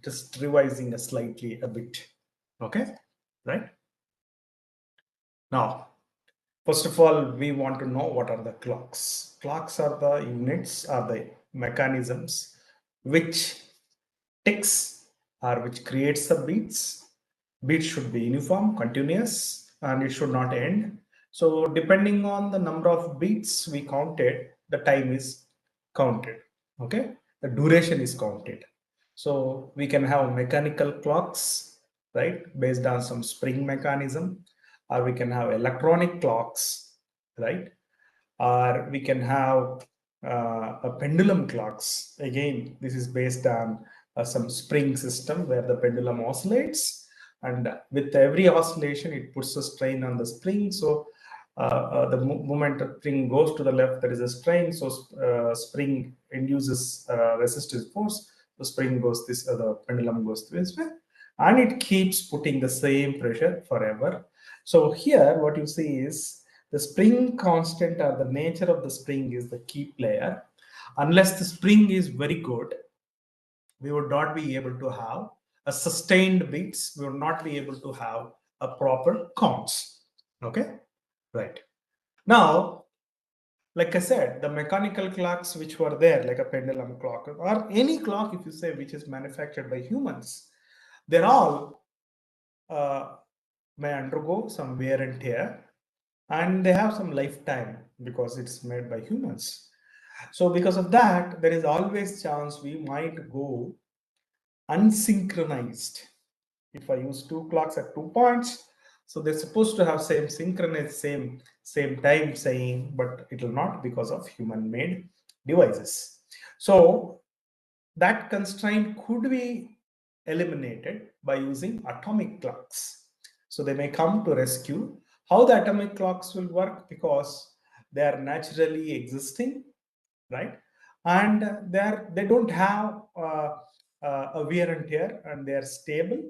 just revising slightly a bit. Okay, right? Now, first of all, we want to know what are the clocks. Clocks are the units, are the mechanisms which ticks or which creates the beats. Beats should be uniform, continuous, and it should not end. So depending on the number of beats we counted, the time is counted. Okay, the duration is counted. So we can have mechanical clocks, right, based on some spring mechanism, or we can have electronic clocks, right, or we can have a pendulum clocks. Again, this is based on some spring system where the pendulum oscillates, and with every oscillation it puts a strain on the spring. So the moment the spring goes to the left, there is a strain, so spring induces resistive force. The spring goes this, the pendulum goes this way, and it keeps putting the same pressure forever. So here what you see is the spring constant, or the nature of the spring, is the key player. Unless the spring is very good, we would not be able to have a sustained beats. We would not be able to have a proper counts. Okay, right. Now, like I said, the mechanical clocks which were there, like a pendulum clock or any clock, if you say, which is manufactured by humans, they're all may undergo some wear and tear, and they have some lifetime because it's made by humans. So because of that, there is always chance we might go unsynchronized. If I use two clocks at 2 points, so they're supposed to have same synchronized, same time saying, but it will not because of human made devices. So that constraint could be eliminated by using atomic clocks. So they may come to rescue. How the atomic clocks will work, because they are naturally existing, right? And they don't have a wear and tear, and they are stable.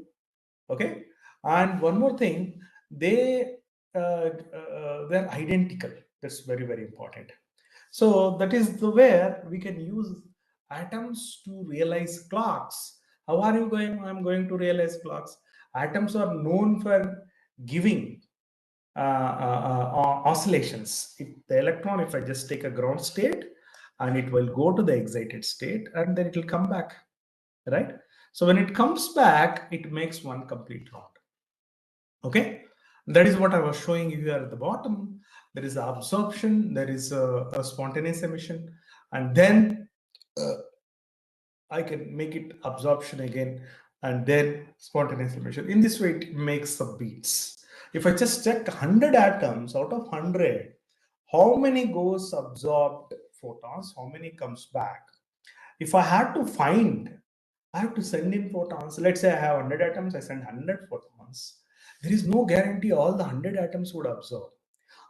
Okay. And one more thing, they're identical. That's very, very important. So that is the where we can use atoms to realize clocks. How are you going? I'm going to realize clocks. Atoms are known for giving oscillations. The electron, if I just take a ground state, and it will go to the excited state, and then it will come back, right? So when it comes back, it makes one complete round. Okay, that is what I was showing you here at the bottom. There is absorption, there is a spontaneous emission, and then I can make it absorption again, and then spontaneous emission. In this way, it makes the beats. If I just check 100 atoms out of 100, how many goes absorbed photons, how many comes back? If I had to find, I have to send in photons. Let's say I have 100 atoms, I send 100 photons. There is no guarantee all the 100 atoms would absorb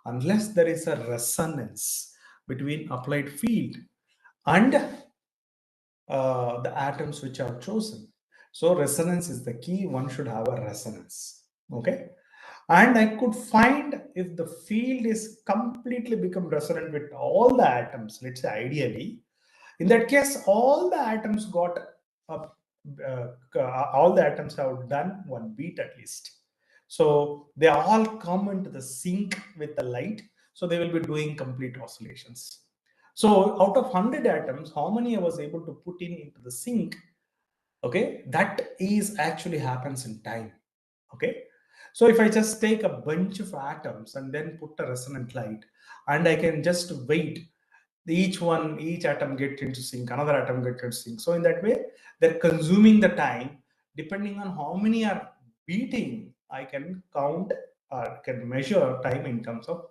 unless there is a resonance between applied field and the atoms which are chosen. So resonance is the key. One should have a resonance. Okay. And I could find if the field is completely become resonant with all the atoms, let's say ideally, in that case, all the atoms got all the atoms have done one beat at least. So they all come into the sync with the light. So they will be doing complete oscillations. So out of 100 atoms, how many I was able to put into the sync? Okay, that is actually happens in time. Okay, so if I just take a bunch of atoms and then put a resonant light, and I can just wait, each atom get into sync, another atom get into sync. So in that way, they're consuming the time. Depending on how many are beating, I can count or can measure time in terms of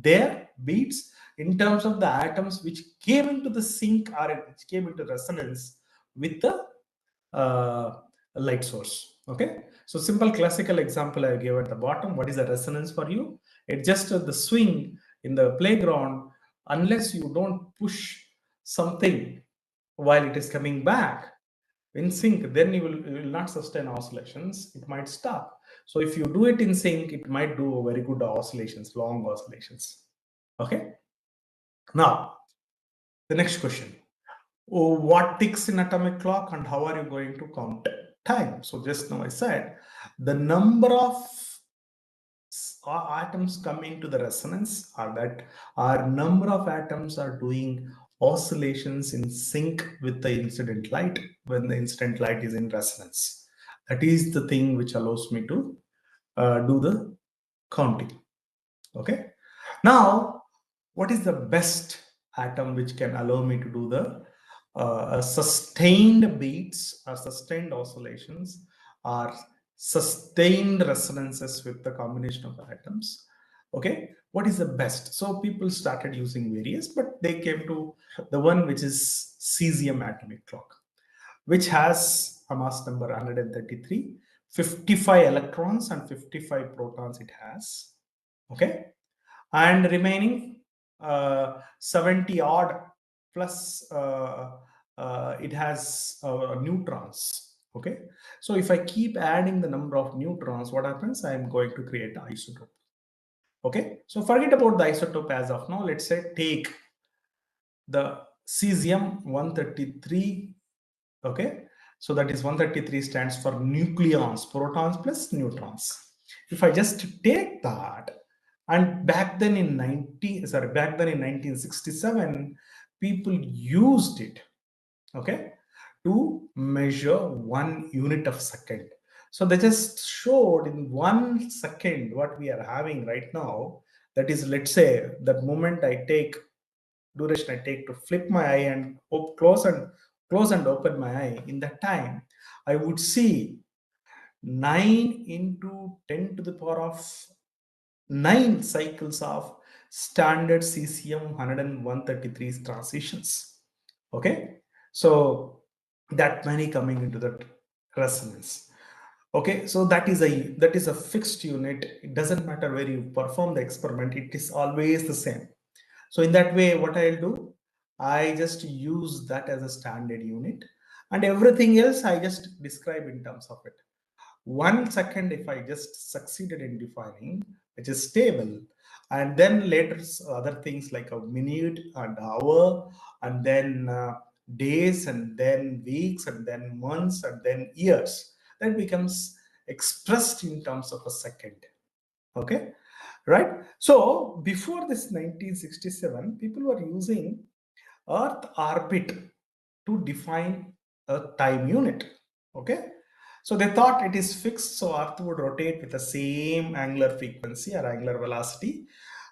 their beats, in terms of the atoms which came into the sync or which came into resonance with the light source. Okay, so simple classical example I gave at the bottom. What is the resonance for you? It's just the swing in the playground. Unless you don't push something while it is coming back in sync, then you will not sustain oscillations. It might stop. So if you do it in sync, it might do very good oscillations, long oscillations. Okay. Now, the next question. What ticks in atomic clock, and how are you going to count? time. So just now I said the number of atoms come into the resonance are that our number of atoms are doing oscillations in sync with the incident light when the incident light is in resonance. That is the thing which allows me to do the counting. Okay. Now, what is the best atom which can allow me to do the sustained beats or sustained oscillations or sustained resonances with the combination of atoms? Okay, what is the best? So people started using various, but they came to the one which is cesium atomic clock, which has a mass number 133, 55 electrons and 55 protons it has. Okay, and remaining 70 odd plus it has neutrons. Okay, so if I keep adding the number of neutrons, what happens? I am going to create an isotope. Okay, so forget about the isotope as of now. Let's say take the cesium 133. Okay, so that is 133 stands for nucleons, protons plus neutrons. If I just take that, and back then in 1967, people used it, okay, to measure 1 unit of second. So they just showed in 1 second what we are having right now. That is, let's say, that moment I take duration I take to flip my eye and close and open my eye, in that time I would see 9 into 10 to the power of 9 cycles of standard cesium 133 transitions. Okay, so that many coming into that resonance. Okay, so that is a fixed unit. It doesn't matter where you perform the experiment, it is always the same. So in that way, what I'll do, I just use that as a standard unit, and everything else I just describe in terms of it. 1 second, if I just succeeded in defining, which is stable, and then later other things like a minute and hour, and then days, and then weeks, and then months, and then years, that becomes expressed in terms of a second. Okay, right? So before this 1967, people were using Earth orbit to define a time unit. Okay, so they thought it is fixed, so Earth would rotate with the same angular frequency or angular velocity,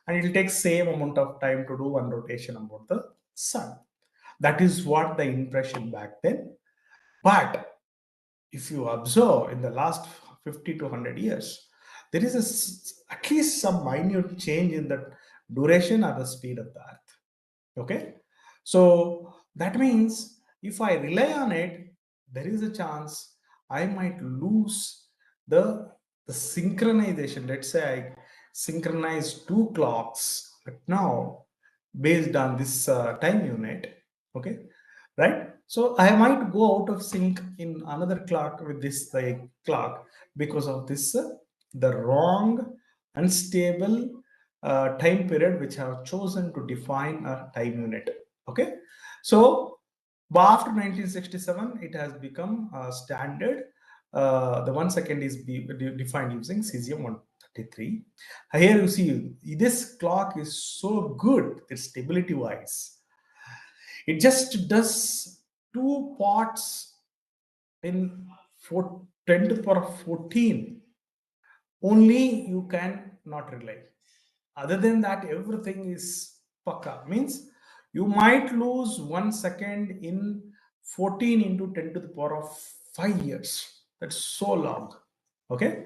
and it will take same amount of time to do one rotation about the sun. That is what the impression back then. But if you observe in the last 50 to 100 years, there is at least some minute change in the duration or the speed of the Earth. Okay, so that means if I rely on it, there is a chance I might lose the synchronization. Let's say I synchronize two clocks, but now based on this time unit. Okay, right? So I might go out of sync in another clock with this clock because of this the wrong unstable time period which I have chosen to define a time unit. Okay, so but after 1967 it has become standard. The 1 second is defined using cesium 133. Here you see this clock is so good, its stability wise. It just does 2 parts in 10 to the power of 14. Only you can not rely. Other than that, everything is pakka. Means you might lose 1 second in 14 into 10 to the power of 5 years. That's so long. Okay,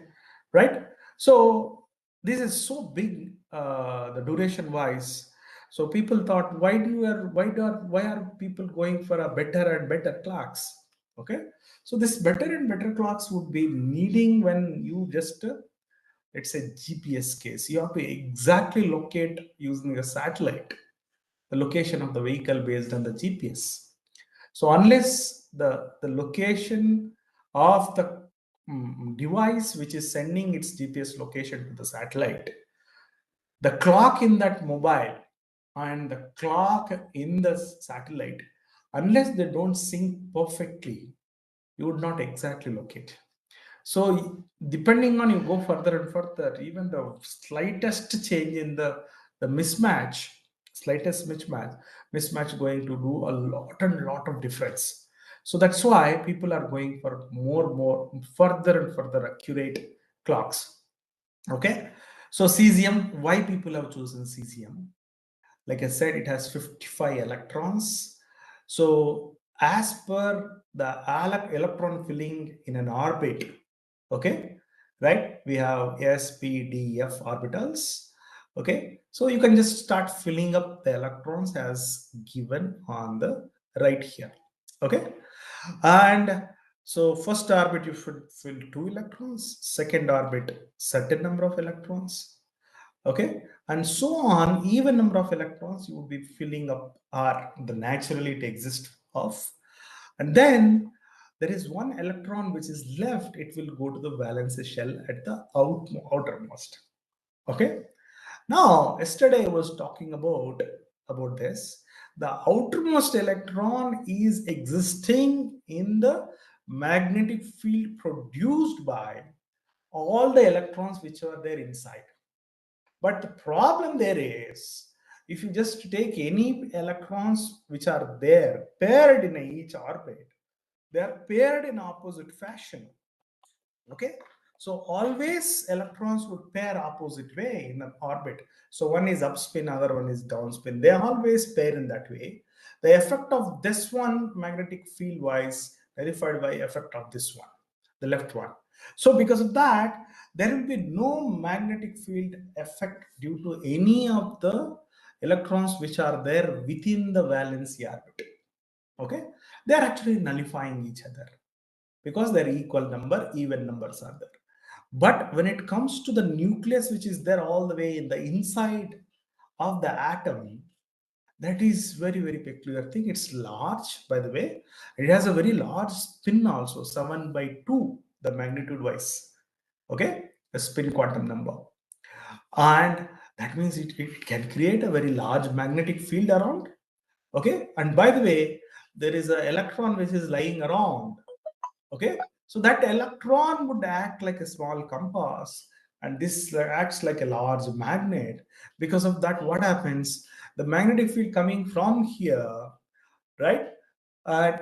right? So this is so big, the duration wise. So people thought, why are people going for a better and better clocks? Okay, so this better and better clocks would be needing when you just let's say GPS case, you have to exactly locate using a satellite the location of the vehicle based on the GPS. So unless the location of the device which is sending its GPS location to the satellite, the clock in that mobile and the clock in the satellite, unless they don't sync perfectly, you would not exactly locate. So depending on you go further and further, even the slightest change in the mismatch, slightest mismatch going to do a lot of difference. So that's why people are going for more further and further accurate clocks. Okay. So cesium, why people have chosen cesium? Like I said, it has 55 electrons. So as per the electron filling in an orbit, okay, right, we have s, p, d, f orbitals. Okay, so you can just start filling up the electrons as given on the right here. Okay, and so first orbit you should fill 2 electrons, second orbit certain number of electrons, okay, and so on. Even number of electrons you would be filling up, or the naturally it exists of, and then there is one electron which is left. It will go to the valence shell at the outermost. Okay, now yesterday I was talking about this. The outermost electron is existing in the magnetic field produced by all the electrons which are there inside. But the problem there is, if you just take any electrons which are there paired in each orbit, they are paired in opposite fashion. Okay, so always electrons would pair opposite way in the orbit. So one is up spin, other one is down spin. They always pair in that way. The effect of this one magnetic field wise verified by effect of this one, the left one. So because of that, there will be no magnetic field effect due to any of the electrons which are there within the valence orbit. Okay, they are actually nullifying each other because they're equal number, even numbers are there. But when it comes to the nucleus, which is there all the way in the inside of the atom, that is very peculiar thing. It's large, by the way. It has a very large spin also, 7 by 2, the magnitude wise. Okay, a spin quantum number. And that means it can create a very large magnetic field around. Okay, and by the way, there is an electron which is lying around. Okay, so that electron would act like a small compass, and this acts like a large magnet. Because of that, what happens, the magnetic field coming from here, right,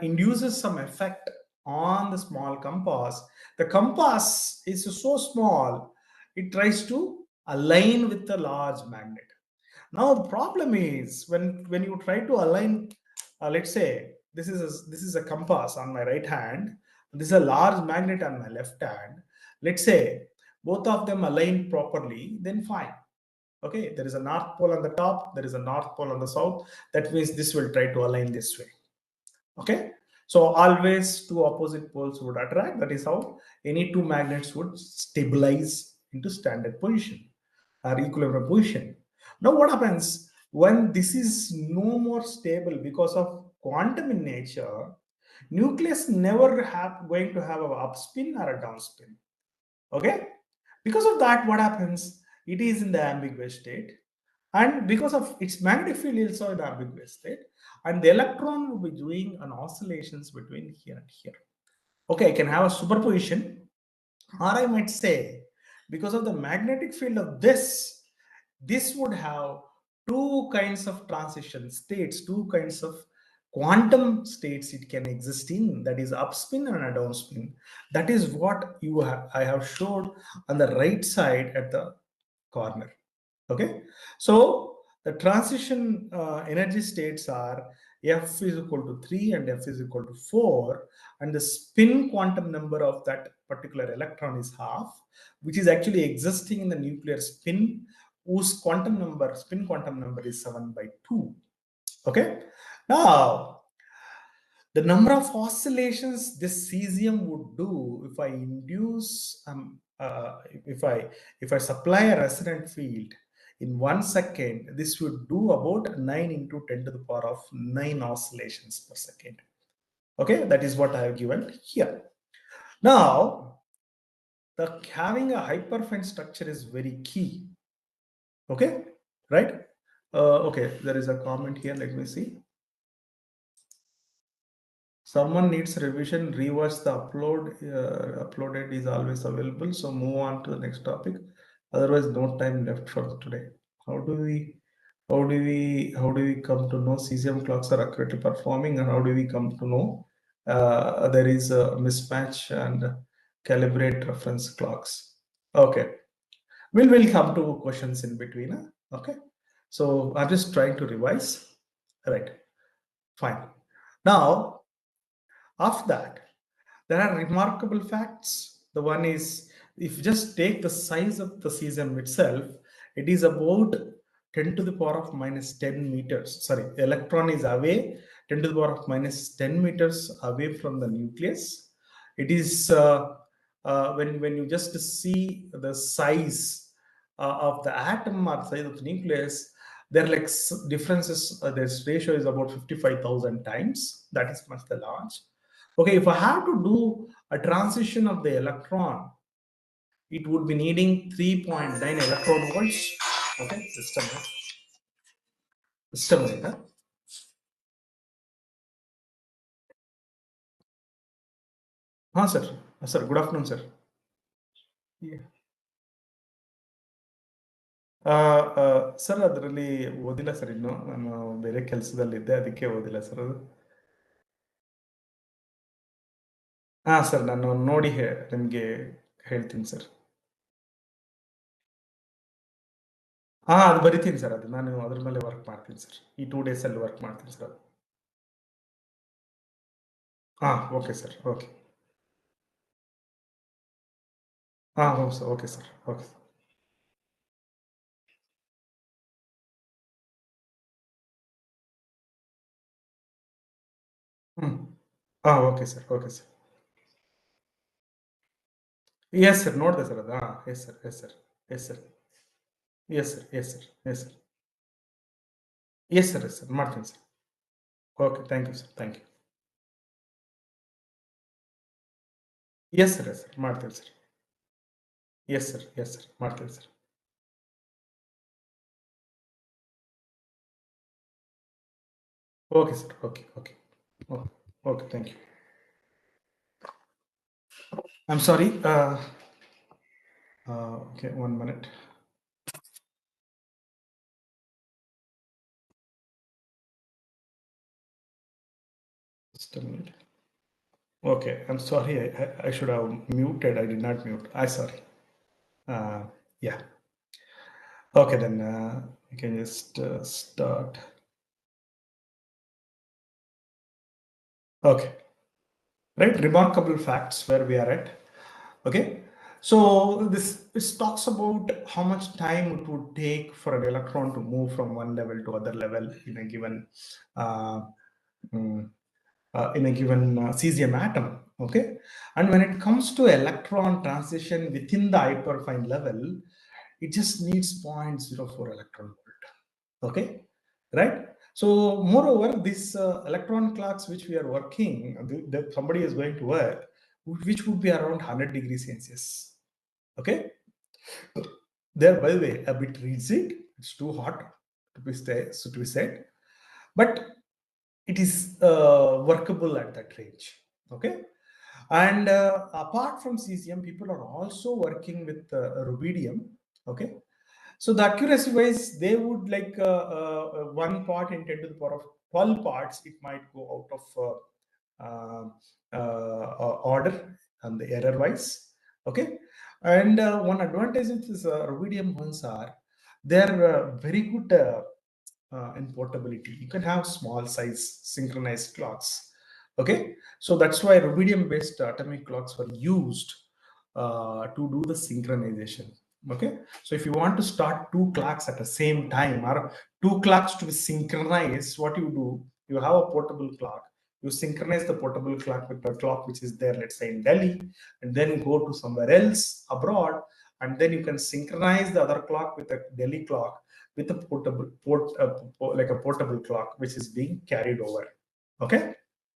induces some effect on the small compass. The compass is so small, it tries to align with the large magnet. Now the problem is when you try to align, let's say this is a compass on my right hand, this is a large magnet on my left hand. Let's say both of them align properly, then fine. Okay, there is a north pole on the top, there is a north pole on the south. That means this will try to align this way. Okay, so always two opposite poles would attract. That is how any two magnets would stabilize into standard position or equilibrium position. Now what happens when this is no more stable because of quantum in nature? Nucleus never going to have a upspin or a downspin. Okay, because of that, what happens, it is in the ambiguous state, and because of its magnetic field is also in the ambiguous state, and the electron will be doing an oscillations between here and here. Okay, I can have a superposition, or I might say, because of the magnetic field of this would have two kinds of transition states, two kinds of quantum states it can exist in, that is upspin and a downspin. That is what I have showed on the right side at the corner. Okay, so the transition energy states are f is equal to 3 and f is equal to 4, and the spin quantum number of that particular electron is half, which is actually existing in the nuclear spin, whose spin quantum number is 7 by 2. Okay, now the number of oscillations this cesium would do if I induce if I supply a resonant field in 1 second, this would do about 9 into 10 to the power of 9 oscillations per second. Okay, that is what I have given here. Now the having a hyperfine structure is very key. Okay, right? Okay, there is a comment here, let me see. Someone needs revision, rewatch the upload. Uploaded is always available. So move on to the next topic. Otherwise, no time left for today. How do we come to know cesium clocks are accurately performing, and how do we come to know there is a mismatch and calibrate reference clocks? Okay, we'll come to questions in between. Okay, so I'm just trying to revise. Right, fine. Now, after that, there are remarkable facts. The one is, if you just take the size of the cesium itself, it is about 10 to the power of minus 10 meters. Sorry, the electron is away 10 to the power of minus 10 meters away from the nucleus. It is when you just see the size of the atom or size of the nucleus, there are like differences. This ratio is about 55,000 times. That is much the large. Okay, if I have to do a transition of the electron, it would be needing 3.9 electron volts. Okay, just a minute. Just a minute. Sir. Sir, good afternoon, sir. Yeah. Sir ಅದರಲ್ಲಿ ಓದಿಲ್ಲ sir, ಇನ್ನು ನಾನು ಬೇರೆ ಕೆಲಸದಲ್ಲಿದ್ದೆ, ಅದಕ್ಕೆ ಓದಿಲ್ಲ sir ಅದು. Sir ನಾನು ನೋಡಿ ನಿಮಗೆ ಹೇಳ್ತೀನಿ ಸರ್. ಅದು ಬರಿತೀನಿ ಸರ್, ಅದು ನಾನು ಅದ್ರ ಮೇಲೆ ವರ್ಕ್ ಮಾಡ್ತೀನಿ ಸರ್. ಈ 2 days ಅಲ್ಲಿ ವರ್ಕ್ ಮಾಡ್ತೀನಿ ಸರ್ ಅದು. Okay sir, okay. ಹೌದು sir, okay sir, okay. Okay sir, okay sir. Yes sir, ನೋಡಿದೆ ಸರ್ ಅದು. Yes sir, yes sir, yes sir, yes sir, yes sir, yes sir, yes sir, yes sir, ಮಾಡ್ತೀನಿ sir. Okay, thank you sir, thank you. Yes sir, yes sir, ಮಾಡ್ತೀನಿ sir. Yes sir, yes sir, ಮಾಡ್ತೀನಿ sir. Okay sir, okay, okay, okay, okay, thank you. I am sorry. Okay, 1 minute. Just a minute. Okay, I'm sorry. I should have muted. I did not mute. I'm sorry. Yeah. Okay, then we can just start. Okay. Right, remarkable facts where we are at. Okay, so this talks about how much time it would take for an electron to move from one level to other level in a given cesium atom. Okay, and when it comes to electron transition within the hyperfine level, it just needs 0.04 electron volt. Okay, right? So moreover, these electron clocks which we are working, somebody is going to work, which would be around 100 degrees Celsius. Okay, they're, by the way, a bit rigid. It's too hot to be said, but it is workable at that range. Okay, and apart from cesium, people are also working with rubidium. Okay, so the accuracy wise, they would like 1 part in 10 to the power of 12 parts. It might go out of order and the error wise. Okay, and one advantage of this rubidium ones are they're very good in portability. You can have small size synchronized clocks. Okay, so that's why rubidium based atomic clocks were used to do the synchronization. Okay, so if you want to start 2 clocks at the same time, or 2 clocks to be synchronized, what you do, you have a portable clock, you synchronize the portable clock with the clock which is there, let's say in Delhi, and then go to somewhere else abroad, and then you can synchronize the other clock with the Delhi clock with a like a portable clock which is being carried over. Okay,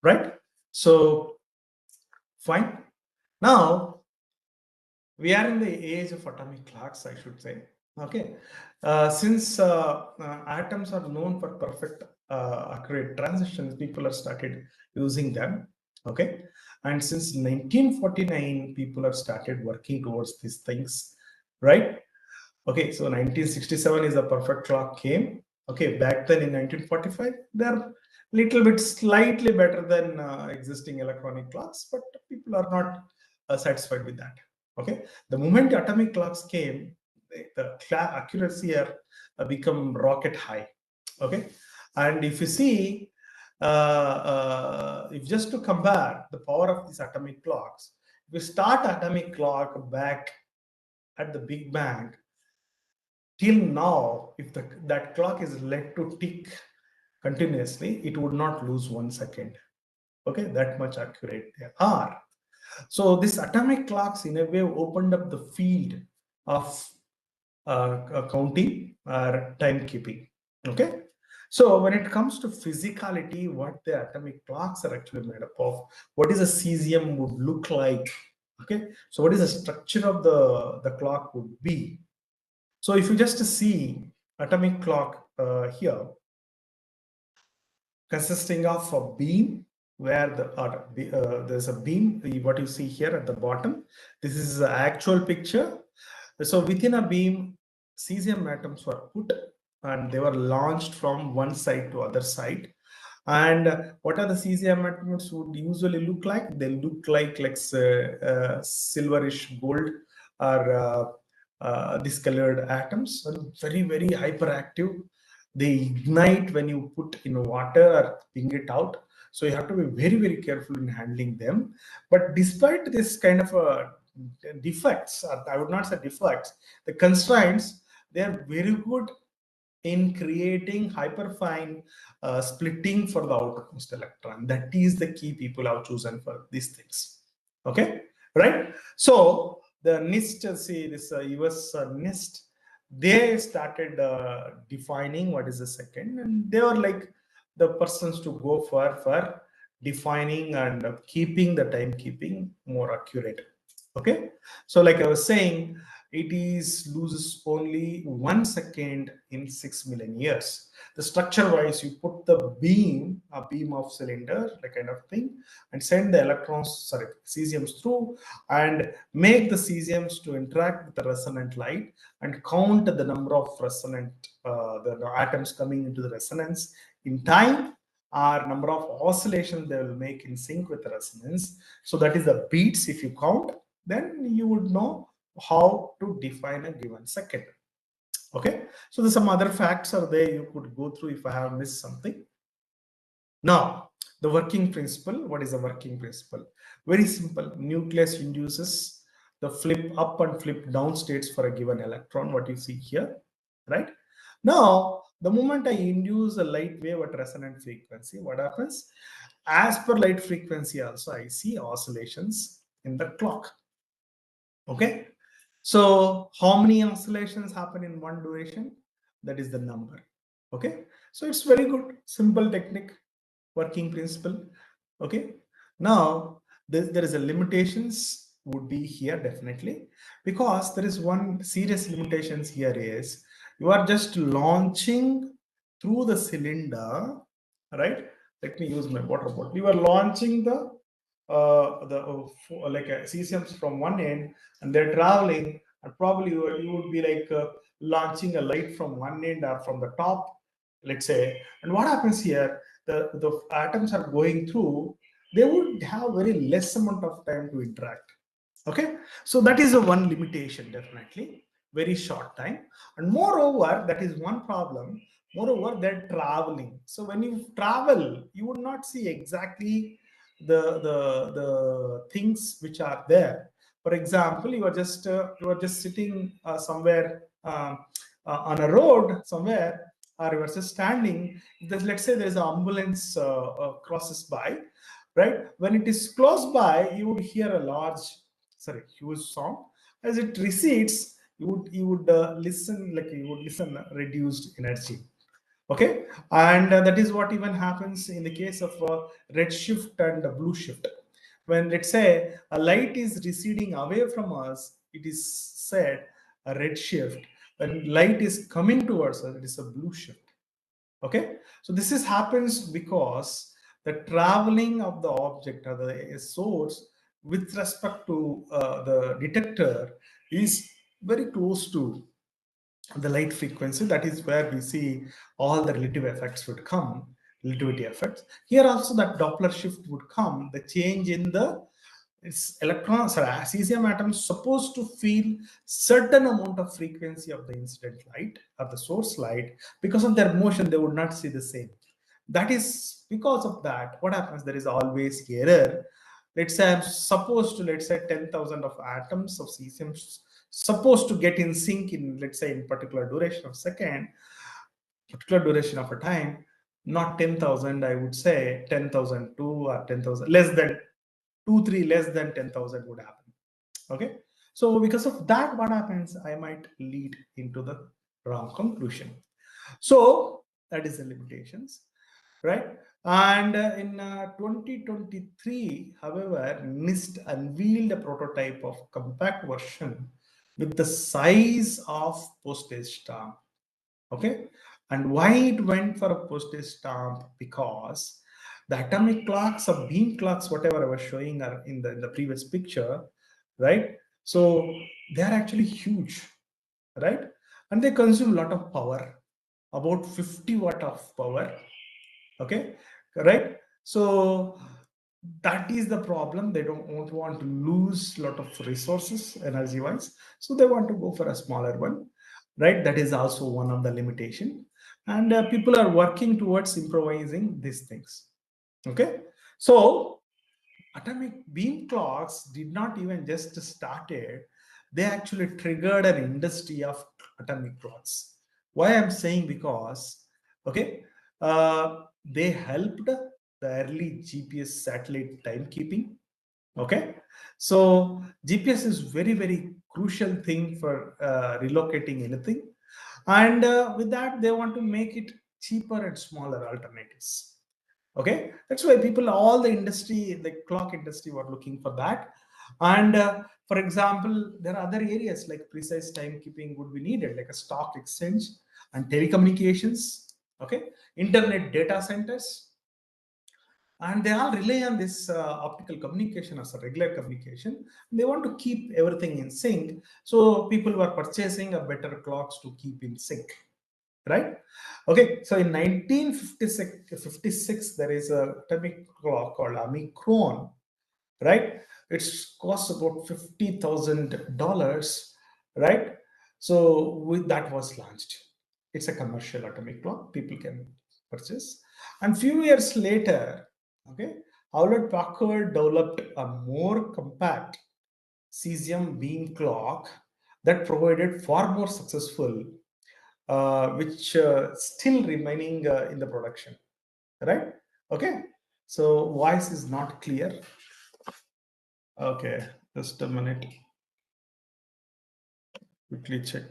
right? So fine. Now we are in the age of atomic clocks, I should say. Okay, since atoms are known for perfect accurate transitions, people have started using them. Okay, and since 1949 people have started working towards these things, right? Okay, so 1967 is a perfect clock came. Okay, back then in 1945 they're little bit slightly better than existing electronic clocks, but people are not satisfied with that. Okay, the moment atomic clocks came, the accuracy are become rocket high. Okay, and if you see, if just to compare the power of these atomic clocks, if we start atomic clock back at the Big Bang till now, if that clock is let to tick continuously, it would not lose 1 second. Okay, that much accurate they are. So this atomic clocks in a way opened up the field of counting or timekeeping. Okay, so when it comes to physicality, what the atomic clocks are actually made up of, what is a cesium would look like. Okay, so what is the structure of the clock would be. So if you just see atomic clock here, consisting of a beam where there's a beam, what you see here at the bottom, this is the actual picture. So within a beam, cesium atoms were put and they were launched from one side to other side. And what are the cesium atoms would usually look like? They look like silverish gold or discolored atoms, very, very hyperactive. They ignite when you put in water or ping it out. So you have to be very, very careful in handling them. But despite this kind of defects, I would not say defects, the constraints, they are very good in creating hyperfine splitting for the outermost electron. That is the key people have chosen for these things. Okay, right? So the NIST, see this US NIST, they started defining what is the second, and they were like the persons to go for defining and keeping the timekeeping more accurate. Okay, so like I was saying, it is loses only 1 second in 6 million years. The structure wise, you put the beam, a beam of cylinder, like kind of thing, and send the electrons, sorry, cesiums through, and make the cesiums to interact with the resonant light and count the number of resonant the atoms coming into the resonance in time, or number of oscillations they will make in sync with the resonance. So that is the beats. If you count, then you would know how to define a given second. Okay, so there's some other facts are there you could go through if I have missed something. Now, the working principle. What is the working principle? Very simple. Nucleus induces the flip up and flip down states for a given electron, what you see here, right? Now, the moment I induce a light wave at resonant frequency, what happens? As per light frequency also, I see oscillations in the clock. Okay, so how many oscillations happen in one duration? That is the number. Okay, so it's very good, simple technique, working principle. Okay, now there is a limitations would be here definitely, because there is one serious limitations here is you are just launching through the cylinder, right? Let me use my water bottle. You are launching the like cesiums from one end, and they're traveling, and probably you would be like launching a light from one end or from the top, let's say. And what happens here, the atoms are going through, they would have very less amount of time to interact. Okay, so that is a one limitation, definitely very short time. And moreover, that is one problem. Moreover, they're traveling, so when you travel, you would not see exactly the things which are there. For example, you are just sitting somewhere on a road somewhere, or you are just standing. Let's say there is an ambulance crosses by, right? When it is close by, you would hear a huge sound. As it recedes, you would listen, like you would listen reduced energy. Okay, and that is what even happens in the case of red shift and blue shift. When, let's say, a light is receding away from us, it is said a red shift. When light is coming towards us, it is a blue shift. Okay, so this is happens because the traveling of the object or the source with respect to the detector is very close to the light frequency. That is where we see all the relative effects would come, relativity effects. Here also that Doppler shift would come, the change in the its electrons or cesium atoms supposed to feel certain amount of frequency of the incident light or the source light. Because of their motion, they would not see the same. That is because of that, what happens, there is always error. Let's say I'm supposed to, let's say 10,000 of atoms of cesium supposed to get in sync in, let's say, in particular duration of second, particular duration of a time, not 10,000, I would say 10,002 or 10,000, less than 2, 3, less than 10,000 would happen. Okay. So because of that, what happens, I might lead into the wrong conclusion. So that is the limitations, right? And in 2023, however, NIST unveiled a prototype of compact version with the size of postage stamp. Okay. And why it went for a postage stamp? Because the atomic clocks or beam clocks, whatever I was showing are in the previous picture, right? So they are actually huge, right? And they consume a lot of power, about 50 watt of power. Okay, right? So that is the problem. They don't want to lose a lot of resources energy wise, so they want to go for a smaller one, right? That is also one of the limitation. And people are working towards improvising these things. Okay, so atomic beam clocks did not even just started, they actually triggered an industry of atomic clocks. Why I'm saying, because okay, they helped the early GPS satellite timekeeping. Okay, so GPS is very crucial thing for relocating anything, and with that they want to make it cheaper and smaller alternatives. Okay, that's why people, all the industry, the clock industry, were looking for that. And for example, there are other areas like precise timekeeping would be needed, like a stock exchange and telecommunications. Okay, internet data centers, and they all rely on this optical communication as a regular communication. They want to keep everything in sync, so people were purchasing a better clocks to keep in sync, right? Okay, so in 1956 there is a atomic clock called Omicron, right? It's cost about $50,000, right? So with that was launched. It's a commercial atomic clock people can purchase. And few years later, okay, Hewlett Packard developed a more compact cesium beam clock that provided far more successful, which still remaining in the production, right? Okay, so voice is not clear. Okay, just a minute, quickly check.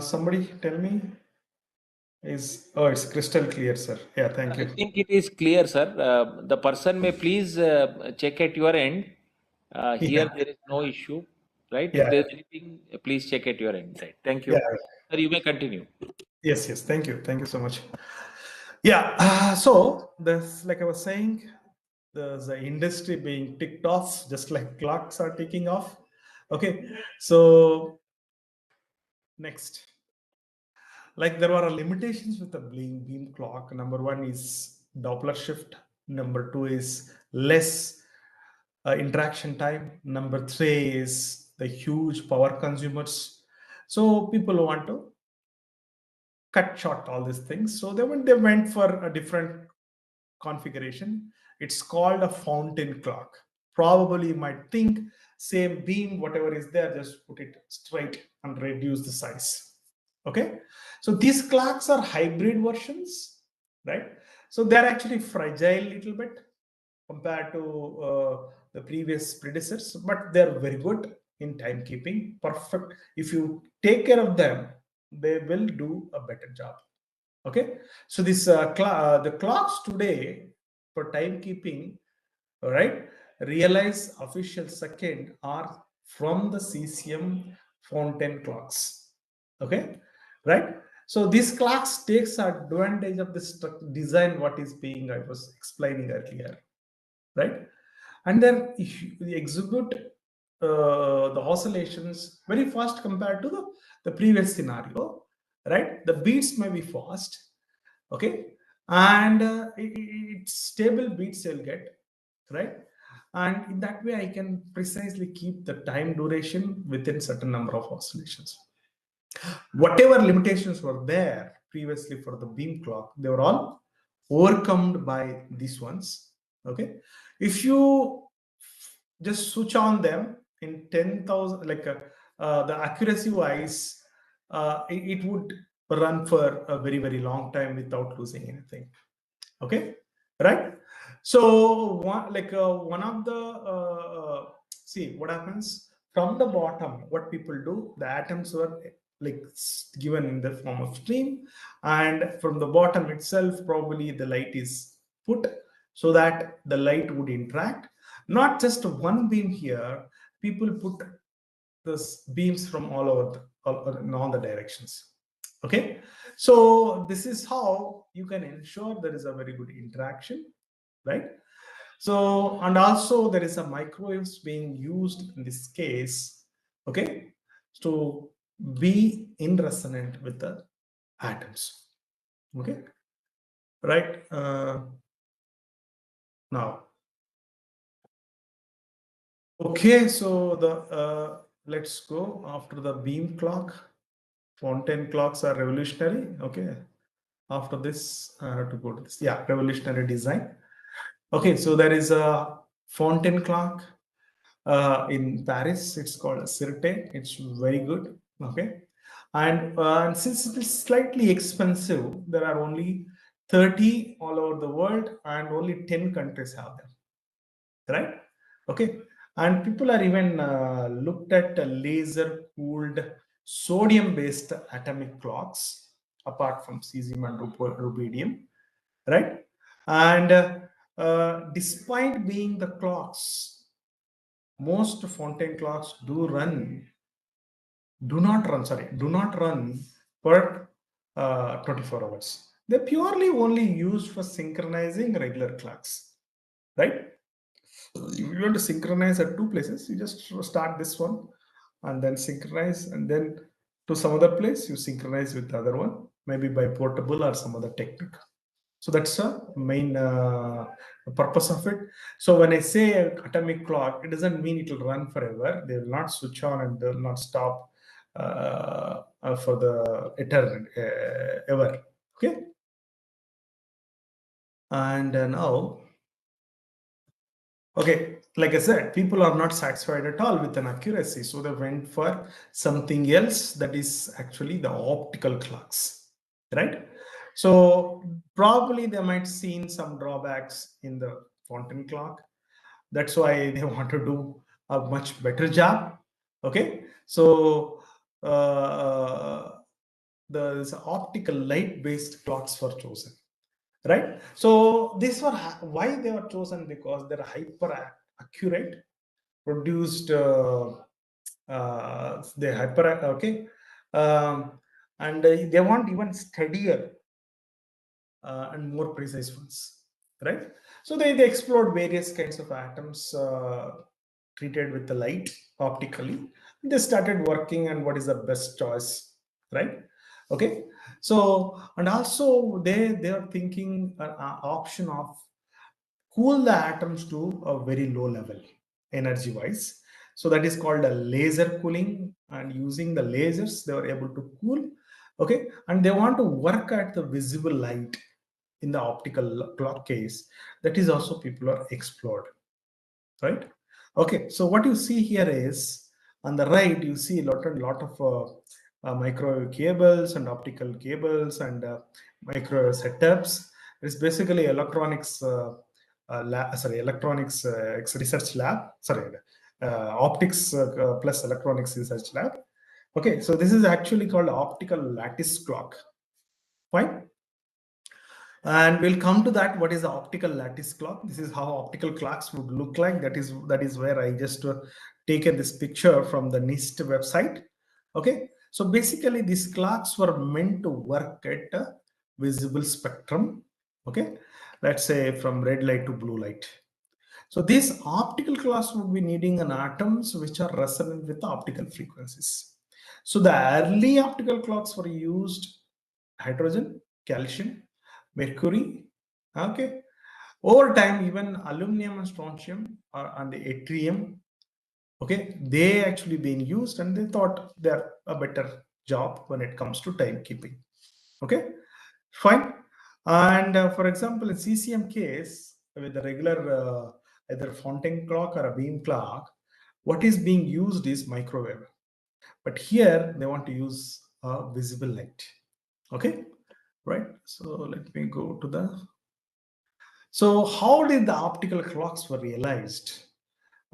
Somebody tell me, is, oh, it's crystal clear, sir. Yeah, thank you. I think it is clear, sir. The person may please check at your end. Here Yeah, there is no issue, right? If yeah, there is anything, please check at your end. Right. Thank yeah. you. Sir, you may continue. Yes, thank you so much. Yeah, so this, like I was saying, there's the industry being ticked off just like clocks are ticking off. Okay, so next, like there are limitations with the beam clock. Number one is Doppler shift. Number two is less interaction time. Number three is the huge power consumers. So people want to cut short all these things. So they went for a different configuration. It's called a fountain clock. Probably you might think same beam, whatever is there, just put it straight and reduce the size. Okay, so these clocks are hybrid versions, right? So they're actually fragile little bit compared to the previous predecessors, but they're very good in timekeeping. Perfect. If you take care of them, they will do a better job. Okay, so this the clocks today for timekeeping, all right, realize official second are from the cesium fountain clocks. Okay, right? So these clocks takes advantage of this design what is being I was explaining earlier, right? And then you execute the oscillations very fast compared to the previous scenario, right? The beats may be fast, okay, and it's stable beats you'll get, right? And in that way I can precisely keep the time duration within certain number of oscillations. Whatever limitations were there previously for the beam clock, they were all overcome by these ones, okay. If you just switch on them in 10,000, like the accuracy wise, it would run for a very, very long time without losing anything, okay, right? So one of the see what happens from the bottom, what people do, the atoms were like given in the form of stream, and from the bottom itself probably the light is put so that the light would interact. Not just one beam here, people put this beams from all over in all the directions, okay. So this is how you can ensure there is a very good interaction, right? So, and also there is a microwaves being used in this case, okay, to be in resonant with the atoms, okay, right? Now, okay, so the let's go after the beam clock. Fountain clocks are revolutionary, okay. After this I have to go to this, yeah, revolutionary design. Okay, so there is a fountain clock in Paris. It's called a Sirte. It's very good. Okay, and since it is slightly expensive, there are only 30 all over the world, and only 10 countries have them. Right? Okay, and people are even looked at laser-cooled sodium-based atomic clocks, apart from cesium and rubidium, right? And despite being the clocks, most fountain clocks do not run per 24 hours. They're purely only used for synchronizing regular clocks, right? If you want to synchronize at two places, you just start this one and then synchronize, and then to some other place you synchronize with the other one, maybe by portable or some other technique. So that's the main purpose of it. So when I say atomic clock, it doesn't mean it will run forever. They will not switch on and they will not stop for the eternal ever. Okay. And now, okay, like I said, people are not satisfied at all with an accuracy, so they went for something else that is actually the optical clocks, right? So probably they might seen some drawbacks in the fountain clock. That's why they want to do a much better job. Okay, so the optical light-based clocks were chosen, right? So these were why they were chosen, because they're hyper accurate, produced they hyper okay, and they want even steadier and more precise ones, right? So they explored various kinds of atoms treated with the light optically. They started working on what is the best choice, right? Okay, so and also they are thinking an option of cool the atoms to a very low level energy wise. So that is called a laser cooling, and using the lasers they were able to cool, okay, and they want to work at the visible light in the optical clock case. That is also people are explored, right? Okay, so what you see here is on the right you see a lot of microwave cables and optical cables and microwave setups. It's basically electronics electronics research lab, optics plus electronics research lab. Okay, so this is actually called optical lattice clock. Fine. And we'll come to that. What is the optical lattice clock? This is how optical clocks would look like. That is where I just taken this picture from the NIST website. Okay, So basically these clocks were meant to work at a visible spectrum. Okay, let's say from red light to blue light. So these optical clocks would be needing an atoms which are resonant with the optical frequencies. So the early optical clocks were used hydrogen, calcium, mercury. Okay. Over time, even aluminum and strontium and the yttrium, okay, they actually been used and they thought they're a better job when it comes to timekeeping. Okay, fine. And for example, in Cesium case, with the regular either fountain clock or a beam clock, what is being used is microwave. But here they want to use visible light. Okay, right. So let me go to the. So how did the optical clocks were realized?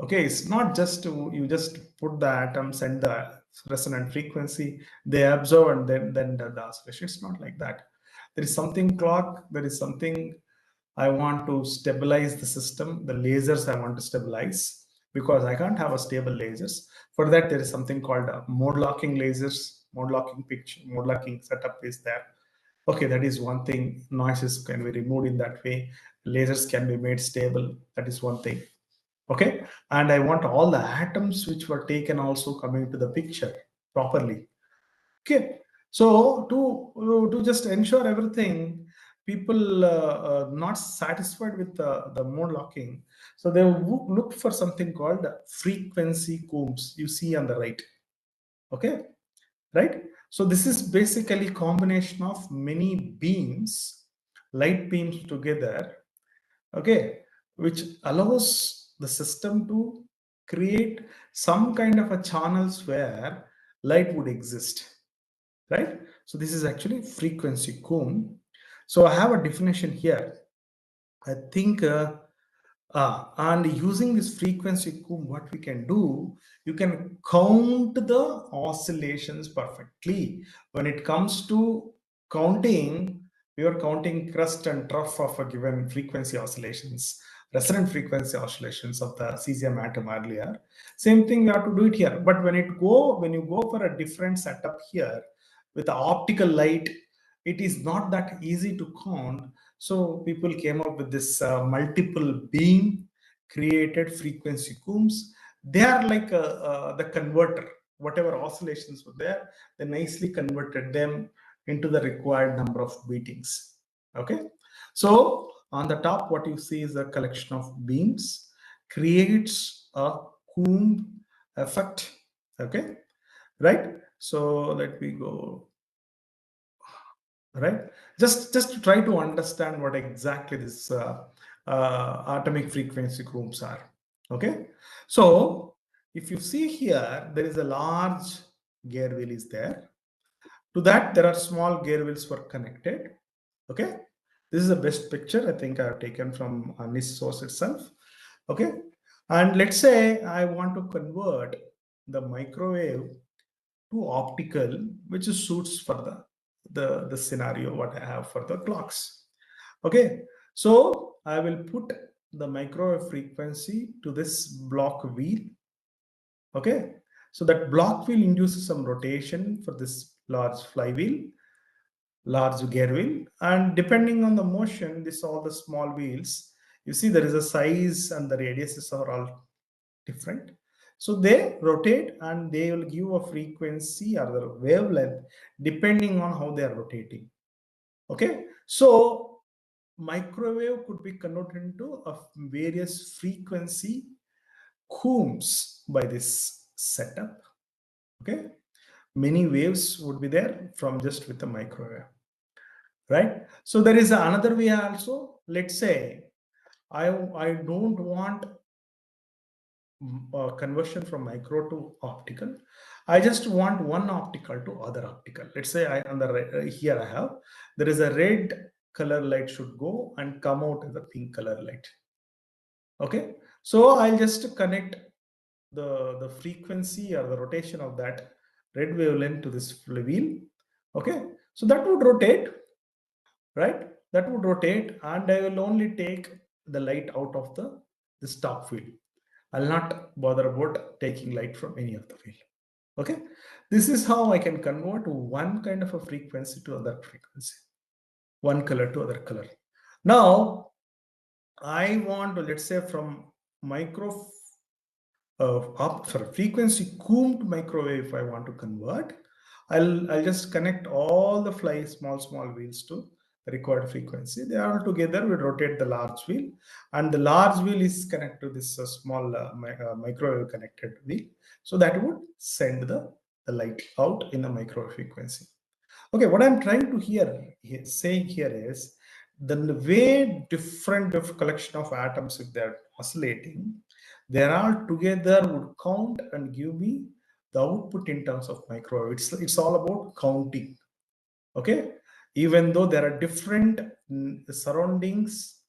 Okay, it's not just you just put the atoms and the resonant frequency, they absorb and then the oscillation. It's not like that. There is something clock, there is something I want to stabilize the system, the lasers I want to stabilize because I can't have a stable lasers. For that, there is something called mode locking lasers, mode locking picture, mode locking setup is there. Okay, that is one thing. Noises can be removed in that way. Lasers can be made stable. That is one thing. Okay, and I want all the atoms which were taken also coming to the picture properly. Okay, so to just ensure everything, people not satisfied with the mode locking, so they look for something called frequency combs. You see on the right. Okay, right. So this is basically combination of many beams, light beams together. Okay, which allows the system to create some kind of a channels where light would exist, right? So this is actually frequency comb. So I have a definition here. I think and using this frequency comb, what we can do, you can count the oscillations perfectly. When it comes to counting, we are counting crest and trough of a given frequency oscillations, resonant frequency oscillations of the cesium atom earlier. Same thing we have to do it here. But when you go for a different setup here with the optical light, it is not that easy to count. So people came up with this multiple beam created frequency combs. They are like the converter. Whatever oscillations were there, they nicely converted them into the required number of beatings. Okay. So on the top, what you see is a collection of beams creates a comb effect. Okay. Right. So let me go right, just to try to understand what exactly this atomic frequency groups are. Okay, so if you see here, there is a large gear wheel is there. To that, there are small gear wheels were connected. Okay, this is the best picture I think I have taken from this source itself. Okay, and let's say I want to convert the microwave to optical, which suits for the scenario what I have for the clocks. Okay, so I will put the microwave frequency to this block wheel. Okay, so that block wheel induces some rotation for this large flywheel, large gear wheel, and depending on the motion, this all the small wheels. You see there is a size and the radiuses are all different. So they rotate and they will give a frequency or the wavelength depending on how they are rotating. Okay, so microwave could be converted into a various frequency combs by this setup. Okay, many waves would be there from just with the microwave, right? So there is another way also. Let's say I don't want conversion from micro to optical. I just want one optical to other optical. Let's say I on the here I have there is a red color light should go and come out as a pink color light. Okay, so I'll just connect the frequency or the rotation of that red wavelength to this wheel. Okay, so that would rotate, right? That would rotate, and I will only take the light out of the top wheel. I'll not bother about taking light from any of the wheel. Okay, this is how I can convert one kind of a frequency to other frequency, one color to other color. Now I want to, let's say, from micro frequency combed microwave, if I want to convert, I'll just connect all the small wheels to the required frequency. They are all together. We rotate the large wheel, and the large wheel is connected to this small microwave connected wheel. So that would send the light out in the microwave frequency. Okay, what I'm trying to say here is the way different collection of atoms, if they're oscillating, they all together would count and give me the output in terms of microwave. It's all about counting. Okay, even though there are different surroundings,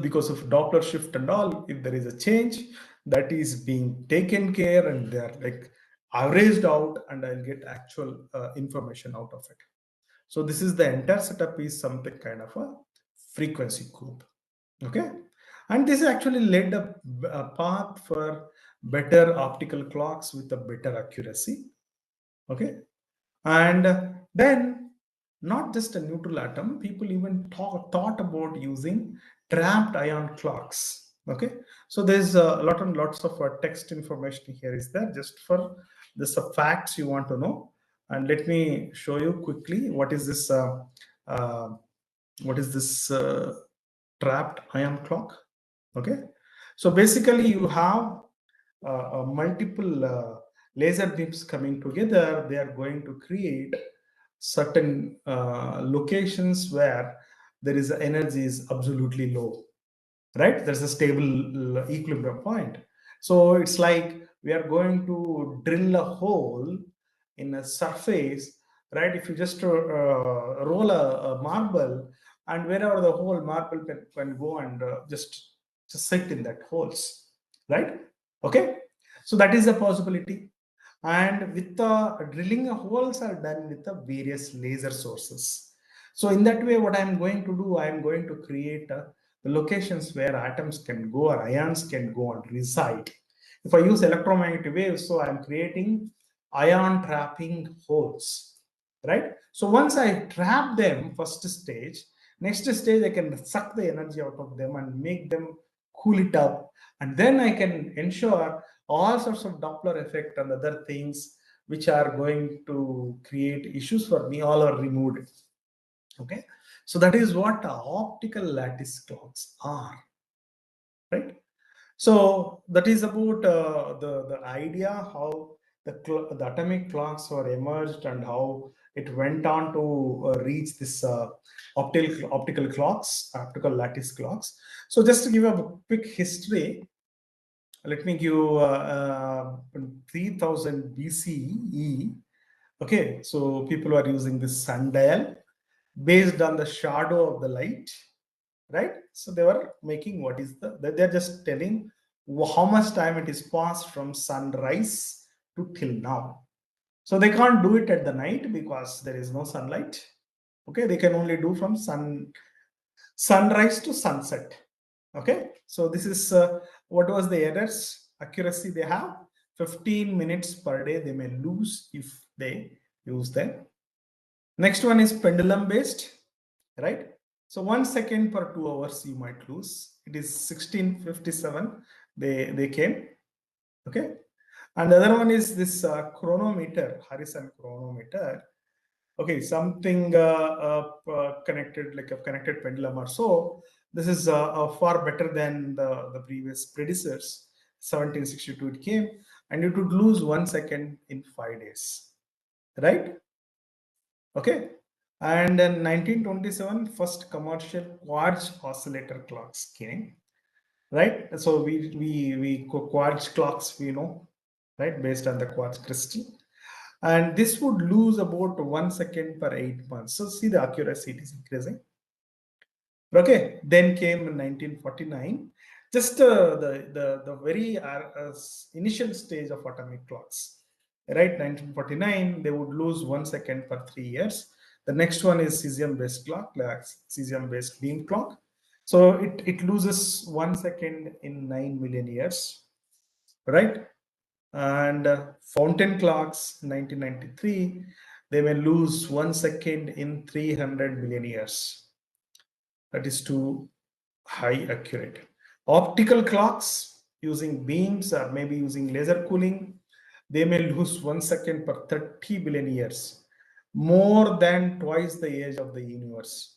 because of Doppler shift and all, if there is a change, that is being taken care and they are like averaged out, and I'll get actual information out of it. So this is the entire setup is something kind of a frequency group. Okay, and this actually led a path for better optical clocks with a better accuracy. Okay, and then not just a neutral atom, people even thought about using trapped ion clocks. Okay, so there's a lots of text information here is there just for this facts you want to know. And let me show you quickly what is this uh, trapped ion clock. Okay, so basically you have multiple laser beams coming together. They are going to create certain locations where there is energy is absolutely low, right? There's a stable equilibrium point. So it's like we are going to drill a hole in a surface, right? If you just roll a marble, and wherever the hole marble can go and just sit in that holes, right? Okay, so that is a possibility. And with the drilling holes are done with the various laser sources. So in that way, what I'm going to do, I'm going to create the locations where atoms can go or ions can go and reside. If I use electromagnetic waves, so I'm creating ion trapping holes, right? So once I trap them, first stage, next stage I can suck the energy out of them and make them cool it up, and then I can ensure all sorts of Doppler effect and other things which are going to create issues for me, all are removed. Okay, so that is what optical lattice clocks are, right? So that is about the idea how the atomic clocks were emerged and how it went on to reach this optical clocks, optical lattice clocks. So just to give a quick history, let me give 3000 BCE. Okay, so people are using this sundial based on the shadow of the light, right? So they were making what is they're just telling how much time it is passed from sunrise to till now. So they can't do it at the night because there is no sunlight. Okay, they can only do from sunrise to sunset. Okay, so this is what was the errors accuracy they have. 15 minutes per day they may lose if they use them. Next one is pendulum based, right? So 1 second per 2 hours you might lose. It is 1657 they came. Okay, and the other one is this chronometer, horizon chronometer. Okay, something connected like a connected pendulum or so. This is far better than the previous predecessors. 1762 it came, and it would lose 1 second in 5 days, right? Okay, and in 1927 first commercial quartz oscillator clocks came, right? So we quartz clocks we know, right, based on the quartz crystal, and this would lose about 1 second per 8 months. So see the accuracy is increasing. Okay, then came in 1949, just the very initial stage of atomic clocks, right? 1949 they would lose 1 second per 3 years. The next one is cesium based clock, like cesium based beam clock. So it loses 1 second in 9 million years, right? And fountain clocks, 1993, they may lose 1 second in 300 billion years. That is too high accurate. Optical clocks using beams or maybe using laser cooling, they may lose 1 second per 30 billion years, more than twice the age of the universe,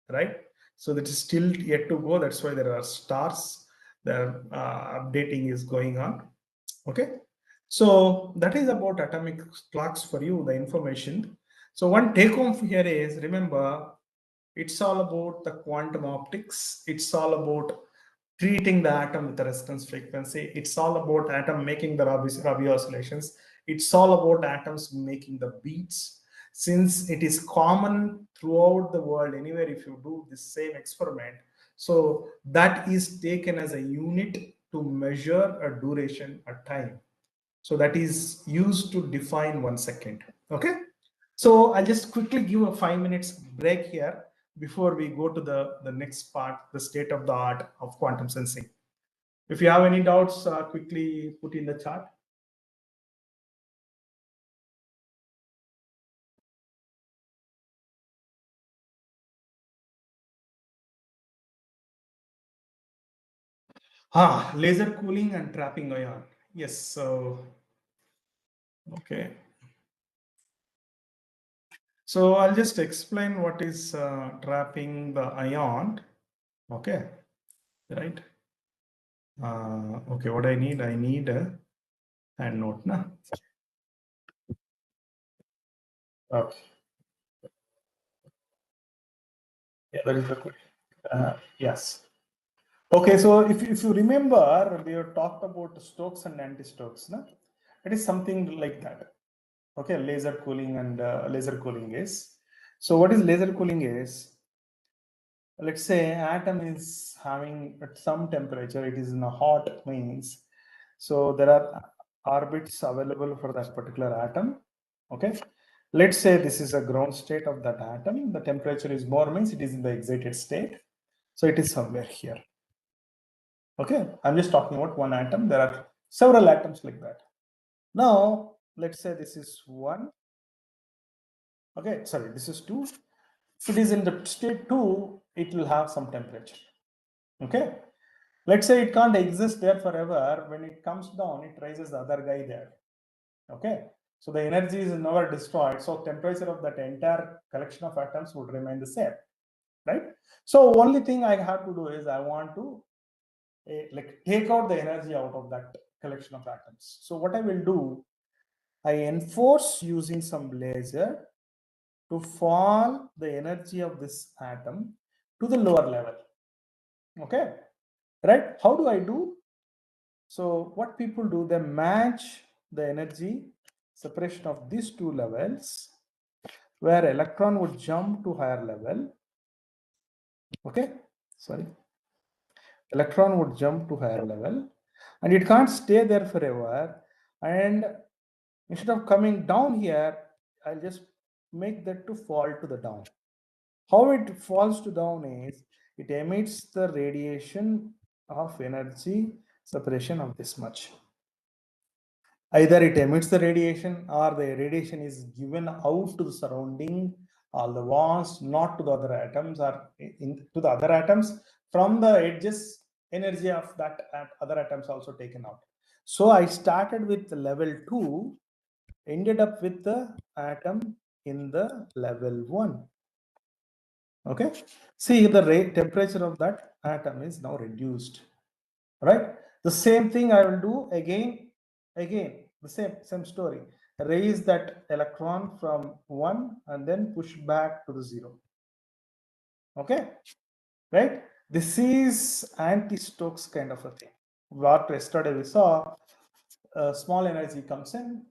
right? So that is still yet to go. That's why there are stars. The updating is going on. Okay. So that is about atomic clocks for you, the information. So one take home here is, remember, it's all about the quantum optics. It's all about treating the atom with a resonance frequency. It's all about atom making the Rabi oscillations. It's all about atoms making the beats. Since it is common throughout the world, anywhere if you do the same experiment, so that is taken as a unit to measure a duration, a time. So that is used to define 1 second. Okay. So I'll just quickly give a 5 minutes break here before we go to the next part, the state of the art of quantum sensing. If you have any doubts, quickly put in the chat. Laser cooling and trapping ion. Yes. So, okay. So I'll just explain what is trapping the ion. Okay. Right. Okay. What I need a hand note. Na? Okay. Yeah, that is the question. Yes. Okay, so if you remember, we have talked about Stokes and anti-Stokes. No? It is something like that. Okay, laser cooling and laser cooling is. So what is laser cooling is, let's say atom is having at some temperature, it is in a hot means. So there are orbits available for that particular atom. Okay, let's say this is a ground state of that atom. The temperature is more means it is in the excited state. So it is somewhere here. Okay, I'm just talking about one atom. There are several atoms like that. Now, let's say this is 1. Okay, sorry, this is 2. If it is in the state 2, it will have some temperature. Okay, let's say it can't exist there forever. When it comes down, it raises the other guy there. Okay, so the energy is never destroyed. So temperature of that entire collection of atoms would remain the same, right? So only thing I have to do is I want to like take out the energy out of that collection of atoms. So what I will do, I enforce using some laser to fall the energy of this atom to the lower level. Okay, right? How do I do? So what people do, they match the energy separation of these two levels, where electron would jump to higher level. Okay, sorry. Electron would jump to higher level and it can't stay there forever. And instead of coming down here, I'll just make that to fall to the down. How it falls to down is it emits the radiation of energy separation of this much. Either it emits the radiation or the radiation is given out to the surrounding, all the walls, not to the other atoms or to the other atoms. From the edges, energy of that other atoms also taken out. So I started with level 2, ended up with the atom in the level 1. Okay, see the temperature of that atom is now reduced, right? The same thing I will do again, the same story. Raise that electron from 1 and then push back to the 0. Okay, right? This is anti-Stokes kind of a thing. What yesterday we saw, small energy comes in,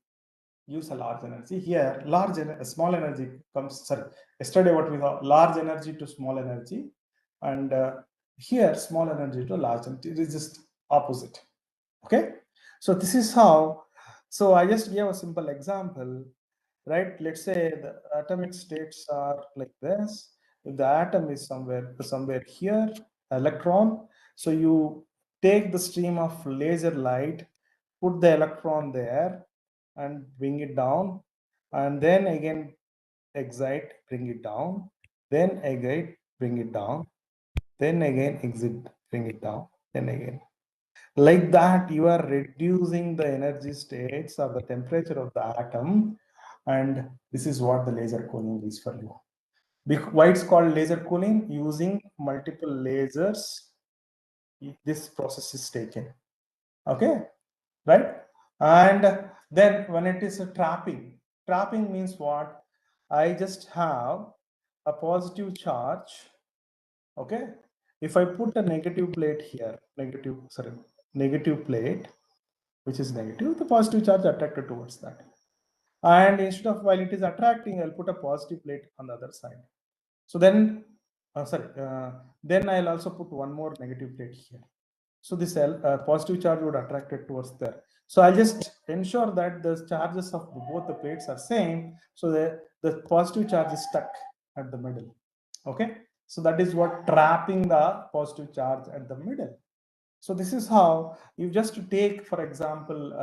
use a large energy. Here, small energy comes, sorry, yesterday what we saw, large energy to small energy, and here small energy to large energy. It is just opposite. Okay, so this is how. So I just gave a simple example, right? Let's say the atomic states are like this. If the atom is somewhere here, electron, so you take the stream of laser light put the electron there and bring it down, and then again excite, bring it down, then again bring it down, then again exit, bring it down, then again. Like that, you are reducing the energy states or the temperature of the atom, and this is what the laser cooling is for you. Why it's called laser cooling? Using multiple lasers, this process is taken. Okay, right? And then when it is a trapping, trapping means what? I just have a positive charge. Okay, if I put a negative plate here, negative plate, which is negative, the positive charge attracted towards that. And instead of, while it is attracting, I'll put a positive plate on the other side. So then, then I'll also put one more negative plate here. So this positive charge would attract it towards there. So I'll just ensure that the charges of both the plates are same. So the positive charge is stuck at the middle. Okay. So that is what trapping the positive charge at the middle. So this is how you just take, for example,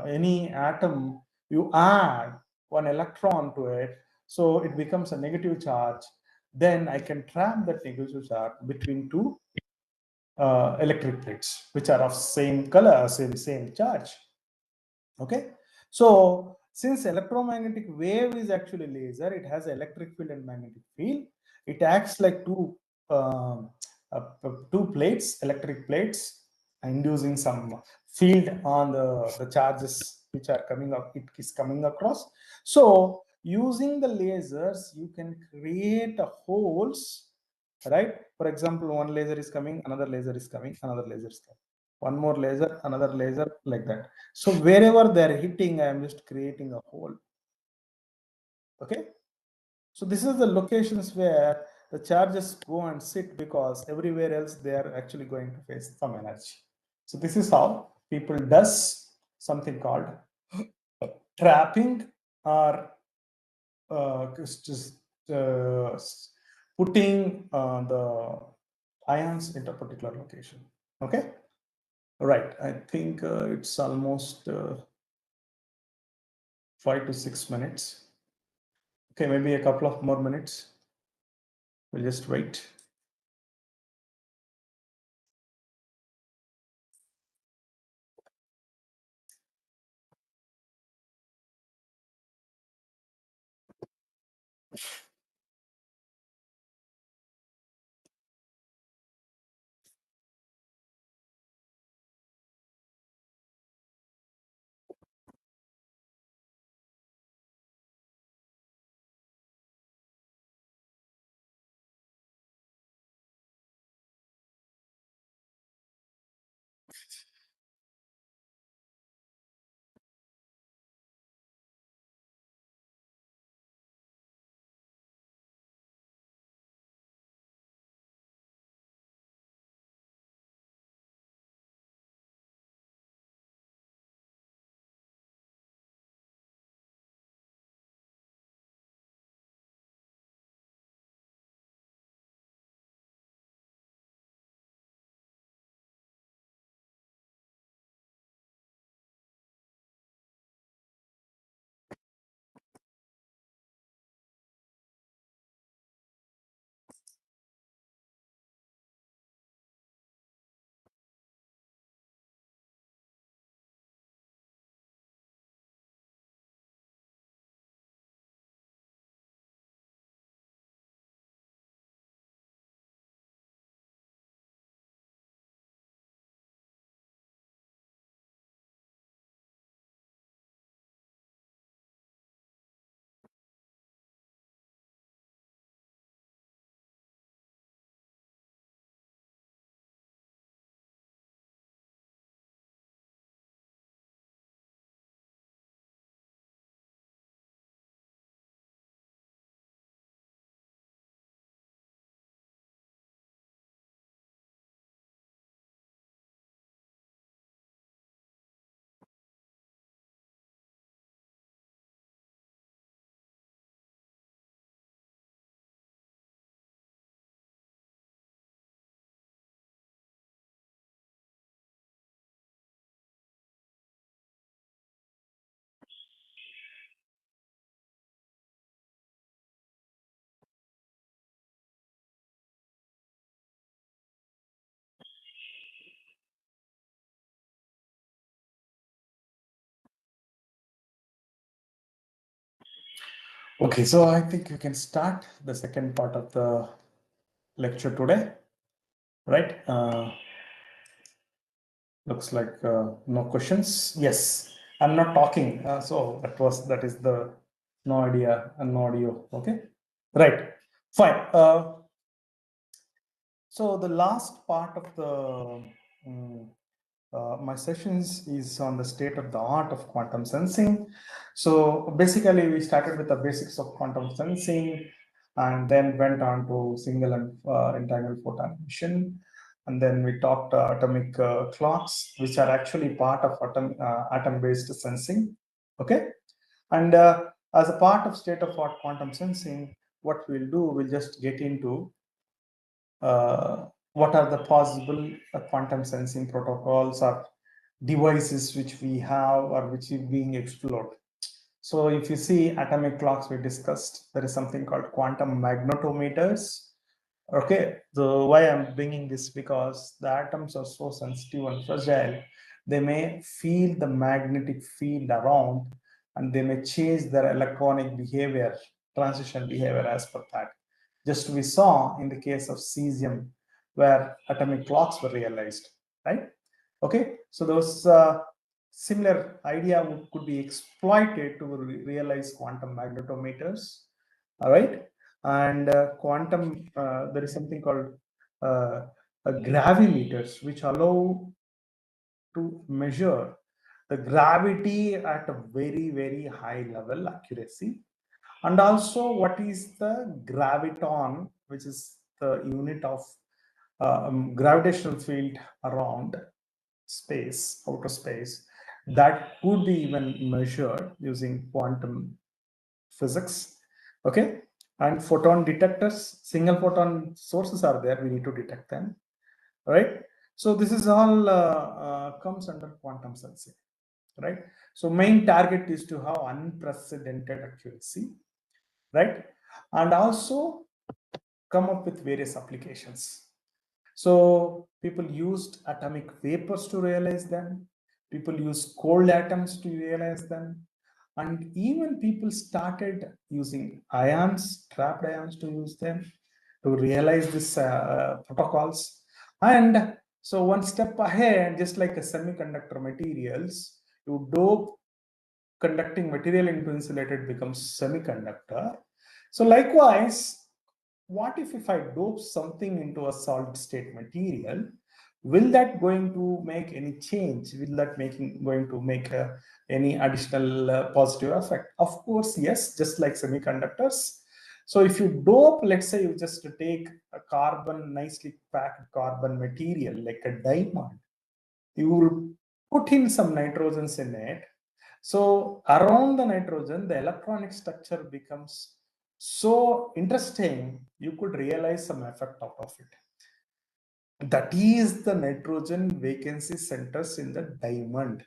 any atom, you add one electron to it, so it becomes a negative charge. Then I can trap that negative charge between two electric plates, which are of same color, same charge. Okay, so since electromagnetic wave is actually laser, it has electric field and magnetic field. It acts like um, two plates, electric plates, inducing some field on the charges which are coming up. It is coming across. So using the lasers, you can create a holes, right? For example, one laser is coming, another laser is coming, another laser is coming, one more laser, another laser, like that. So wherever they're hitting, I am just creating a hole. Okay. So this is the locations where the charges go and sit, because everywhere else they are actually going to face some energy. So this is how people does something called trapping, or just putting the ions into a particular location. Okay. Right. I think it's almost 5 to 6 minutes. Okay, maybe a couple of more minutes. We'll just wait. Okay, so I think we can start the second part of the lecture today, right? Looks like no questions. Yes, I'm not talking, so that is the no idea and no audio. Okay, right, fine. So the last part of the my sessions is on the state of the art of quantum sensing. So basically, we started with the basics of quantum sensing, and then went on to single and entangled photon emission, and then we talked atomic clocks, which are actually part of atom-based sensing. Okay, and as a part of state of art quantum sensing, what we'll do, we'll just get into what are the possible quantum sensing protocols or devices which we have or which is being explored. So if you see atomic clocks we discussed, there is something called quantum magnetometers. Okay, so why I'm bringing this, because the atoms are so sensitive and fragile, they may feel the magnetic field around and they may change their electronic behavior, transition behavior as per that. Just we saw in the case of cesium, where atomic clocks were realized, right? Okay, so those similar idea could be exploited to realize quantum magnetometers. All right, and quantum there is something called gravimeters, which allow to measure the gravity at a very high level accuracy. And also, what is the graviton, which is the unit of gravitational field around space, outer space, that could be even measured using quantum physics. Okay, and photon detectors, single photon sources are there, we need to detect them, right? So this is all comes under quantum sensing, right? So main target is to have unprecedented accuracy, right? And also come up with various applications. So people used atomic vapors to realize them. People used cold atoms to realize them. And even people started using ions, trapped ions, to use them to realize these protocols. And so one step ahead, just like a semiconductor materials, you dope conducting material into insulated becomes semiconductor. So likewise, what if I dope something into a solid state material? Will that going to make any change? Will that going to make any additional positive effect? Of course, yes, just like semiconductors. So if you dope, let's say you just take a carbon, nicely packed carbon material like a diamond, you will put in some nitrogens in it. So around the nitrogen, the electronic structure becomes so interesting, you could realize some effect out of it. That is the nitrogen vacancy centers in the diamond.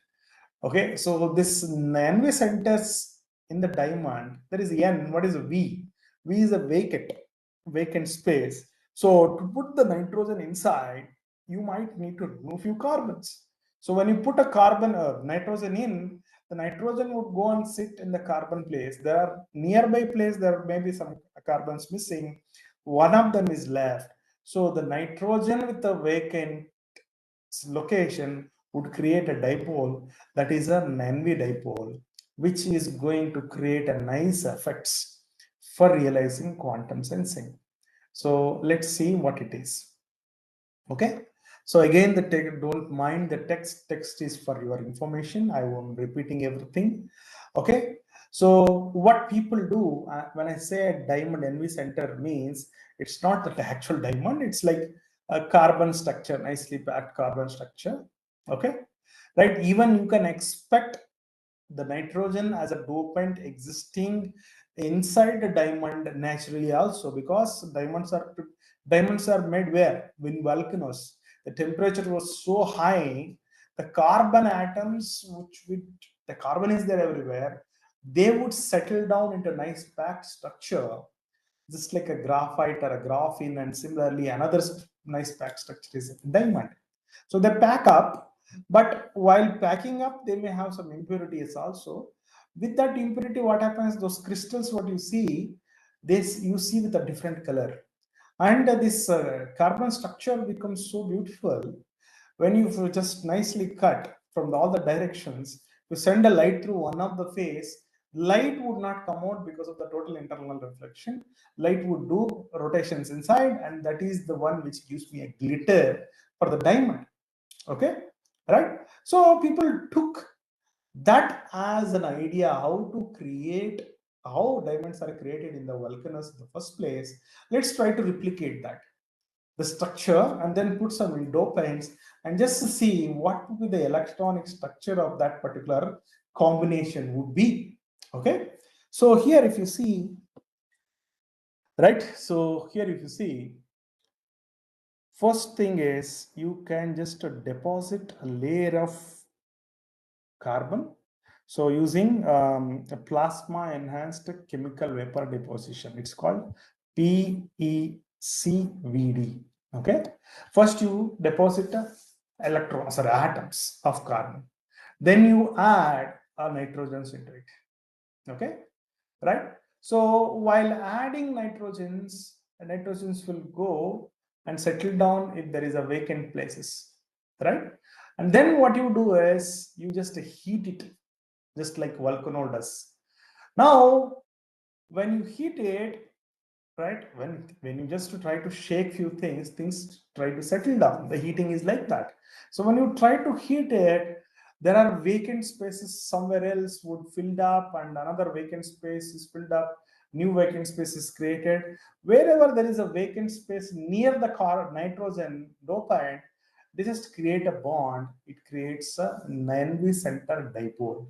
Okay, so this NV centers in the diamond, there is N. What is V? V is a vacant space. So to put the nitrogen inside, you might need to remove few carbons. So when you put a carbon nitrogen in, the nitrogen would go and sit in the carbon place. There are nearby place, there may be some carbons missing. One of them is left. So the nitrogen with the vacant location would create a dipole, that is a NV dipole, which is going to create a nice effects for realizing quantum sensing. So let's see what it is. Okay, so again, the don't mind the text is for your information. I won't repeating everything. Okay, so what people do when I say diamond NV center means, it's not the actual diamond, it's like a carbon structure, nicely packed carbon structure. Okay, right? Even you can expect the nitrogen as a dopant existing inside the diamond naturally also, because diamonds are made where? In volcanoes. The temperature was so high, the carbon atoms, the carbon is there everywhere, they would settle down into nice packed structure, just like a graphite or a graphene. And similarly, another nice packed structure is diamond. So they pack up, but while packing up, they may have some impurities also. With that impurity, what happens? Those crystals, what you see, this you see with a different color. And this carbon structure becomes so beautiful when you just nicely cut from all the directions. You send a light through one of the face, light would not come out because of the total internal reflection. Light would do rotations inside, and that is the one which gives me a glitter for the diamond. Okay, right? So people took that as an idea how to create, how diamonds are created in the volcanoes in the first place. Let's try to replicate that, the structure, and then put some dopants and just see what would be the electronic structure of that particular combination would be. Okay, so here if you see, right, so here if you see, first thing is you can just deposit a layer of carbon. So using a plasma enhanced chemical vapor deposition, it's called PECVD. Okay, first you deposit electrons or atoms of carbon, then you add a nitrogens into it. Okay, right? So while adding nitrogens will go and settle down if there is a vacant places, right? And then what you do is you just heat it, just like volcano does. Now when you heat it, right, when you just try to shake few things try to settle down. The heating is like that. So when you try to heat it, there are vacant spaces somewhere else would filled up, and another vacant space is filled up, new vacant space is created. Wherever there is a vacant space near the nitrogen dopant, they just create a bond. It creates a NV center dipole.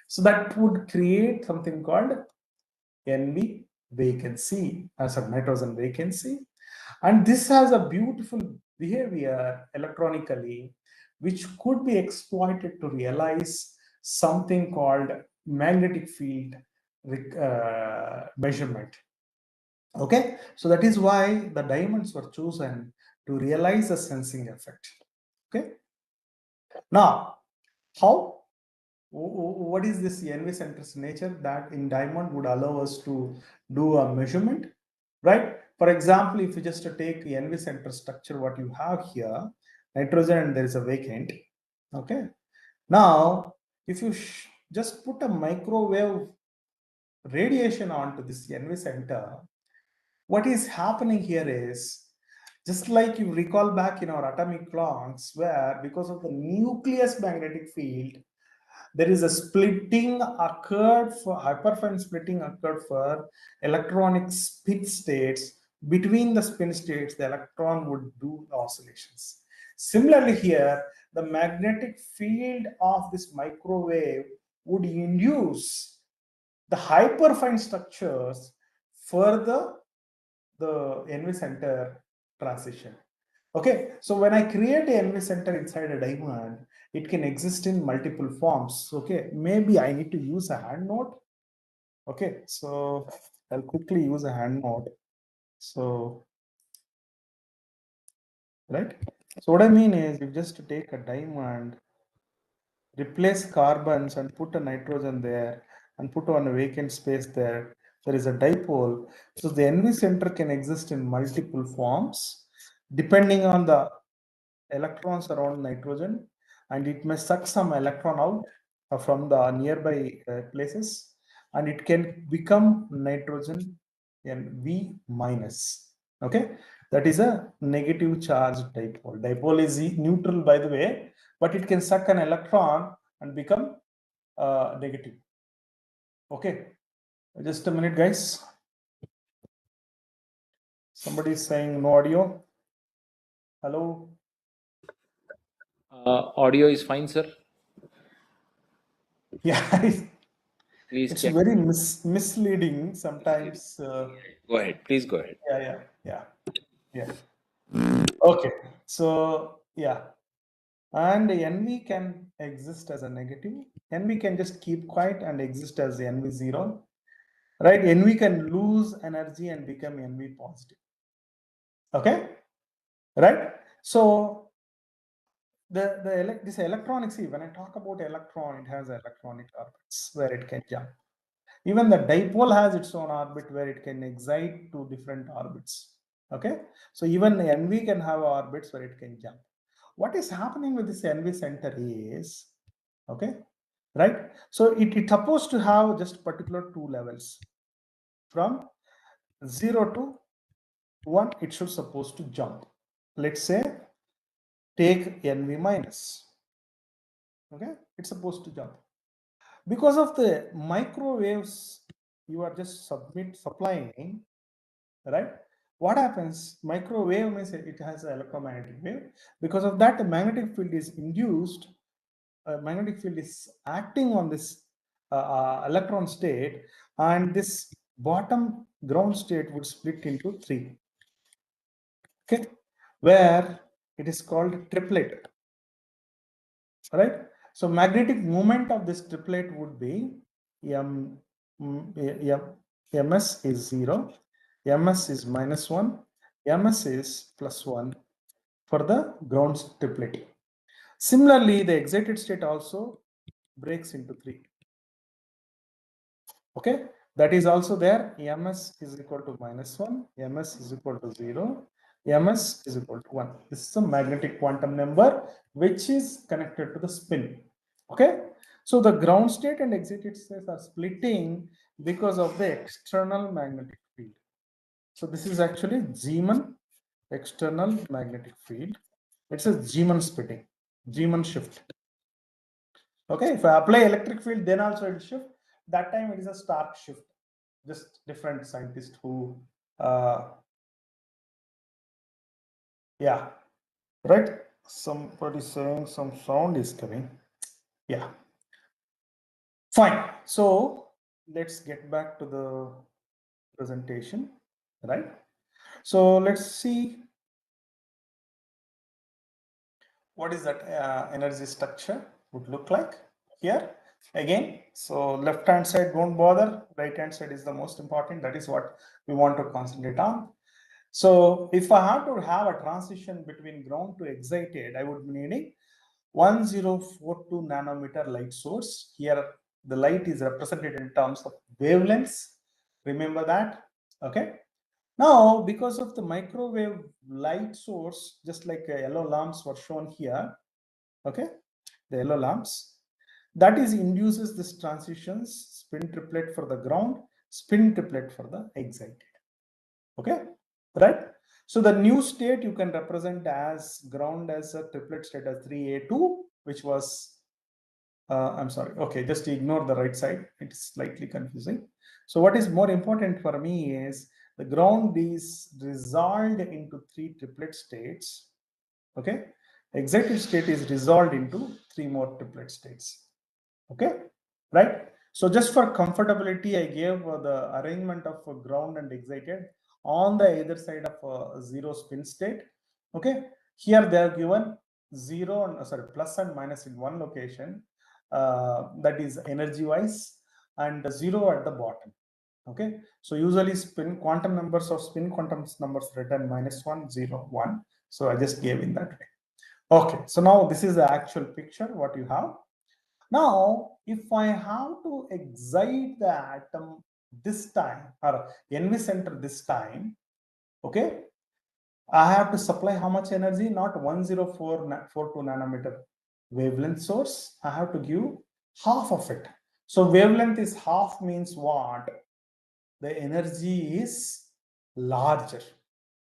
So that would create something called NV vacancy, as a nitrogen vacancy. And this has a beautiful behavior electronically, which could be exploited to realize something called magnetic field measurement. Okay, so that is why the diamonds were chosen to realize the sensing effect. Okay, now how, what is this NV center's nature that in diamond would allow us to do a measurement, right? For example, if you just take the NV center structure, what you have here, nitrogen, and there is a vacant. Okay, now if you just put a microwave radiation onto this NV center, what is happening here is, just like you recall back in our atomic clocks, where because of the nucleus magnetic field, there is a splitting occurred for hyperfine splitting occurred for electronic spin states. Between the spin states, the electron would do oscillations. Similarly here, the magnetic field of this microwave would induce the hyperfine structures for the NV center transition. Okay, so when I create a NV center inside a diamond, it can exist in multiple forms. Okay, maybe I need to use a hand note. Okay, so I'll quickly use a hand note. So, right. So what I mean is, you just take a diamond, replace carbons and put a nitrogen there and put on a vacant space there. There is a dipole. So the NV center can exist in multiple forms depending on the electrons around nitrogen, and it may suck some electron out from the nearby places, and it can become nitrogen and V minus. Okay, that is a negative charge dipole. Dipole is neutral, by the way, but it can suck an electron and become negative. Okay, just a minute, guys. Somebody is saying no audio. Hello. Audio is fine, sir. Yeah. Please It's check. very misleading sometimes. Go ahead. Please go ahead. Yeah. Okay. So yeah, and NV can exist as a negative. NV can just keep quiet and exist as NV0. Right? NV can lose energy and become NV positive. Okay. Right. So this electronic, see, when I talk about electron, it has electronic orbits where it can jump. Even the dipole has its own orbit where it can excite to different orbits. Okay, so even NV can have orbits where it can jump. What is happening with this NV center is, okay, right? So it's supposed to have just particular two levels. From 0 to 1, it should supposed to jump. Let's say take NV minus. Okay, it's supposed to jump. Because of the microwaves you are just supplying, right? What happens? Microwave means it has an electromagnetic wave. Because of that, the magnetic field is induced. Magnetic field is acting on this electron state, and this bottom ground state would split into 3. Okay, where it is called triplet. Right? So magnetic moment of this triplet would be ms is 0, ms is -1, ms is +1 for the ground triplet. Similarly, the excited state also breaks into 3. Okay, that is also there. ms is equal to -1, ms is equal to 0, ms is equal to 1. This is a magnetic quantum number which is connected to the spin. Okay, so the ground state and excited states are splitting because of the external magnetic field. So this is actually Zeeman external magnetic field. It's a Zeeman splitting, Zeeman shift. Okay, if I apply electric field, then also it will shift. That time it is a Stark shift. Just different scientists who, yeah, right. Somebody saying some sound is coming. Yeah, fine. So let's get back to the presentation, right? So let's see what is that energy structure would look like here again. So left hand side don't bother, right hand side is the most important. That is what we want to concentrate on. So if I have to have a transition between ground to excited, I would be needing 1042 nanometer light source. Here the light is represented in terms of wavelengths. Remember that. Okay, now because of the microwave light source, just like yellow lamps were shown here, okay, the yellow lamps, that is induces this transitions, spin triplet for the ground, spin triplet for the excited. Okay, right? So the new state you can represent as ground as a triplet state as 3A2, which was I'm sorry, okay, just ignore the right side, it's slightly confusing. So what is more important for me is the ground is resolved into 3 triplet states. Okay, excited state is resolved into 3 more triplet states. Okay, right? So just for comfortability, I gave the arrangement of ground and excited on the either side of a 0 spin state. Okay, here they are given 0 and sorry, plus and minus in one location, that is energy wise, and 0 at the bottom. Okay, so usually spin quantum numbers of spin quantum numbers written -1, 0, 1. So I just gave in that way. Okay, so now this is the actual picture what you have. Now, if I have to excite the atom this time or NV center this time, okay, I have to supply how much energy? Not 10442 nanometer wavelength source. I have to give half of it. So wavelength is half means what? The energy is larger.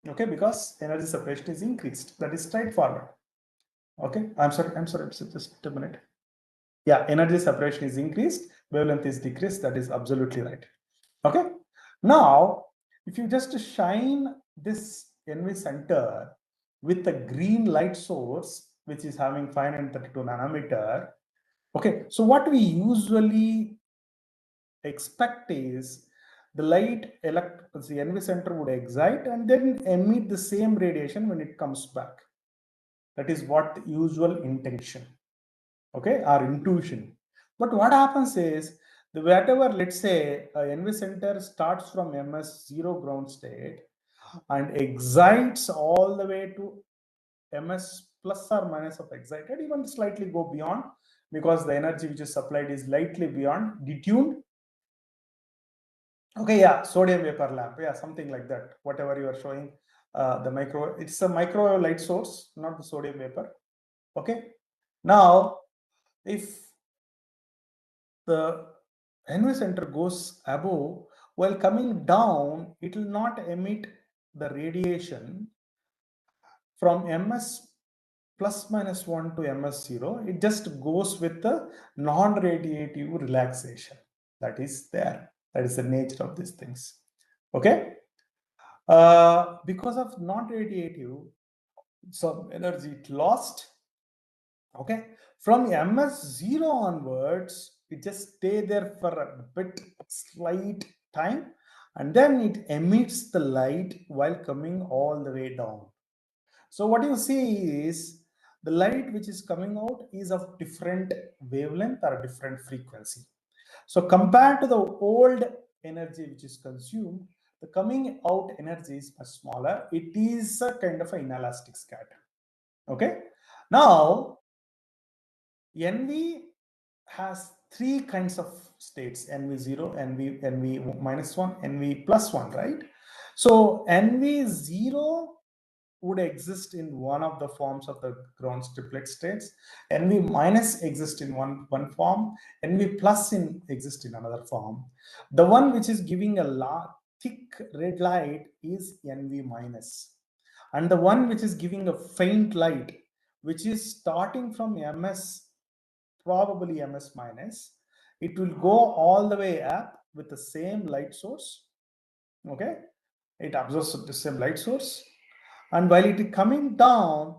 Okay, because energy separation is increased. That is straightforward. Okay, I'm sorry, just a minute. Yeah, energy separation is increased, wavelength is decreased. That is absolutely right. Okay, now if you just shine this NV center with a green light source which is having 532 nanometer, okay, so what we usually expect is the light the NV center would excite and then emit the same radiation when it comes back. That is what the usual intention, okay, our intuition. But what happens is the whatever, let's say NV center starts from ms0 ground state and excites all the way to ms plus or minus of excited, even slightly go beyond, because the energy which is supplied is slightly beyond, detuned. Okay, yeah, sodium vapor lamp, yeah, something like that. Whatever you are showing, the micro, it's a microwave light source, not the sodium vapor. Okay, now if the NV center goes above, while coming down, it will not emit the radiation from ms plus minus 1 to ms0. It just goes with the non-radiative relaxation that is there. That is the nature of these things. Okay, because of non-radiative, some energy lost. Okay, from ms0 onwards, it just stay there for a bit slight time, and then it emits the light while coming all the way down. So what you see is the light which is coming out is of different wavelength or different frequency. So compared to the old energy which is consumed, the coming out energy is much smaller. It is a kind of an inelastic scatter. Okay, now NV has three kinds of states: NV0, NV minus 1, NV plus 1, right? So NV0 would exist in one of the forms of the ground triplet states. NV minus exists in one form, NV plus exists in another form. The one which is giving a thick red light is NV minus, and the one which is giving a faint light, which is starting from ms, probably ms minus, it will go all the way up with the same light source. Okay, it absorbs the same light source, and while it is coming down,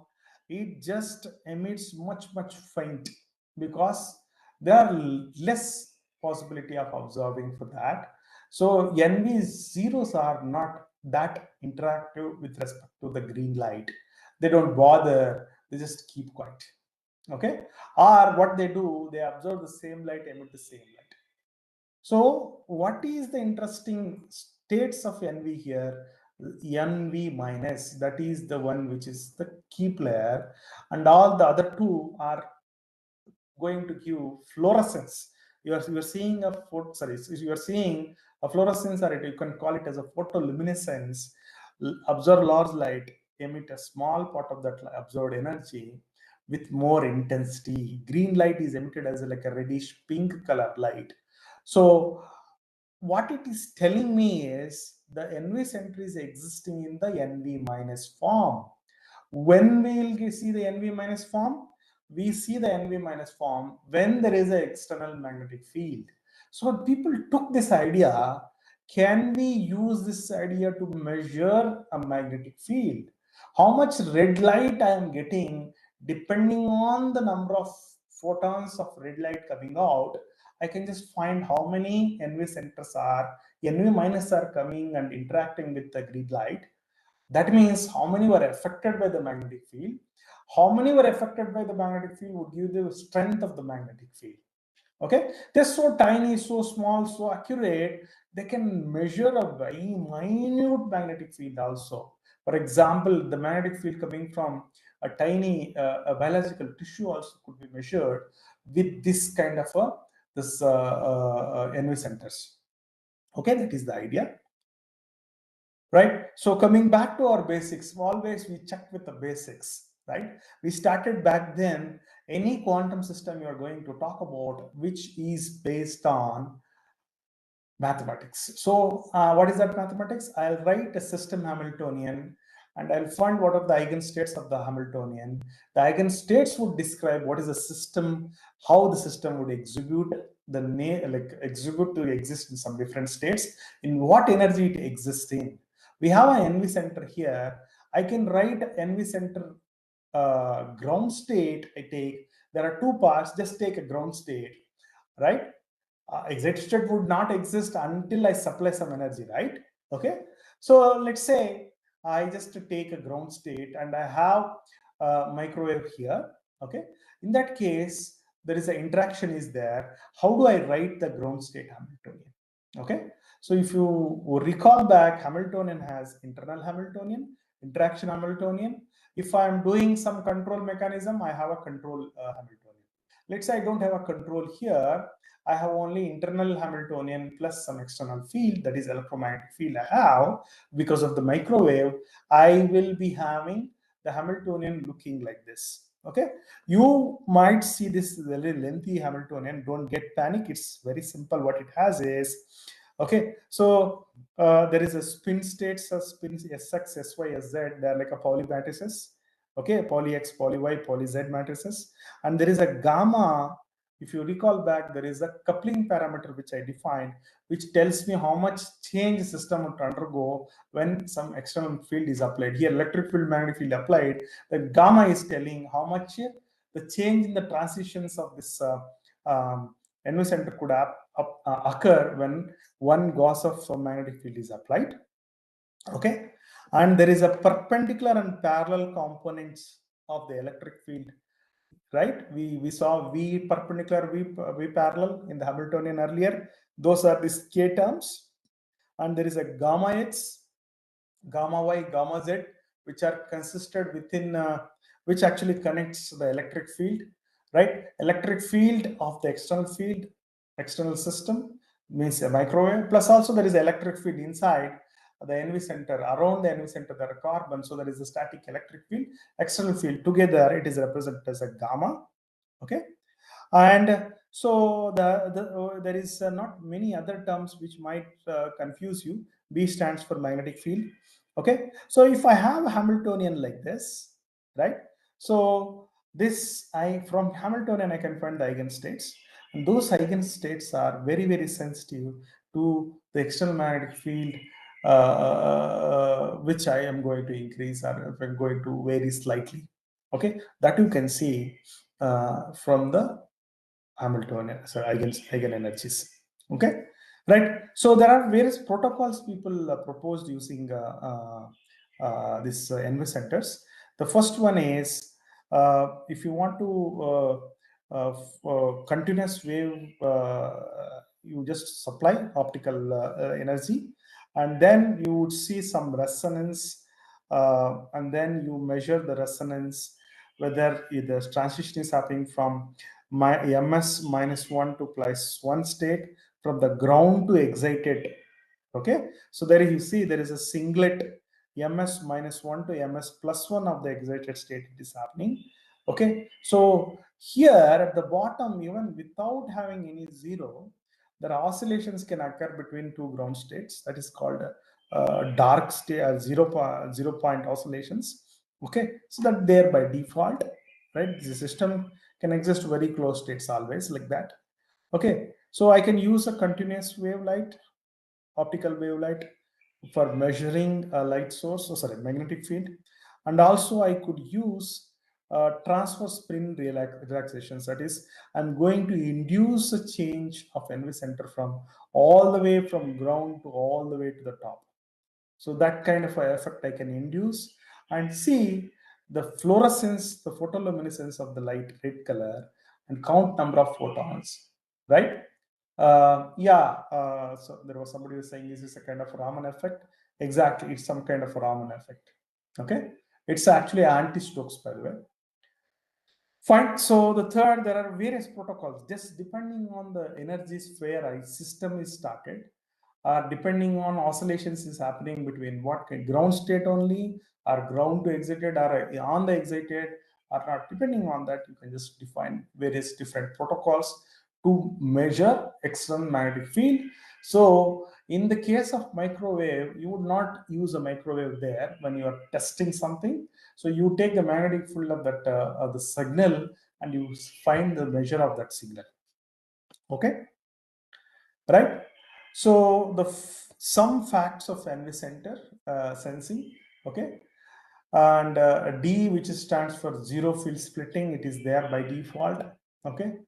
it just emits much faint, because there are less possibility of observing for that. So NV zeros are not that interactive with respect to the green light. They don't bother, they just keep quiet. Okay, or what they do, they absorb the same light, emit the same light. So what is the interesting states of NV here? NV minus, that is the one which is the key player, and all the other two are going to give fluorescence. You are seeing a you are seeing a fluorescence, or you can call it as a photoluminescence. Absorb large light, emit a small part of that absorbed energy with more intensity. Green light is emitted as like a reddish pink color light. So what it is telling me is the NV center is existing in the NV minus form. When we will see the NV minus form? We see the NV minus form when there is an external magnetic field. So people took this idea, can we use this idea to measure a magnetic field? How much red light I am getting, depending on the number of photons of red light coming out, I can just find how many NV centers are, NV minus are coming and interacting with the green light. That means how many were affected by the magnetic field. How many were affected by the magnetic field would give the strength of the magnetic field. Okay, they're so tiny, so small, so accurate, they can measure a very minute magnetic field also. For example, the magnetic field coming from a tiny a biological tissue also could be measured with this kind of NV centers. Okay, that is the idea. Right, so coming back to our basics, always we check with the basics, right? We started back then, any quantum system you are going to talk about which is based on mathematics. So what is that mathematics? I'll write a system Hamiltonian, and I'll find what are the eigenstates of the Hamiltonian. The eigenstates would describe what is the system, how the system would execute, execute to exist in some different states, in what energy it exists in. We have an NV center here. I can write NV center ground state. I take, there are two parts, just take a ground state, right? Excited state would not exist until I supply some energy, right? Okay, so let's say I just take a ground state and I have a microwave here. Okay, in that case, there is an interaction is there. How do I write the ground state Hamiltonian? Okay, so if you recall back, Hamiltonian has internal Hamiltonian, interaction Hamiltonian. If I am doing some control mechanism, I have a control Hamiltonian. Let's say I don't have a control here. I have only internal Hamiltonian plus some external field, that is electromagnetic field I have. Because of the microwave, I will be having the Hamiltonian looking like this. Okay, you might see this very lengthy Hamiltonian. Don't get panic. It's very simple. What it has is, okay, so there is a spin states, a spin Sx, Sy, Sz. They're like a Pauli matrices. Okay, Pauli X, Pauli Y, Pauli Z matrices, and there is a gamma. If you recall back, there is a coupling parameter which I defined, which tells me how much change the system would undergo when some external field is applied. Here, electric field, magnetic field applied. The gamma is telling how much the change in the transitions of this NV center could occur when one Gauss of magnetic field is applied. Okay, and there is a perpendicular and parallel components of the electric field. Right, we saw V perpendicular, V parallel in the Hamiltonian earlier. Those are these K terms, and there is a gamma X, gamma Y, gamma Z, which are consisted within, which actually connects the electric field. Right, electric field of the external system means a microwave. Plus also there is electric field inside the NV center. Around the NV center there are carbon, so there is a static electric field, external field. Together it is represented as a gamma. Okay, and so there is not many other terms which might confuse you. B stands for magnetic field. Okay, so if I have a Hamiltonian like this, right, so this from Hamiltonian I can find the eigenstates, and those eigenstates are very sensitive to the external magnetic field, which I am going to increase, or if I'm going to vary slightly. Okay, that you can see from the Hamiltonian, so eigen energies. Okay, right. So there are various protocols people proposed using this NV centers. The first one is, if you want to continuous wave, you just supply optical energy, and then you would see some resonance, and then you measure the resonance, whether the transition is happening from ms -1 to +1 state, from the ground to excited. Okay, so there you see there is a singlet ms -1 to ms +1 of the excited state it is happening. Okay, so here at the bottom, even without having any zero, there are oscillations can occur between two ground states. That is called dark state, zero point oscillations. Okay, so that there by default, right? The system can exist very close states always like that. Okay, so I can use a continuous wave light, optical wave light, for measuring a light source, magnetic field, and also I could use transverse spin relaxations. That is, I'm going to induce a change of NV center from all the way from ground to all the way to the top. So that kind of effect I can induce and see the fluorescence, the photoluminescence of the light, red color, and count number of photons, right? So there was somebody who was saying, is this a kind of Raman effect? Exactly, it's some kind of Raman effect. Okay, it's actually anti-Stokes, by the way. Fine. So the third, there are various protocols, just depending on the energy sphere a system is started, depending on oscillations is happening between what ground state only, or ground to excited, or on the excited, or not. Depending on that, you can just define various different protocols to measure external magnetic field. So in the case of microwave, you would not use a microwave there when you are testing something. So you take the magnetic field of that the signal, and you find the measure of that signal. Okay, right? So some facts of NV center sensing. Okay, and D, which stands for zero field splitting, it is there by default. Okay,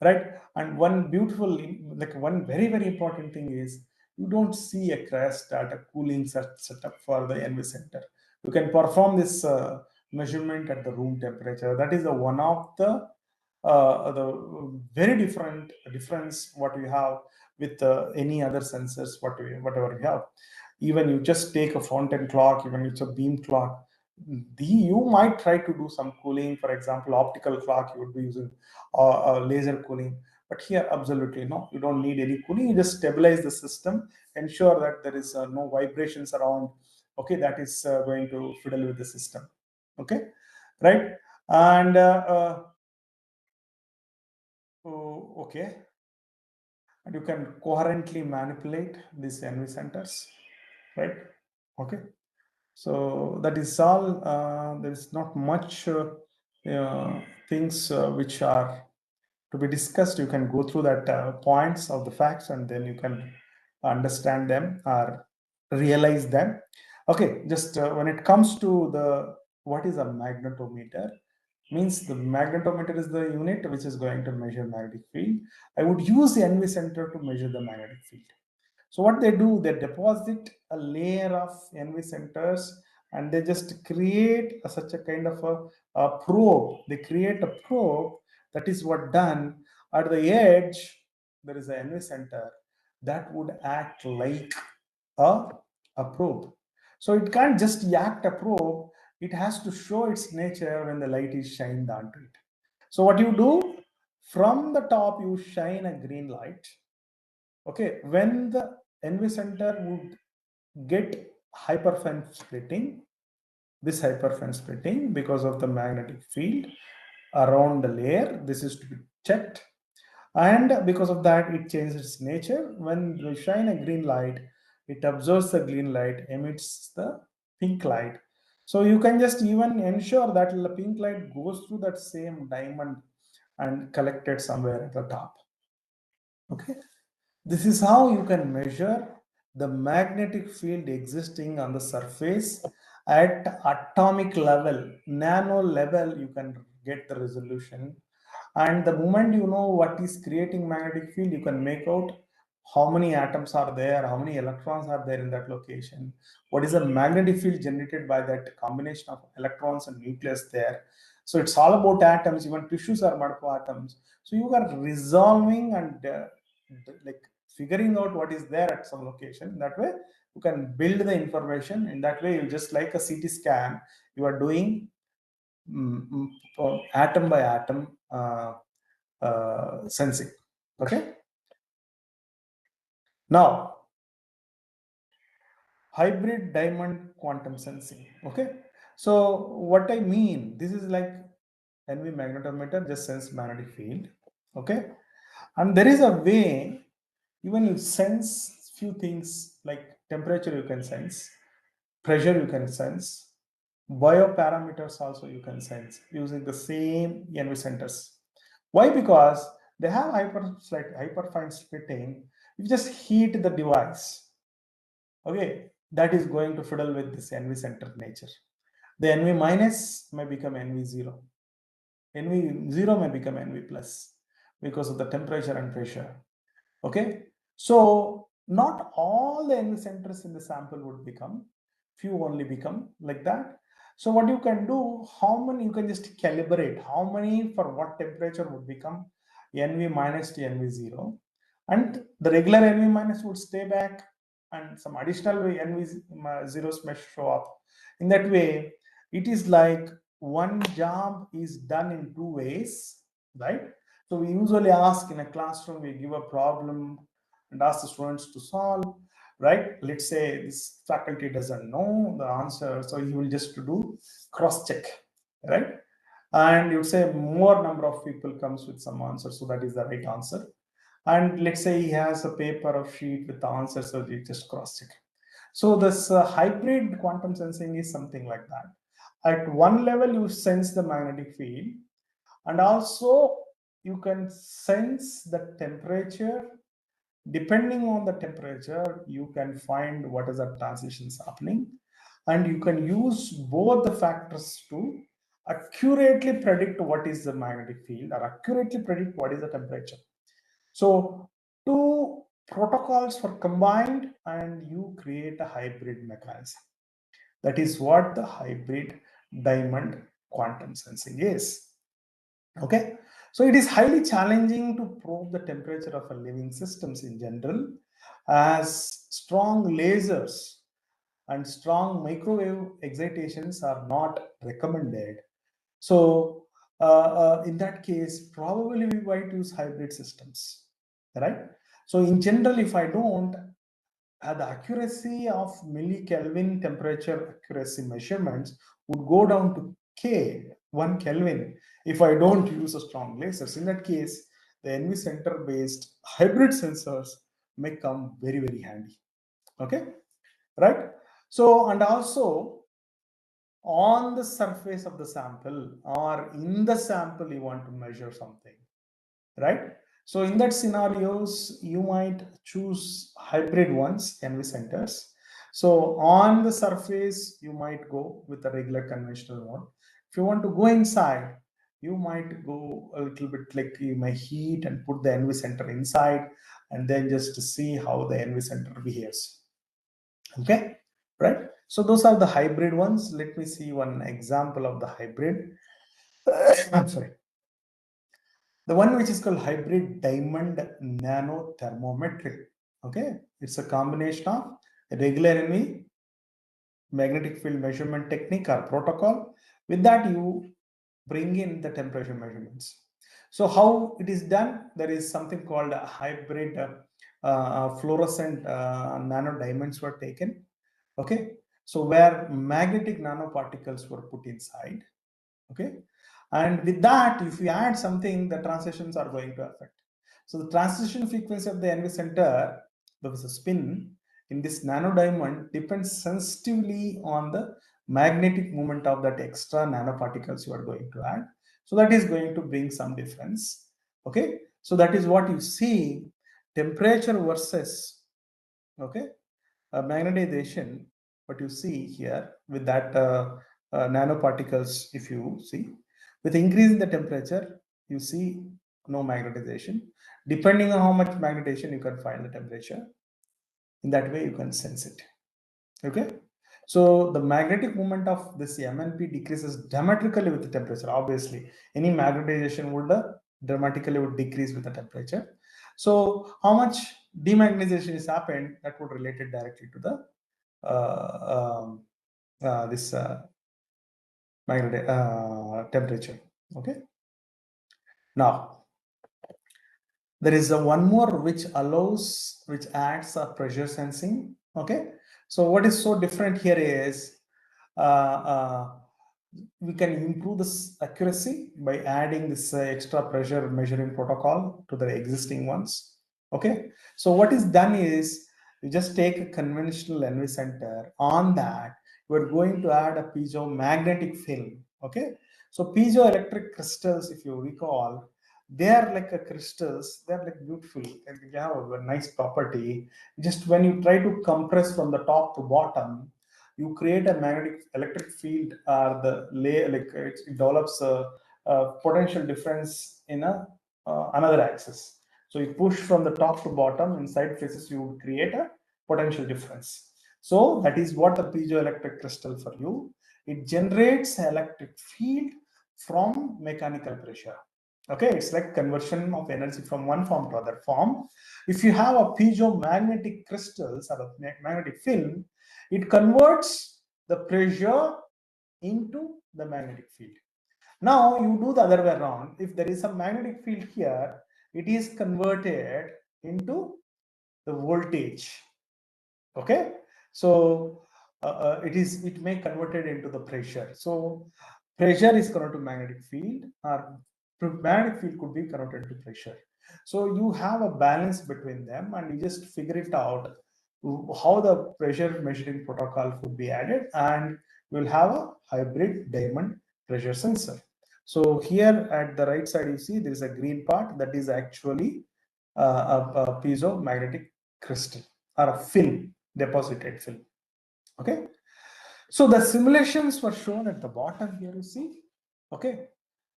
right? And one beautiful, like one very important thing is, you don't see a cryostat, cooling setup for the NV center. You can perform this measurement at the room temperature. That is the one of the very difference what we have with any other sensors, whatever we have. even you just take a fountain clock, even it's a beam clock, you might try to do some cooling. For example, optical clock, you would be using laser cooling. But here, absolutely no, you don't need any cooling. You just stabilize the system, ensure that there is no vibrations around. Okay, that is going to fiddle with the system. Okay, right? And okay, and you can coherently manipulate these NV centers, right? Okay, so that is all. There is not much things which are to be discussed. You can go through that points of the facts, and then you can understand them or realize them. Okay, just when it comes to the what is a magnetometer, means the magnetometer is the unit which is going to measure magnetic field. I would use the NV center to measure the magnetic field. So what they do, they deposit a layer of NV centers, and they just create such a kind of a probe. They create a probe. That is what done. At the edge, there is an NV center that would act like a, a probe. So it can't just act a probe. It has to show its nature when the light is shined onto it. So what you do, from the top, you shine a green light. Okay, when the NV center would get hyperfine splitting, this hyperfine splitting because of the magnetic field around the layer, this is to be checked, and because of that it changes its nature. When we shine a green light, it absorbs the green light, emits the pink light. So you can just even ensure that the pink light goes through that same diamond and collected somewhere at the top. Okay, this is how you can measure the magnetic field existing on the surface at atomic level, nano level. You can get the resolution, and the moment you know what is creating magnetic field, you can make out how many atoms are there, how many electrons are there in that location, what is the magnetic field generated by that combination of electrons and nucleus there. So it's all about atoms. Even tissues are made of atoms. So you are resolving and like figuring out what is there at some location. That way you can build the information. In that way, you just like a CT scan, you are doing atom by atom sensing. Okay, now hybrid diamond quantum sensing. Okay, so what I mean, this is like NV magnetometer just sense magnetic field. Okay, and there is a way even you sense few things like temperature you can sense, pressure you can sense, bioparameters also you can sense using the same NV centers. Why? Because they have hyperfine splitting. You just heat the device. Okay, that is going to fiddle with this NV center nature. The NV minus may become NV zero. NV zero may become NV plus because of the temperature and pressure. Okay, so not all the NV centers in the sample would become, few only become like that. So what you can do, how many you can just calibrate, how many for what temperature would become NV minus to NV zero, and the regular NV minus would stay back, and some additional NV zeros may show up. In that way, it is like one job is done in two ways, right? So we usually ask in a classroom, we give a problem and ask the students to solve, right? Let's say this faculty doesn't know the answer, so he will just do cross check, right? And you say more number of people comes with some answer, so that is the right answer. And let's say he has a paper of sheet with the answer, so you just cross check. So this hybrid quantum sensing is something like that. At one level, you sense the magnetic field, and also you can sense the temperature. Depending on the temperature, you can find what is the transitions happening, and you can use both the factors to accurately predict what is the magnetic field or accurately predict what is the temperature. So two protocols are combined and you create a hybrid mechanism. That is what the hybrid diamond quantum sensing is. Okay, so it is highly challenging to probe the temperature of a living systems in general, as strong lasers and strong microwave excitations are not recommended. So in that case, probably we might use hybrid systems, right? So in general, if I don't the accuracy of millikelvin temperature accuracy measurements would go down to K, 1 Kelvin, if I don't use a strong lasers. In that case, the NV center based hybrid sensors may come very, very handy. Okay, right? So, and also on the surface of the sample or in the sample, you want to measure something, right? So in that scenarios, you might choose hybrid ones, NV centers. So on the surface, you might go with a regular conventional one. If you want to go inside, you might go a little bit like you may heat and put the NV center inside and then just to see how the NV center behaves. Okay, right? So those are the hybrid ones. Let me see one example of the hybrid. I'm sorry. The one which is called hybrid diamond nanothermometry. Okay, it's a combination of regular NV magnetic field measurement technique or protocol. With that, you bring in the temperature measurements. So how it is done? There is something called a hybrid fluorescent nano diamonds were taken. Okay, so where magnetic nanoparticles were put inside. Okay, and with that, if you add something, the transitions are going to affect. So the transition frequency of the NV center, there was a spin in this nano diamond, depends sensitively on the magnetic moment of that extra nanoparticles you are going to add. So that is going to bring some difference. Okay, so that is what you see, temperature versus, okay, magnetization. What you see here with that nanoparticles, if you see, with increase in the temperature, you see no magnetization. Depending on how much magnetization, you can find the temperature. In that way, you can sense it. Okay. So the magnetic moment of this MNP decreases dramatically with the temperature. Obviously, any magnetization would dramatically would decrease with the temperature. So how much demagnetization is happened, that would relate it directly to the this magnetic temperature. Okay. Now there is a one more which adds a pressure sensing. Okay. So what is so different here is we can improve this accuracy by adding this extra pressure measuring protocol to the existing ones. Okay. So what is done is you just take a conventional NV center. On that, we're going to add a piezo magnetic film. Okay. So piezoelectric crystals, if you recall, they are like a crystals. They are like beautiful. They have a nice property. Just when you try to compress from the top to bottom, you create a magnetic electric field, or the layer, like it develops a potential difference in another axis. So you push from the top to bottom in side faces, you would create a potential difference. So that is what a piezoelectric crystal for you. It generates an electric field from mechanical pressure. Okay, it's like conversion of energy from one form to other form. If you have a piezomagnetic crystals or a magnetic film, it converts the pressure into the magnetic field. Now you do the other way around. If there is a magnetic field here, it is converted into the voltage. Okay, so it may converted into the pressure. So pressure is converted to magnetic field, or magnetic field could be converted to pressure. So you have a balance between them, and you just figure it out how the pressure measuring protocol could be added, and we'll have a hybrid diamond pressure sensor. So here at the right side, you see there is a green part that is actually a piezo magnetic crystal or a film, deposited film. Okay. So the simulations were shown at the bottom here, you see. Okay.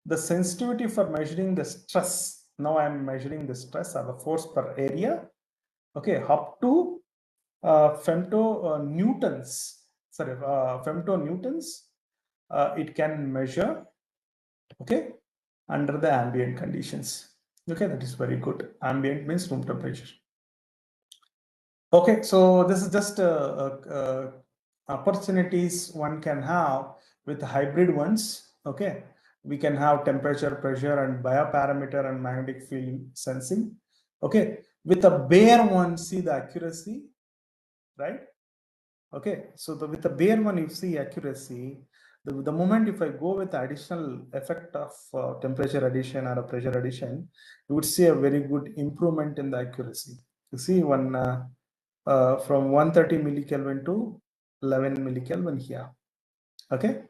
The sensitivity for measuring the stress. Now I am measuring the stress or the force per area. Okay, up to femtonewtons. Sorry, femtonewtons. It can measure. Okay, under the ambient conditions. Okay, that is very good. Ambient means room temperature. Okay, so this is just opportunities one can have with hybrid ones. Okay, we can have temperature, pressure, and bioparameter and magnetic field sensing. Okay, with a bare one, see the accuracy, right? Okay, so with the bare one, you see accuracy. The moment if I go with additional effect of temperature addition or a pressure addition, you would see a very good improvement in the accuracy. You see one from 130 millikelvin to 11 millikelvin here. Okay,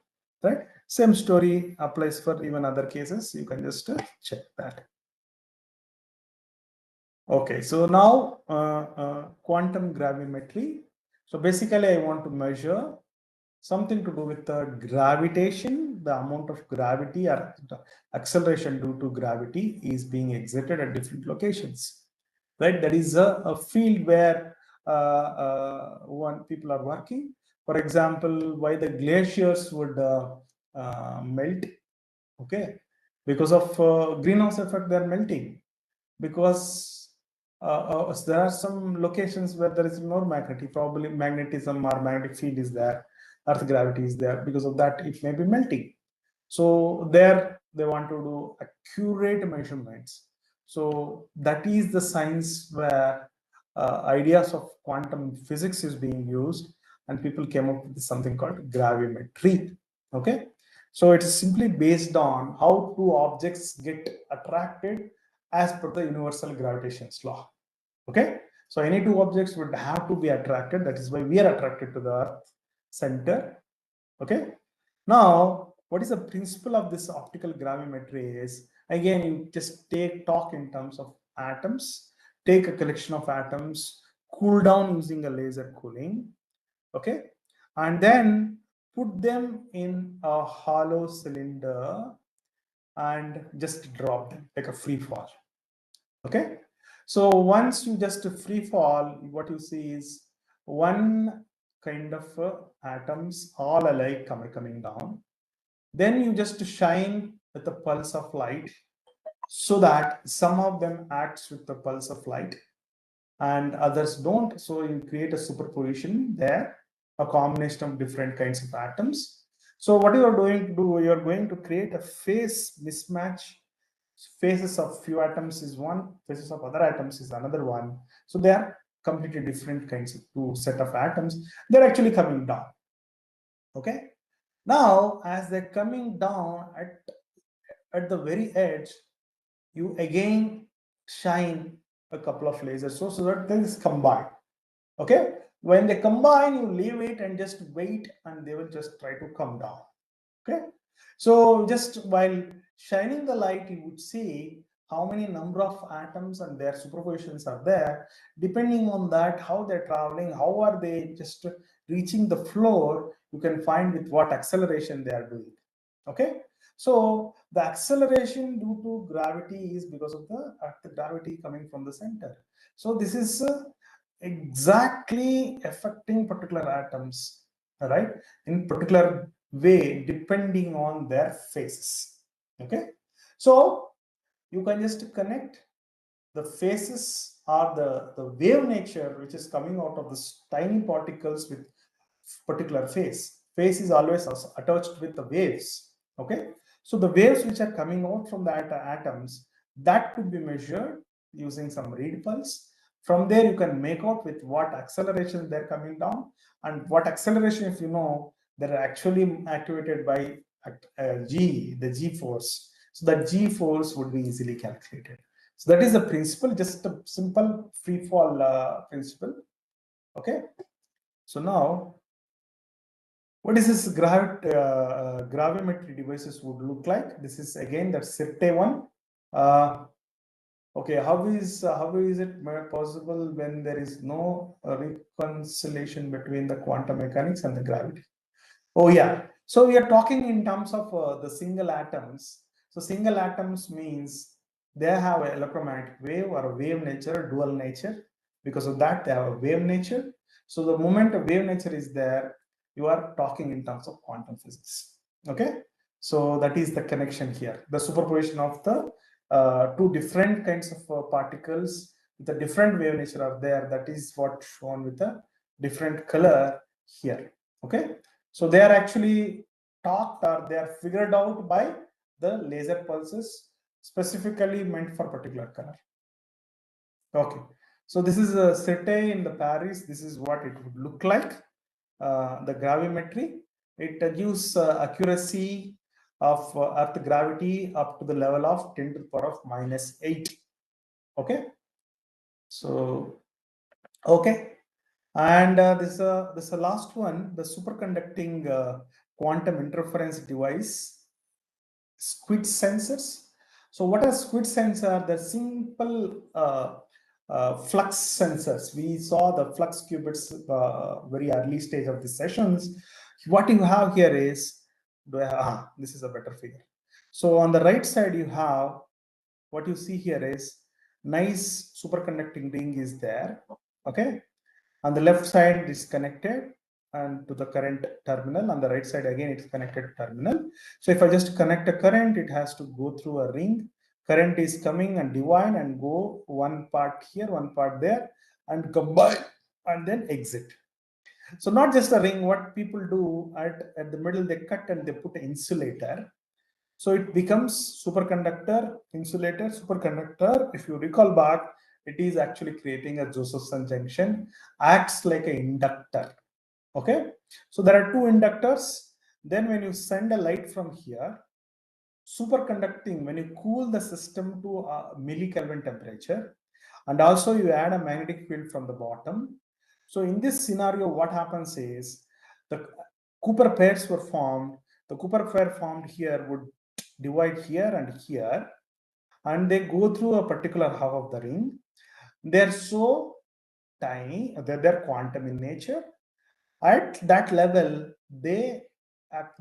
right? Same story applies for even other cases. You can just check that. Okay, so now quantum gravimetry. So basically, I want to measure something to do with the gravitation, the amount of gravity or acceleration due to gravity is being exerted at different locations, right? That is a field where one people are working. For example, why the glaciers would melt, okay, because of greenhouse effect, they're melting because there are some locations where there is more magnetic, probably magnetism or magnetic field is there, earth gravity is there. Because of that, it may be melting. So there they want to do accurate measurements. So that is the science where ideas of quantum physics is being used, and people came up with something called gravimetry. Okay, so it's simply based on how two objects get attracted as per the universal gravitation's law. Okay, so any two objects would have to be attracted. That is why we are attracted to the Earth center. Okay, now what is the principle of this optical gravimetry is, again, you just talk in terms of atoms, take a collection of atoms, cool down using a laser cooling. Okay, and then put them in a hollow cylinder and just drop them like a free fall. Okay, so once you just free fall, what you see is one kind of atoms all alike coming down. Then you just shine with the pulse of light so that some of them acts with the pulse of light and others don't. So you create a superposition there, a combination of different kinds of atoms. So what you are going to do, you are going to create a phase mismatch. Phases of few atoms is one, phases of other atoms is another one. So they are completely different kinds of two set of atoms. They're actually coming down. Okay. Now, as they're coming down at the very edge, you again shine a couple of lasers so that things combine. Okay, when they combine, you leave it and just wait, and they will just try to come down. Okay, so just while shining the light, you would see how many number of atoms and their superpositions are there. Depending on that, how they're traveling, how are they just reaching the floor, you can find with what acceleration they are doing. Okay, so the acceleration due to gravity is because of the gravity coming from the center. So this is exactly affecting particular atoms, right, in particular way depending on their phases. Okay, so you can just connect the phases or the wave nature which is coming out of this tiny particles with particular phase. Phase is always attached with the waves. Okay, so the waves which are coming out from the atoms, that could be measured using some read pulse. From there you can make out with what acceleration they're coming down, and what acceleration, if you know, they're actually activated by the G force. So that G force would be easily calculated. So that is the principle, just a simple free fall principle. Okay, so now what is this gravimetry devices would look like? This is again that CERTE one. Okay, how is it possible when there is no reconciliation between the quantum mechanics and the gravity? Oh yeah, so we are talking in terms of the single atoms. So single atoms means they have an electromagnetic wave or a wave nature, dual nature. Because of that, they have a wave nature. So the moment a wave nature is there, you are talking in terms of quantum physics. Okay, so that is the connection here. The superposition of the two different kinds of particles with a different wave nature are there. That is what shown with a different color here. Okay, so they are actually talked or they are figured out by the laser pulses specifically meant for particular color. Okay, so this is a Cete in the Paris. This is what it would look like. The gravimetry, it gives accuracy of Earth gravity up to the level of 10 to the power of -8. Okay, so okay, and this is the last one, the superconducting quantum interference device, SQUID sensors. So what are SQUID sensors? They're simple flux sensors. We saw the flux qubits very early stage of the sessions. What you have here is, this is a better figure. So on the right side, you have what you see here is nice superconducting ring is there. Okay, on the left side is connected and to the current terminal. On the right side again it's connected to terminal. So if I just connect a current, it has to go through a ring. Current is coming and divide and go one part here, one part there, and combine and then exit. So not just a ring, what people do at the middle, they cut and they put an insulator. So it becomes superconductor, insulator, superconductor. If you recall back, it is actually creating a Josephson junction, acts like an inductor. Okay, so there are two inductors. Then when you send a light from here, superconducting, when you cool the system to a millikelvin temperature, and also you add a magnetic field from the bottom. So in this scenario, what happens is the Cooper pairs were formed. The Cooper pair formed here would divide here and here, and they go through a particular half of the ring. They're so tiny, they're quantum in nature. At that level, they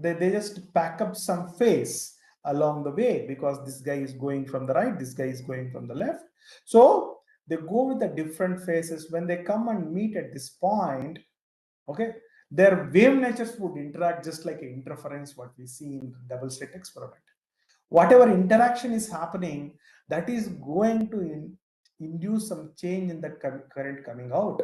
just pack up some phase along the way, because this guy is going from the right, this guy is going from the left. So they go with the different phases. When they come and meet at this point, okay, their wave natures would interact just like an interference, what we see in double slit experiment. Whatever interaction is happening, that is going to induce some change in the current coming out.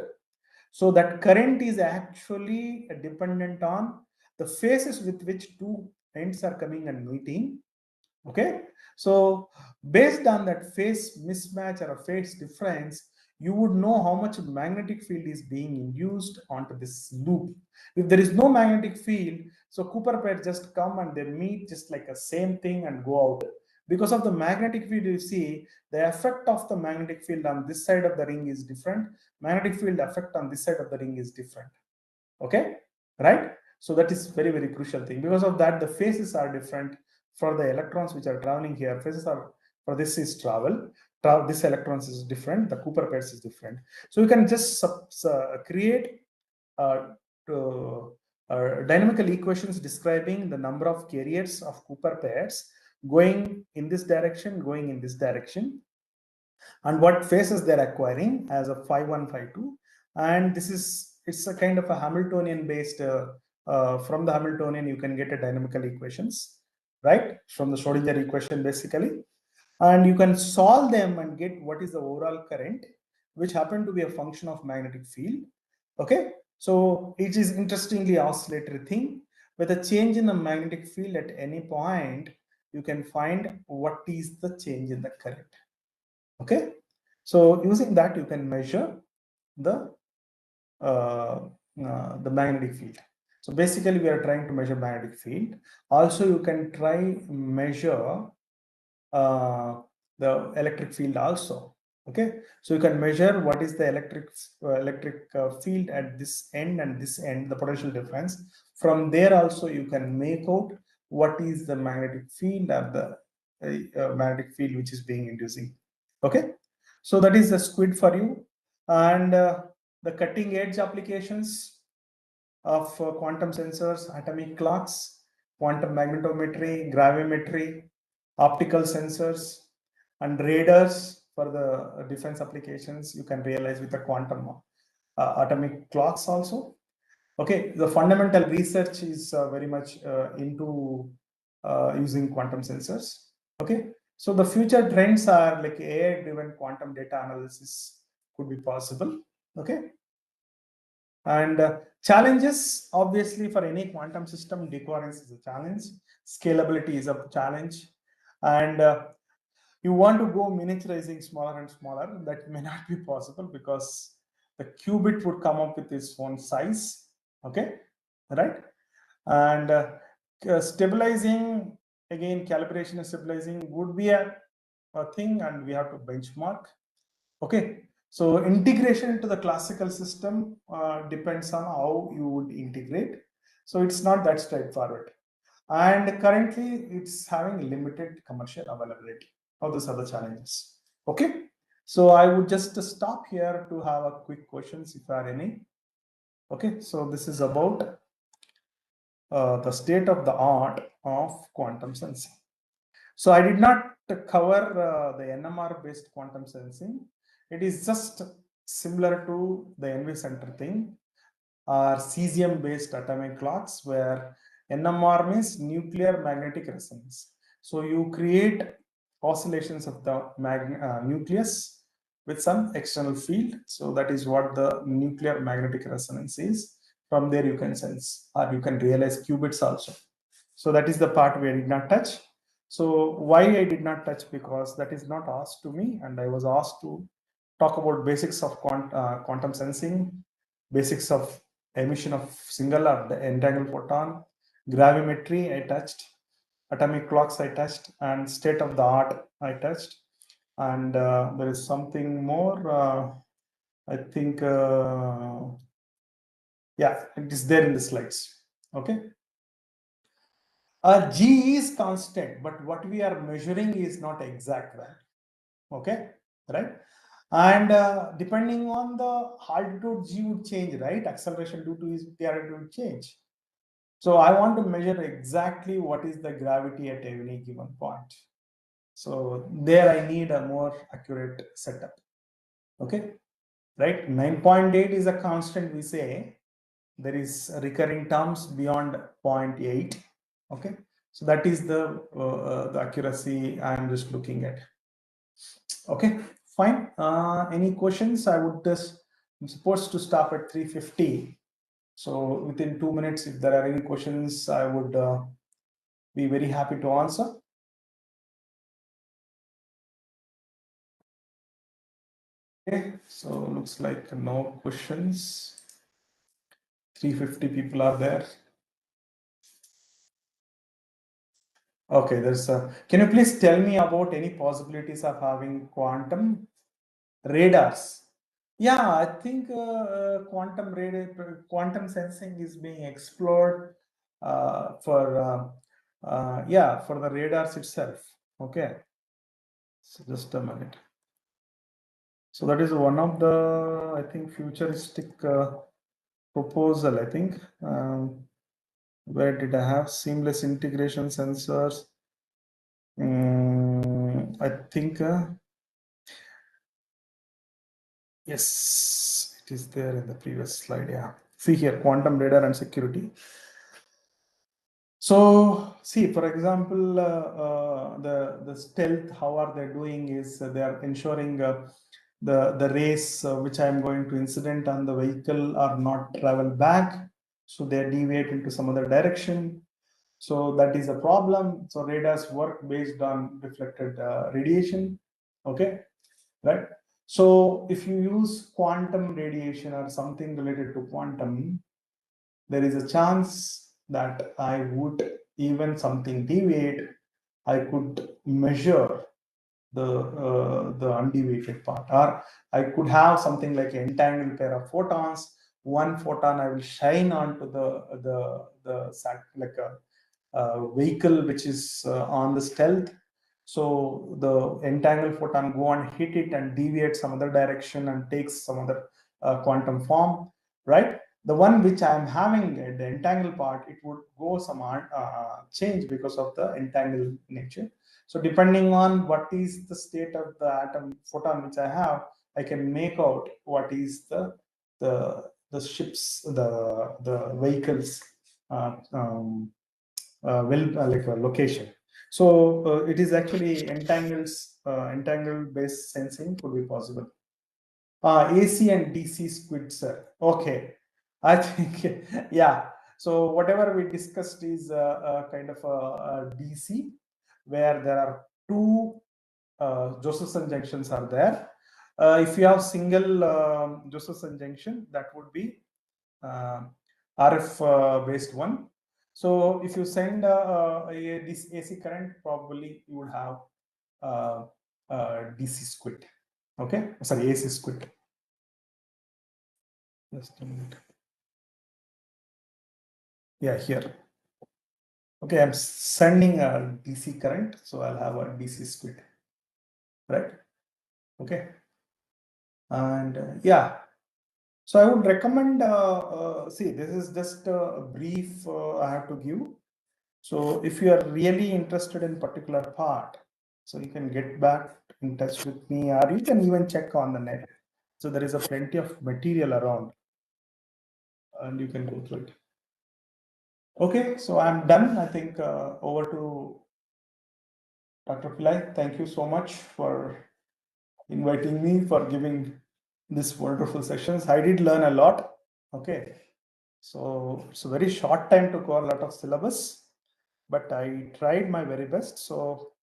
So that current is actually dependent on the phases with which two ends are coming and meeting. Okay, so based on that phase mismatch or a phase difference, you would know how much magnetic field is being induced onto this loop. If there is no magnetic field, so Cooper pair just come and they meet just like a same thing and go out. Because of the magnetic field, you see the effect of the magnetic field on this side of the ring is different. Magnetic field effect on this side of the ring is different. Okay, right? So that is very, very crucial thing. Because of that, the phases are different for the electrons which are traveling here. Phases are, for this is travel. This electrons is different. The Cooper pairs is different. So you can just create dynamical equations describing the number of carriers of Cooper pairs going in this direction, going in this direction, and what phases they're acquiring as a 5152. And this is, it's a kind of a Hamiltonian based, from the Hamiltonian you can get a dynamical equations, right, from the Schrodinger equation basically, and you can solve them and get what is the overall current, which happen to be a function of magnetic field. Okay, so it is interestingly oscillatory thing. With a change in the magnetic field at any point, you can find what is the change in the current. Okay, so using that you can measure the magnetic field. So basically we are trying to measure magnetic field. Also you can try measure the electric field also. Okay, so you can measure what is the electric field at this end and this end, the potential difference. From there also you can make out what is the magnetic field or the magnetic field which is being inducing. Okay, so that is the SQUID for you. And the cutting edge applications of quantum sensors, atomic clocks, quantum magnetometry, gravimetry, optical sensors, and radars for the defense applications, you can realize with the quantum atomic clocks also. Okay, the fundamental research is very much into using quantum sensors. Okay, so the future trends are like AI driven quantum data analysis could be possible. Okay, And challenges, obviously, for any quantum system, decoherence is a challenge, scalability is a challenge, and you want to go miniaturizing smaller and smaller. That may not be possible because the qubit would come up with its own size. Okay, right? And stabilizing, again, calibration and stabilizing would be a thing, and we have to benchmark. Okay, so integration into the classical system depends on how you would integrate. So it's not that straightforward. And currently it's having limited commercial availability. All those are the challenges. Okay, so I would just stop here to have a quick questions if there are any. Okay, so this is about the state of the art of quantum sensing. So I did not cover the NMR based quantum sensing. It is just similar to the NV center thing, or Cesium based atomic clocks, where NMR means nuclear magnetic resonance. So you create oscillations of the nucleus with some external field. So that is what the nuclear magnetic resonance is. From there you can sense, or you can realize qubits also. So that is the part we did not touch. So why I did not touch? Because that is not asked to me, and I was asked to talk about basics of quantum sensing, basics of emission of single or the entangled photon, gravimetry I touched, atomic clocks I touched, and state of the art I touched. And there is something more, I think, yeah, it is there in the slides. Okay. G is constant, but what we are measuring is not exact value. Okay, right? And depending on the altitude, G would change, right? Acceleration due to its altitude would change. So I want to measure exactly what is the gravity at any given point. So there I need a more accurate setup. Okay, right? 9.8 is a constant, we say. There is recurring terms beyond 0.8. Okay, so that is the accuracy I'm just looking at. Okay, fine. Any questions? I'm supposed to stop at 3:50. So within 2 minutes, if there are any questions, I would be very happy to answer. Okay, so looks like no questions. 350 people are there. Okay, there's can you please tell me about any possibilities of having quantum radars? Yeah, I think quantum sensing is being explored for the radars itself. Okay, so just a minute. So that is one of the, I think, futuristic proposal. I think where did I have seamless integration sensors? I think yes, it is there in the previous slide. Yeah, see here, quantum radar and security. So see, for example, the stealth, how are they doing is they are ensuring the rays which I am going to incident on the vehicle are not travel back. So they deviate into some other direction. So that is a problem. So radars work based on reflected radiation. Okay, right? So if you use quantum radiation or something related to quantum, there is a chance that I would, even something deviate, I could measure the undeviated part, or I could have something like an entangled pair of photons. One photon I will shine onto like a vehicle which is on the stealth. So the entangled photon go and hit it and deviate some other direction and takes some other quantum form, right? The one which I am having at the entangled part, it would go some change because of the entangled nature. So depending on what is the state of the atom photon which I have, I can make out what is the ships, the vehicles like a location. So it is actually entangled based sensing could be possible. AC and DC SQUID, sir. Okay. I think, yeah. So whatever we discussed is a kind of a DC, where there are two Josephson junctions are there. If you have single Josephson junction, that would be RF based one. So if you send this AC current, probably you would have DC SQUID. Okay, sorry, AC SQUID. Just a minute. Yeah, here. Okay, I'm sending a DC current, so I'll have a DC SQUID, right? Okay, and yeah, so I would recommend. See, this is just a brief I have to give. So if you are really interested in particular part, so you can get back in touch with me, or you can even check on the net. So there is a plenty of material around, and you can go through it. Okay, so I'm done. I think over to Dr. Pillai. Thank you so much for inviting me, for giving this wonderful sessions. I did learn a lot. Okay, so it's a very short time to cover a lot of syllabus, but I tried my very best. So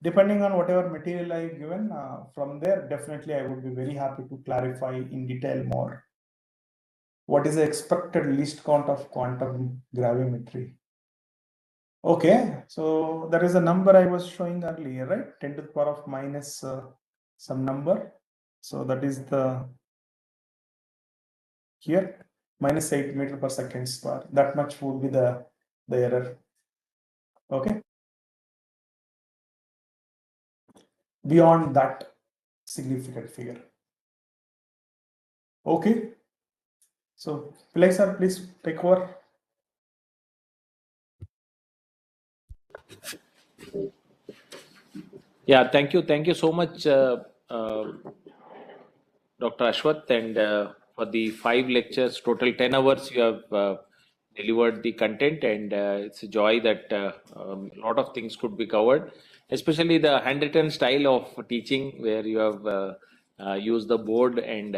depending on whatever material I've given, from there, definitely I would be very happy to clarify in detail more. What is the expected least count of quantum gravimetry? Okay, so there is a number I was showing earlier, right? 10 to the power of minus some number. So that is the here minus 8 meter per second square. That much would be the error. Okay. Beyond that significant figure. Okay. So, Pillai sir, please take over. Yeah, thank you so much, Dr. Ashwath, and for the 5 lectures, total 10 hours, you have delivered the content, and it's a joy that a lot of things could be covered, especially the handwritten style of teaching, where you have used the board and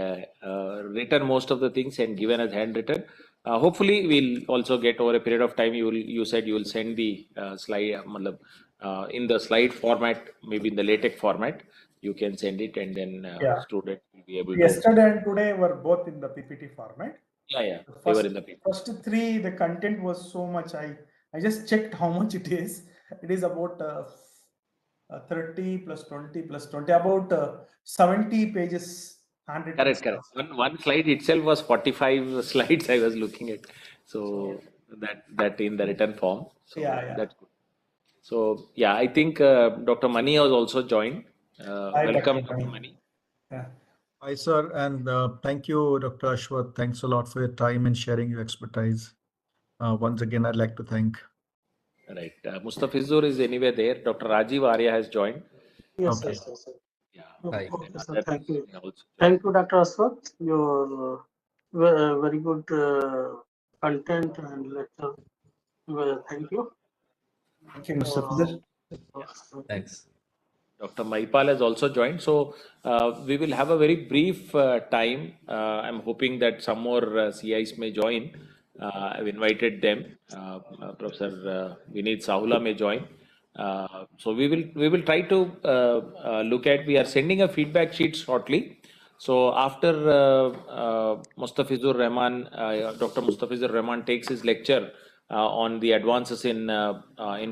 written most of the things and given as handwritten. Hopefully, we'll also get over a period of time. You said you will send the slide in the slide format, maybe in the LaTeX format. You can send it, and then student will be able to. Yesterday and today were both in the PPT format. Yeah, they were in the PPT. First 3, the content was so much. I just checked how much it is. It is about 30 plus 20 plus 20, about 70 pages. Correct. One slide itself was 45 slides I was looking at. So that in the written form. So that's good. So yeah, I think Dr. Mani has also joined. Welcome, Dr. Mani. Yeah. Hi, sir, and thank you, Dr. Ashwath. Thanks a lot for your time and sharing your expertise. Once again, I'd like to thank. Right. Mustafizur is anyway there. Dr. Rajiv Arya has joined. Yes, Okay. yes. Yeah. Okay, sir, thank you. Thank you, Dr. Ashwath. Your very good content and lecture. Thank you. Thank you, Mr. Thanks. Dr. Maipal has also joined. So we will have a very brief time. I'm hoping that some more CIs may join. I've invited them. Professor Vineet Sahula may join. So we will try to look at. We are sending a feedback sheet shortly. So after Mustafizur Rahman, Dr. Mustafizur Rahman takes his lecture on the advances in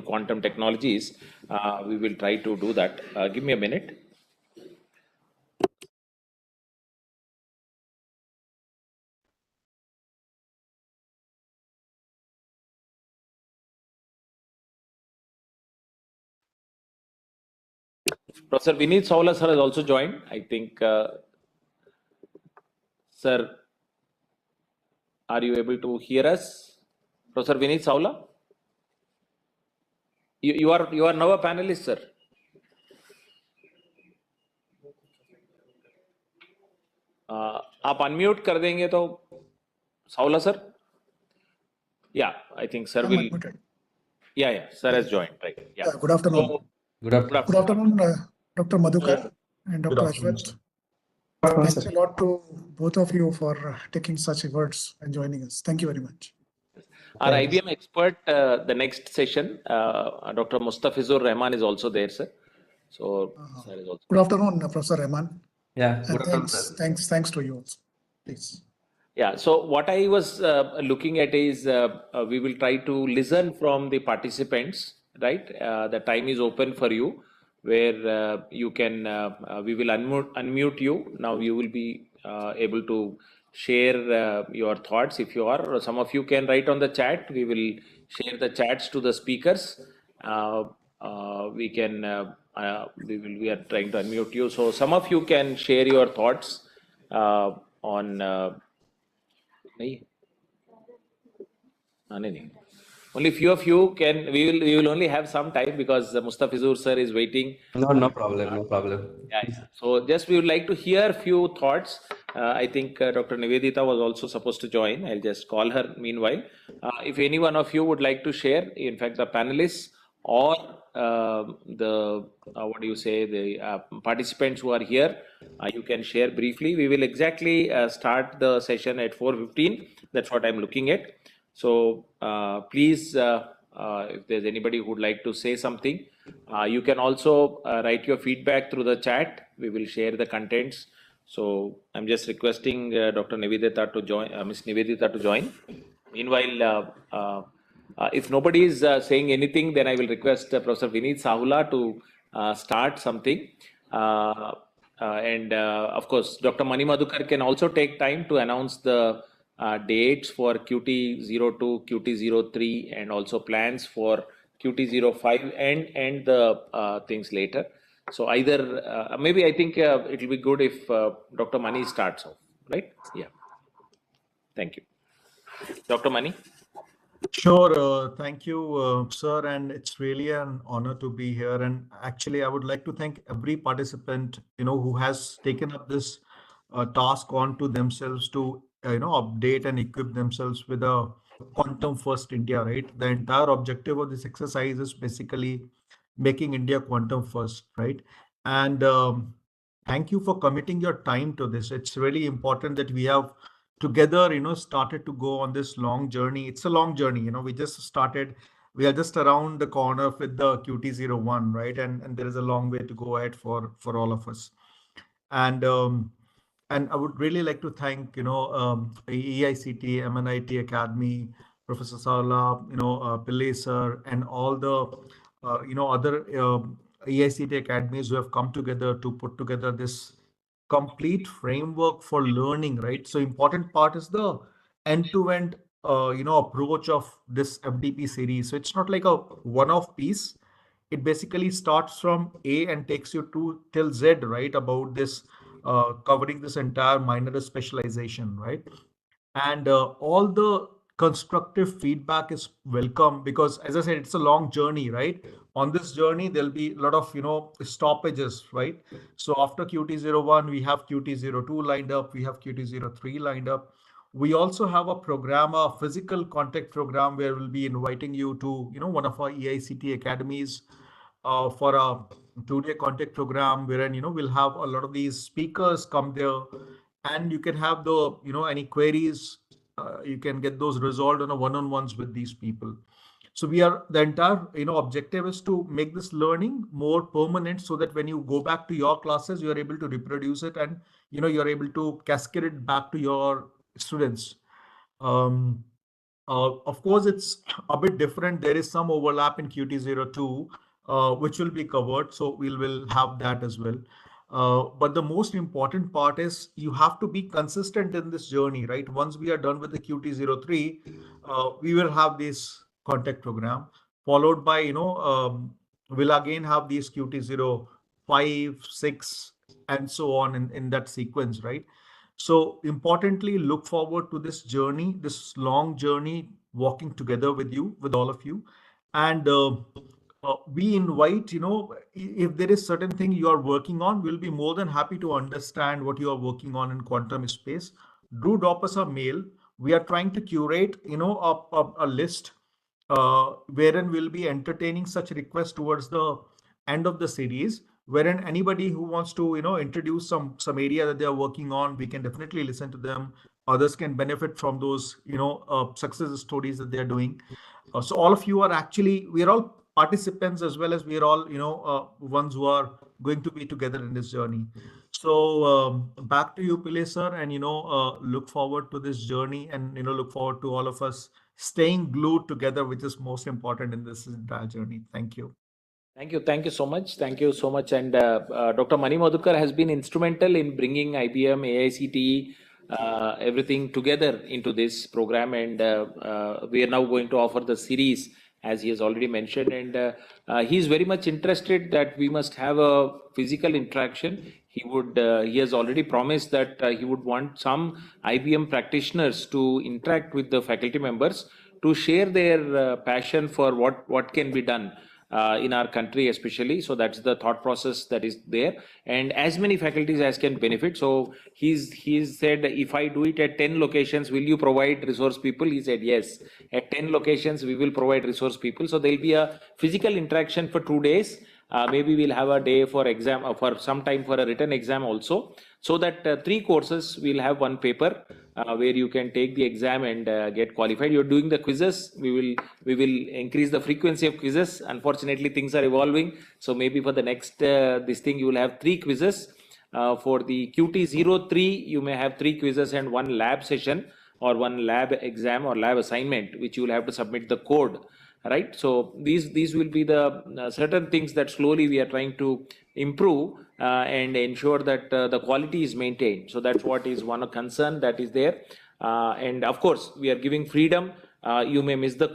quantum technologies, we will try to do that. Give me a minute. Professor Vineet Sahula sir has also joined. I think, sir, are you able to hear us? Professor Vineet Sahula? You are now a panelist, sir. आप unmute कर देंगे तो साउला sir? Yeah, I think sir will. Yeah, sir has joined, right? Yeah. Good afternoon. So, good afternoon, Dr. Madhukar and Dr. Ashwath. Thanks a lot to both of you for taking such efforts and joining us. Thank you very much. Our IBM expert, the next session, Dr. Mustafizur Rahman is also there, sir. So, sir is also. Good afternoon, Professor Rahman. Yeah, And good afternoon, sir. thanks to you also. Please. Yeah, so what I was looking at is we will try to listen from the participants, right? The time is open for you where you can, we will unmute you. Now you will be able to share your thoughts if you are, or some of you can write on the chat. We will share the chats to the speakers. We are trying to unmute you. So some of you can share your thoughts on नहीं नहीं only few of you can. We will only have some time because Mustafizur sir is waiting. No problem. Yeah. So just we would like to hear few thoughts. I think Dr. Nivedita was also supposed to join. I'll just call her meanwhile. If any one of you would like to share, in fact, the panelists or the what do you say, the participants who are here, you can share briefly. We will exactly start the session at 4:15. That's what I'm looking at. So please, if there's anybody who would like to say something, you can also write your feedback through the chat. We will share the contents. So I'm just requesting Dr. Nivedita to join, Ms. Nivedita to join. Meanwhile, if nobody is saying anything, then I will request Professor Vineet Sahula to start something. And of course, Dr. Mani Madhukar can also take time to announce the dates for QT02, QT03, and also plans for QT05 and the things later. So either maybe I think it will be good if Dr. Mani starts off, right? Yeah. Thank you. Dr. Mani. Sure. Thank you, sir. And it's really an honor to be here. And actually, I would like to thank every participant, who has taken up this task onto themselves to, update and equip themselves with a quantum first India, right? The entire objective of this exercise is basically making India quantum first, right? And thank you for committing your time to this. It's really important that we have together, started to go on this long journey. It's a long journey, we just started. We are just around the corner with the QT01, right? And there is a long way to go ahead for all of us. And I would really like to thank, EICT, MNIT Academy, Professor Sarla, Pillai sir, and all the, other EICT academies who have come together to put together this complete framework for learning, right? So important part is the end-to-end, approach of this FDP series. So it's not like a one-off piece. It basically starts from A and takes you to till Z, right? About this, covering this entire minor specialization, right? And all the constructive feedback is welcome because, as I said, it's a long journey, right? On this journey, there'll be a lot of, stoppages, right? So after QT01, we have QT02 lined up, we have QT03 lined up. We also have a program, a physical contact program, where we'll be inviting you to, one of our EICT academies for a 2-day contact program, wherein, we'll have a lot of these speakers come there, and you can have the, any queries, you can get those resolved on a one-on-ones with these people. So the entire, objective is to make this learning more permanent so that when you go back to your classes, you are able to reproduce it and, you're able to cascade it back to your students. Of course, it's a bit different. There is some overlap in QT02, which will be covered. So we will have that as well. But the most important part is you have to be consistent in this journey, right? Once we are done with the QT03, we will have this contact program followed by, we'll again have these QT05, 6, and so on in that sequence, right? So importantly, look forward to this journey, this long journey, walking together with you, with all of you. And we invite, if there is certain thing you are working on, we'll be more than happy to understand what you are working on in quantum space. Do drop us a mail. We are trying to curate, a list wherein we'll be entertaining such requests towards the end of the series. wherein anybody who wants to, introduce some area that they are working on, we can definitely listen to them. Others can benefit from those, success stories that they are doing. So all of you are actually, we are all participants as well as we are all, ones who are going to be together in this journey. So back to you, Pillai sir, and look forward to this journey, and look forward to all of us staying glued together, which is most important in this entire journey. Thank you. Thank you. Thank you so much. Thank you so much. And Dr. Mani Madhukar has been instrumental in bringing IBM, AICTE, everything together into this program. And we are now going to offer the series, as he has already mentioned. And he is very much interested that we must have a physical interaction. He has already promised that he would want some IBM practitioners to interact with the faculty members to share their passion for what can be done in our country especially. So that's the thought process that is there, and as many faculties as can benefit. So he's said, if I do it at 10 locations, will you provide resource people? He said yes, at 10 locations we will provide resource people. So there'll be a physical interaction for 2 days. Maybe we'll have a day for exam, for some time for a written exam also, so that 3 courses will have 1 paper where you can take the exam and get qualified. You're doing the quizzes. We will increase the frequency of quizzes. Unfortunately, things are evolving. So maybe for the next this thing, you will have 3 quizzes. For the QT03, you may have 3 quizzes and 1 lab session or 1 lab exam or lab assignment, which you will have to submit the code. Right, so these will be the certain things that slowly we are trying to improve and ensure that the quality is maintained. So that's what is one concern that is there, and of course we are giving freedom. You may miss the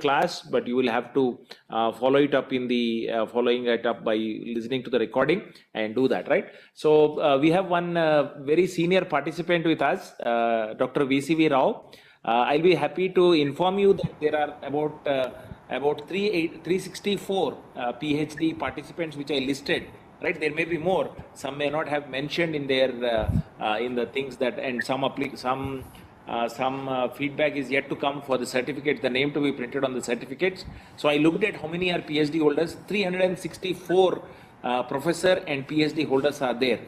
class, but you will have to follow it up in the following it up by listening to the recording and do that, right? So we have one very senior participant with us, Dr. VCV Rao. I'll be happy to inform you that there are about 364 PhD participants which I listed. Right, there may be more. Some may not have mentioned in their in the things that, and some feedback is yet to come for the certificate. The name to be printed on the certificates. So I looked at how many are PhD holders. 364 professor and PhD holders are there.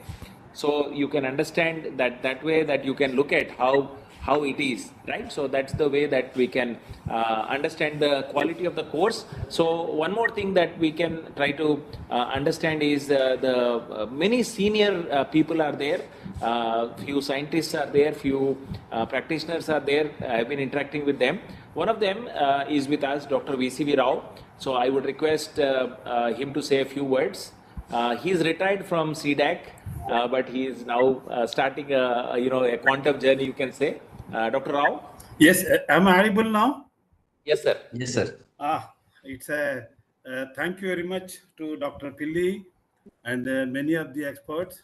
So you can understand that way that you can look at how it is, right? So that's the way that we can understand the quality of the course. So one more thing that we can try to understand is the many senior people are there, few scientists are there, few practitioners are there. I have been interacting with them. One of them is with us, Dr. VCV Rao. So I would request him to say a few words. He is retired from CDAC, but he is now starting a quantum journey, you can say. Dr. Rao? Yes, am I audible now? Yes, sir. Yes, sir. It's a thank you very much to Dr. Pillai and many of the experts.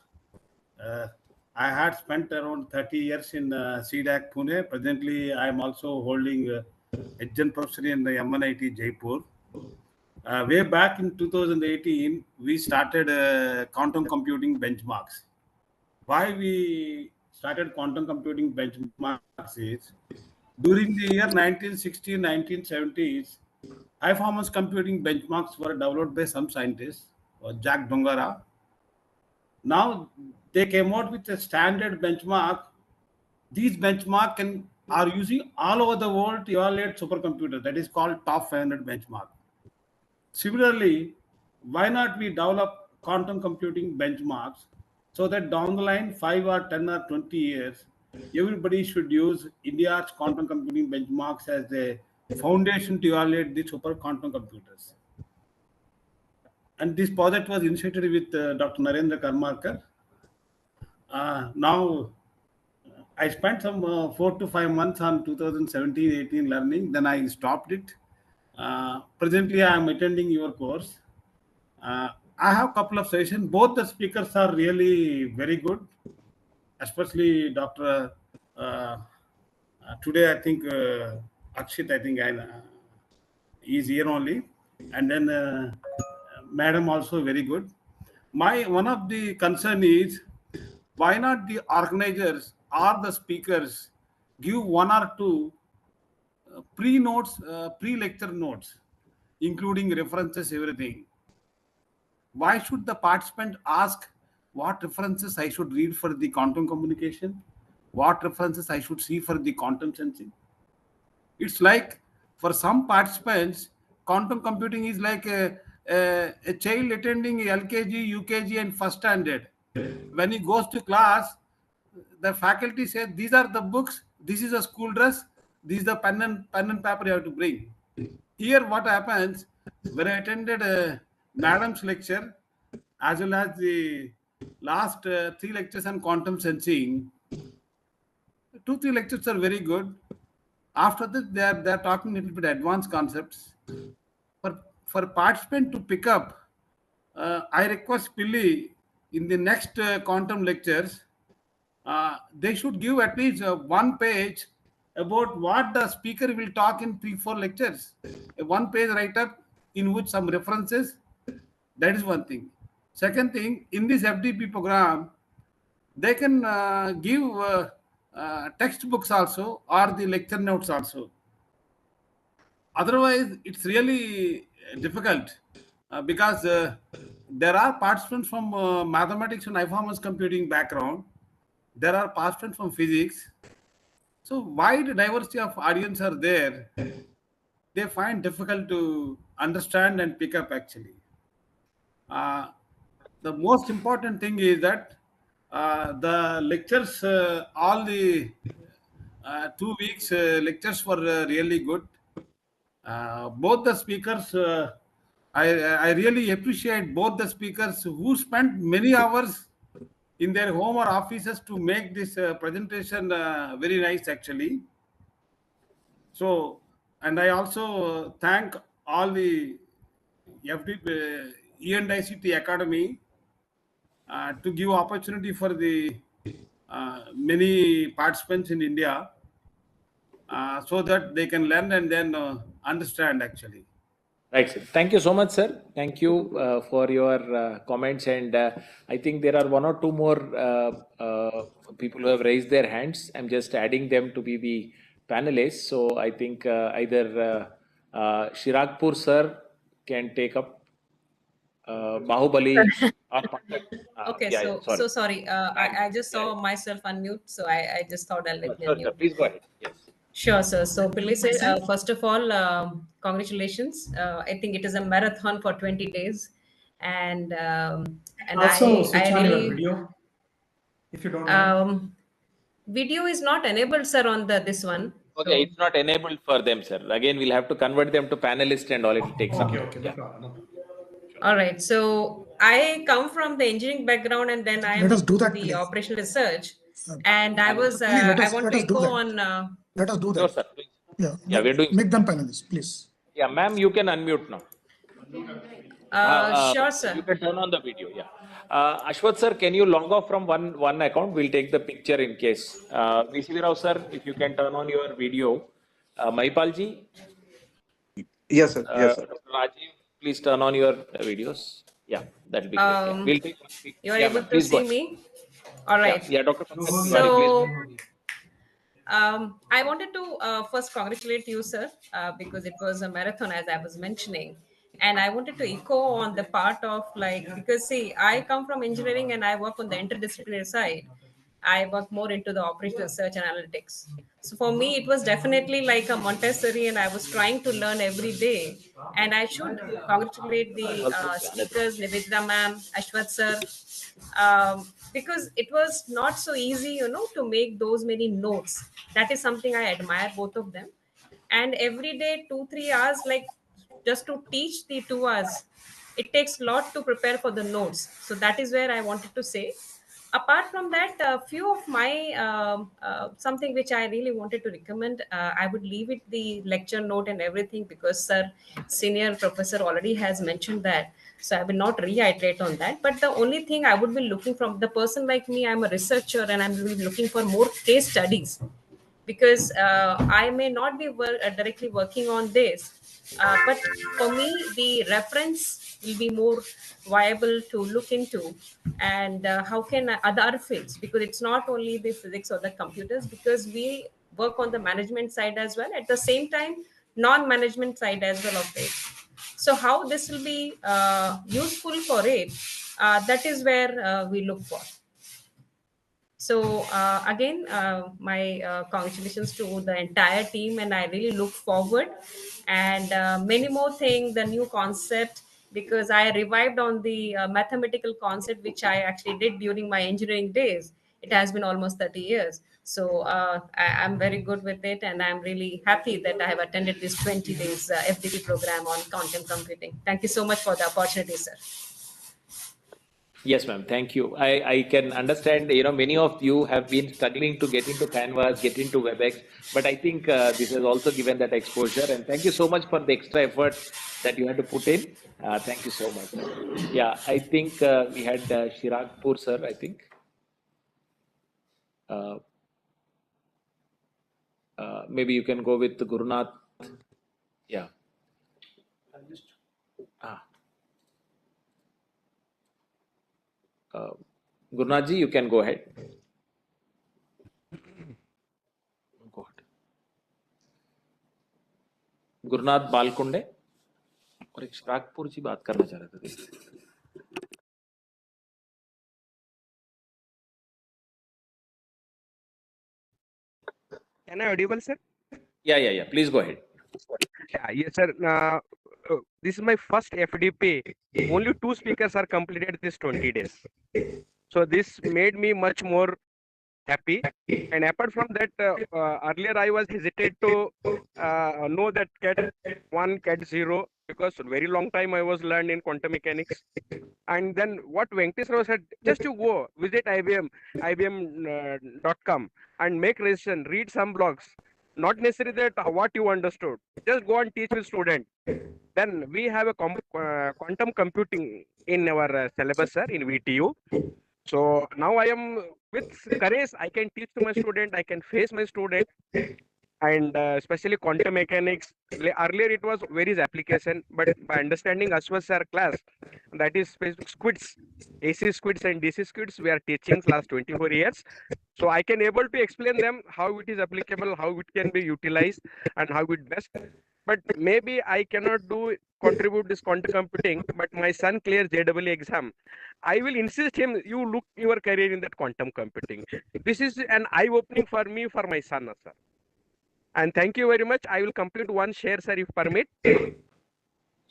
I had spent around 30 years in CDAC Pune. Presently, I am also holding adjunct professor in the MNIT Jaipur. Way back in 2018, we started quantum computing benchmarks. Why we started quantum computing benchmarks is, during the year 1960s, 1970s, high-performance computing benchmarks were developed by some scientists, Jack Dongara. Now they came out with a standard benchmark. These benchmarks are using all over the world to evaluate supercomputers. That is called top 500 benchmark. Similarly, why not we develop quantum computing benchmarks so that down the line, 5 or 10 or 20 years, everybody should use India's quantum computing benchmarks as the foundation to evaluate the super quantum computers. And this project was initiated with Dr. Narendra Karmarkar. Now, I spent some 4 to 5 months on 2017-18 learning, then I stopped it. Presently, I am attending your course. I have a couple of sessions. Both the speakers are really very good, especially Dr. Today, I think Akshit, I think is here only. And then Madam also very good. One of the concern is, why not the organizers or the speakers give 1 or 2 pre-lecture notes, including references, everything. why should the participant ask what references I should read for the quantum communication? What references I should see for the quantum sensing? It's like for some participants, quantum computing is like a child attending LKG, UKG, and first standard. When he goes to class, the faculty says, these are the books, this is a school dress, this is the pen and paper you have to bring. Here, what happens, when I attended Madam's lecture, as well as the last 3 lectures on quantum sensing, 2-3 lectures are very good. After that, they're talking a little bit advanced concepts. For participant to pick up, I request Pilli in the next quantum lectures, they should give at least 1 page about what the speaker will talk in 3-4 lectures. A 1-page write-up in which some references. That is one thing. Second thing, in this FDP program, they can give textbooks also or the lecture notes also. Otherwise, it's really difficult because there are participants from mathematics and high-performance computing background. There are participants from physics. So wide diversity of audience are there. They find difficult to understand and pick up actually. The most important thing is that the lectures, all the 2 weeks lectures were really good. Both the speakers, I really appreciate both the speakers who spent many hours in their home or offices to make this presentation very nice actually. So, and I also thank all the E&ICT Academy to give opportunity for the many participants in India so that they can learn and then understand actually. Right, sir. Thank you so much, sir. Thank you for your comments. And I think there are 1 or 2 more people who have raised their hands. I'm just adding them to be the panelists. So I think either Shiragpur sir can take up Bahubali. Okay, Yeah, so sorry. I just saw myself unmute, so I just thought I'll let me Sure, sir. unmute. Please go ahead. Yes. Sure, sir. So, Pillai sir, first of all, congratulations. I think it is a marathon for 20 days, and Also, I switch on your really video if you don't mind. video is not enabled, sir, on this one. Okay, So, it's not enabled for them, sir. Again, we'll have to convert them to panelists and all. It will take some Okay, time. okay, no problem. No problem. all right. So I come from the engineering background, and then I am Let us do that, the please. operational research. And I was Let I us want to do echo that. on. Let us do Sure, that. sir. Please. Yeah, Yeah, we're doing. make them panelists, please. Yeah, ma'am, you can unmute now. Sure, sir. You can turn on the video. Yeah. Ashwath sir, can you log off from one account? We'll take the picture in case. VCV Rao sir, if you can turn on your video. Mahipalji. Yes, sir. Yes, sir. Dr. Rajiv, please turn on your videos. Yeah, that'll be great. Yeah. We'll take one picture. You are Yeah, able to please go see ahead. me? All right. Yeah, Dr. Pankaj Tiwari, So, please. I wanted to first congratulate you, sir, because it was a marathon, as I was mentioning. And I wanted to echo on the part of because see, I come from engineering and I work on the interdisciplinary side. I work more into the operational research and analytics. So for me, it was definitely like a Montessori, and I was trying to learn every day. And I should congratulate the speakers, Nivedita ma'am, Ashwath sir, because it was not so easy, to make those many notes. That is something I admire both of them. And every day, 2-3 hours, like just to teach the 2 hours, it takes a lot to prepare for the notes. So that is where I wanted to say. Apart from that, a few of my something which I really wanted to recommend, I would leave it the lecture note and everything, because sir, senior professor, already has mentioned that, so I will not reiterate on that. But the only thing I would be looking from the person like me, I'm a researcher and I'm really looking for more case studies, because I may not be directly working on this, but for me, the reference will be more viable to look into. And how can other fields, because it's not only the physics or the computers, because we work on the management side as well, at the same time, non-management side as well of it. So how this will be useful for it, that is where we look for. So again, my congratulations to the entire team, and I really look forward. And many more things, the new concept, because I revived on the mathematical concept which I actually did during my engineering days. It has been almost 30 years. So I'm very good with it, and I'm really happy that I have attended this 20 days FDP program on quantum computing. Thank you so much for the opportunity, sir. Yes, ma'am. Thank you. I can understand, many of you have been struggling to get into Canvas, get into WebEx, but I think this has also given that exposure. And thank you so much for the extra effort that you had to put in. Thank you so much. Yeah, I think we had Shiragpur, sir, I think. Maybe you can go with Gurunath. Yeah. Gurunath ji, you can go ahead. Go ahead. Gurunath बालकुंडे और एक शिरागपुर जी बात करना चाह रहे थे. Am I audible, sir? Yeah. Please go ahead. Yes, sir. This is my first FDP. Only 2 speakers are completed this 20 days. So this made me much more happy. And apart from that, earlier I was hesitant to know that CAD 1, CAD 0, because very long time I was learned in quantum mechanics. And then what Venkateswara said, just to go visit IBM.com and make registration, read some blogs. Not necessarily that what you understood. Just go and teach with student. Then we have a quantum computing in our syllabus, sir, in VTU. So now I am with courage. I can teach to my student. I can face my student, and especially quantum mechanics. Earlier it was various application, but by understanding Ashwath sir class, that is SQUIDs, AC SQUIDs and DC SQUIDs, we are teaching last 24 years. So I can able to explain them how it is applicable, how it can be utilized, and how it best. But maybe I cannot contribute this quantum computing, but my son clears JEE exam. I will insist him, you look your career in that quantum computing. This is an eye-opening for me, for my son, sir. And thank you very much. I will complete one share, sir, if permit.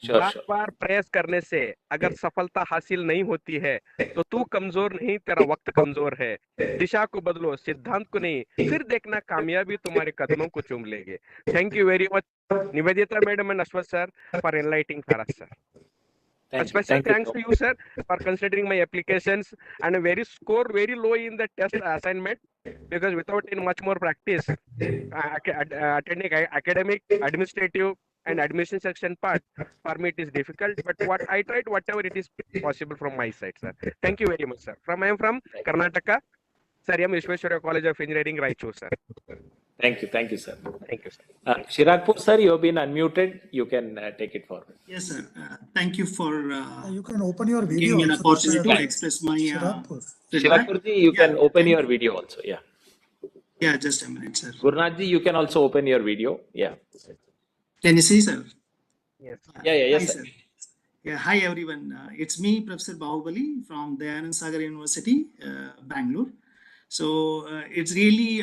Sure. बार प्रयास करने से अगर सफलता हासिल नहीं होती है तो तू कमजोर नहीं, तेरा वक्त कमजोर है. दिशा को बदलो, सिद्धांत को नहीं, फिर देखना कामयाबी तुम्हारे कदमों को चूम लेंगे. Thank you very much, Nivedita madam and Ashwath sir, for enlightening for us, sir. A special thanks to you, sir, for considering my applications, and a score very low in the test assignment, because without much more practice, attending academic, administrative, and admission section part, for me it is difficult. But what I tried, whatever it is possible from my side, sir. Thank you very much, sir. I am from Karnataka, Cesium Vishweshwarya College of Engineering, Raichur, sir. Thank you, sir. Thank you, sir. Shiragpur, sir, you have been unmuted. You can take it forward. Yes, sir. Thank you for you can open your video. giving me an also, opportunity to express my Shiragpur ji, you can open your video also. Yeah. Yeah, just a minute, sir. Gurunath ji, you can also open your video. Yeah. Can you see, sir? Yes. Yes, Hi, sir. Yeah, hi everyone. It's me, Professor Bahubali from Dayanand Sagar University, Bangalore. So it's really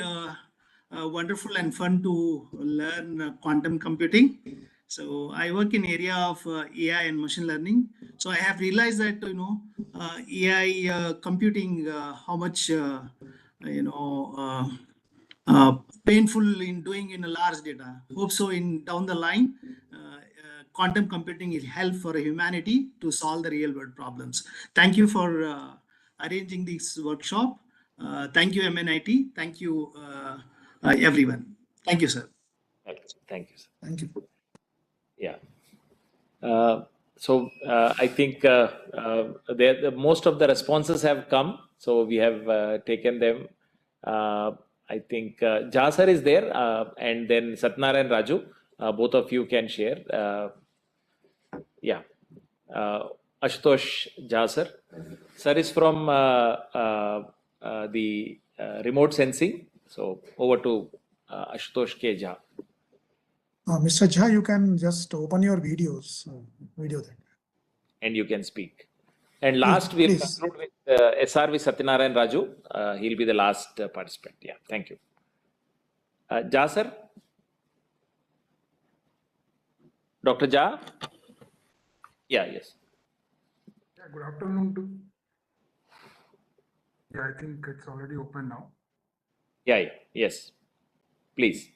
wonderful and fun to learn quantum computing. So I work in area of AI and machine learning. So I have realized that AI computing, how much painful in doing in a large data. Hope so in down the line, quantum computing will help for humanity to solve the real world problems. Thank you for arranging this workshop. Thank you, MNIT. Thank you, everyone. Thank you, sir. Thank you, sir. Thank you. Yeah. So I think most of the responses have come. So we have taken them. I think Jha sir is there, and then Satnar and Raju. Both of you can share. Yeah. Ashutosh Jha sir. Sir is from the remote sensing. So over to Ashutosh K. Jha. Mr. Jha, you can just open your video then. And you can speak. And last, we'll Please. conclude with SRV Satyanarayan Raju. He'll be the last participant. Yeah, thank you. Jha, sir? Dr. Jha? Yeah, yes. Yeah, good afternoon to. Yeah, I think it's already open now. Yeah, yes. Please.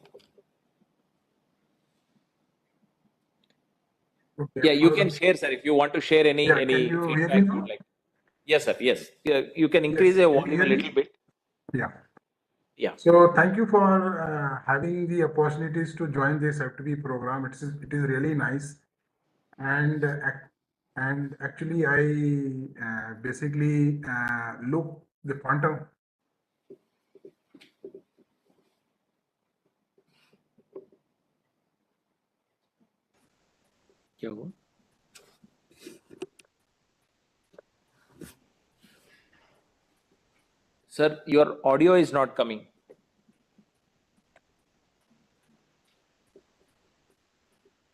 Okay. Yeah, you can share, sir, if you want to share any Can you hear feedback me you now? like. Yes, sir. Yes. You can increase your volume a little bit. Yeah. Yeah. So thank you for having the opportunities to join this FTP program. It is really nice, and actually I basically look the quantum. Sir, your audio is not coming.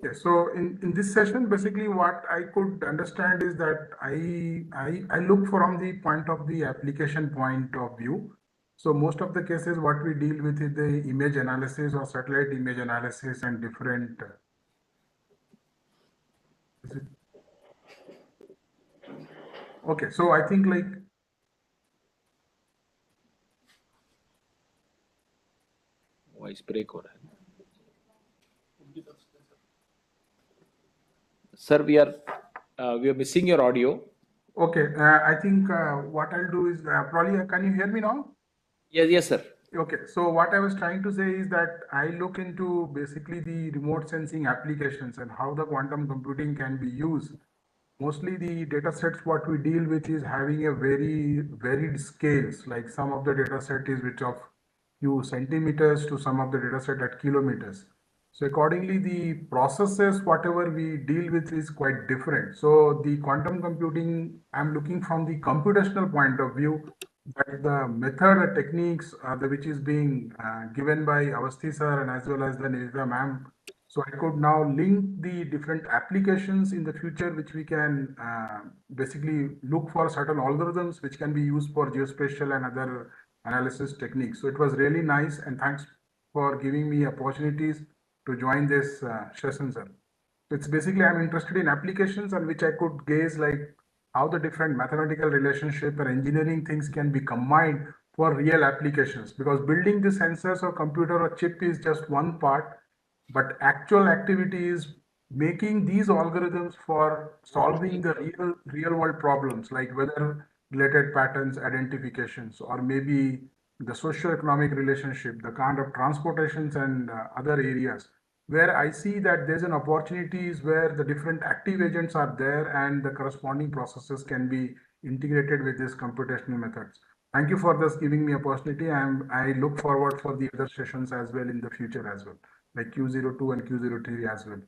Yeah, so in this session, basically what I could understand is that I look from the point of the application point of view. So most of the cases, what we deal with is the image analysis or satellite image analysis and different. Okay, so I think like. Voice break हो रहा है. Sir, we are missing your audio. Okay, I think what I'll do is probably can you hear me now? Yes, sir. Okay, so what I was trying to say is that I look into basically the remote sensing applications and how the quantum computing can be used. Mostly the data sets what we deal with is having a very varied scales, like some of the data set is which of few centimeters to some of the data set at kilometers. So accordingly, the processes, whatever we deal with is quite different. So the quantum computing, I'm looking from the computational point of view, that the method or techniques which is being given by Avasthi sir and as well as the Nirita ma'am. So I could now link the different applications in the future, which we can basically look for certain algorithms which can be used for geospatial and other analysis techniques. So it was really nice, and thanks for giving me opportunities to join this session, sir. It's basically I'm interested in applications on which I could gaze like how the different mathematical relationship and engineering things can be combined for real applications, because building the sensors or computer or chip is just one part, but actual activity is making these algorithms for solving the real world problems like weather related patterns identifications, or maybe the socio-economic relationship, the kind of transportations and other areas where I see that there's an opportunities where the different active agents are there and the corresponding processes can be integrated with these computational methods. Thank you for this giving me opportunity, and I look forward for the other sessions as well in the future as well, like Q02 and Q03 as well.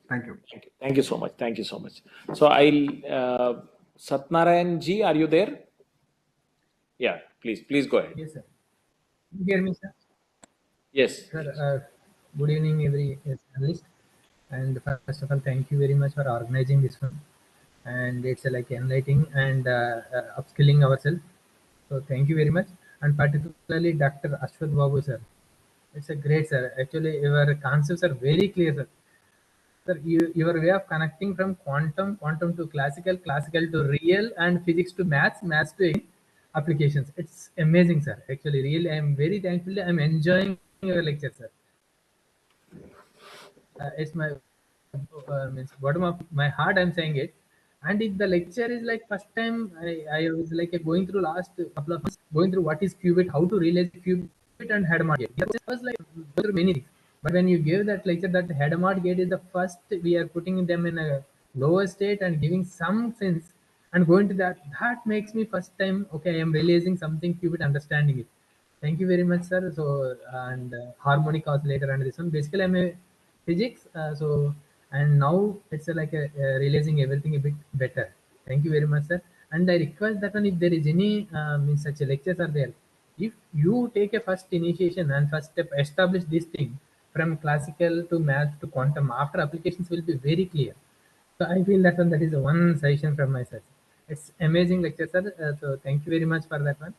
Thank you. Thank you so much. Thank you so much. So I'll, Satnarayan ji, are you there? Yeah, please go ahead. Yes, sir. You hear me, sir? Yes. Sir, good evening, every analyst. And first of all, thank you very much for organizing this one. And it's like enlightening and upskilling ourselves. So thank you very much. And particularly Dr. Ashwath Babu, sir. It's a great, sir. Actually, your concepts are very clear, sir. Sir, your way of connecting from quantum to classical to real, and physics to maths to applications. It's amazing, sir. Actually, really, I'm very thankful. I'm enjoying your lecture, sir. It's my means bottom of my heart I'm saying it. And if the lecture is like first time I was like going through last couple of months, going through what is qubit, how to realize qubit and Hadamard gate. I was like going through many things. But when you gave that lecture that Hadamard gate is the first, we are putting them in a lower state and giving some sense and going to that makes me first time, okay, I am realizing something qubit, understanding it. Thank you very much, sir. So, and harmonic oscillator and this one. Basically, I'm a physics. And now it's like realizing everything a bit better. Thank you very much, sir. And I request that one, if there is any means such lectures are there, if you take a first initiation and first step, establish this thing, from classical to math to quantum after applications will be very clear. So I feel that is one suggestion from my side. It's amazing lecture, sir. So thank you very much for that one.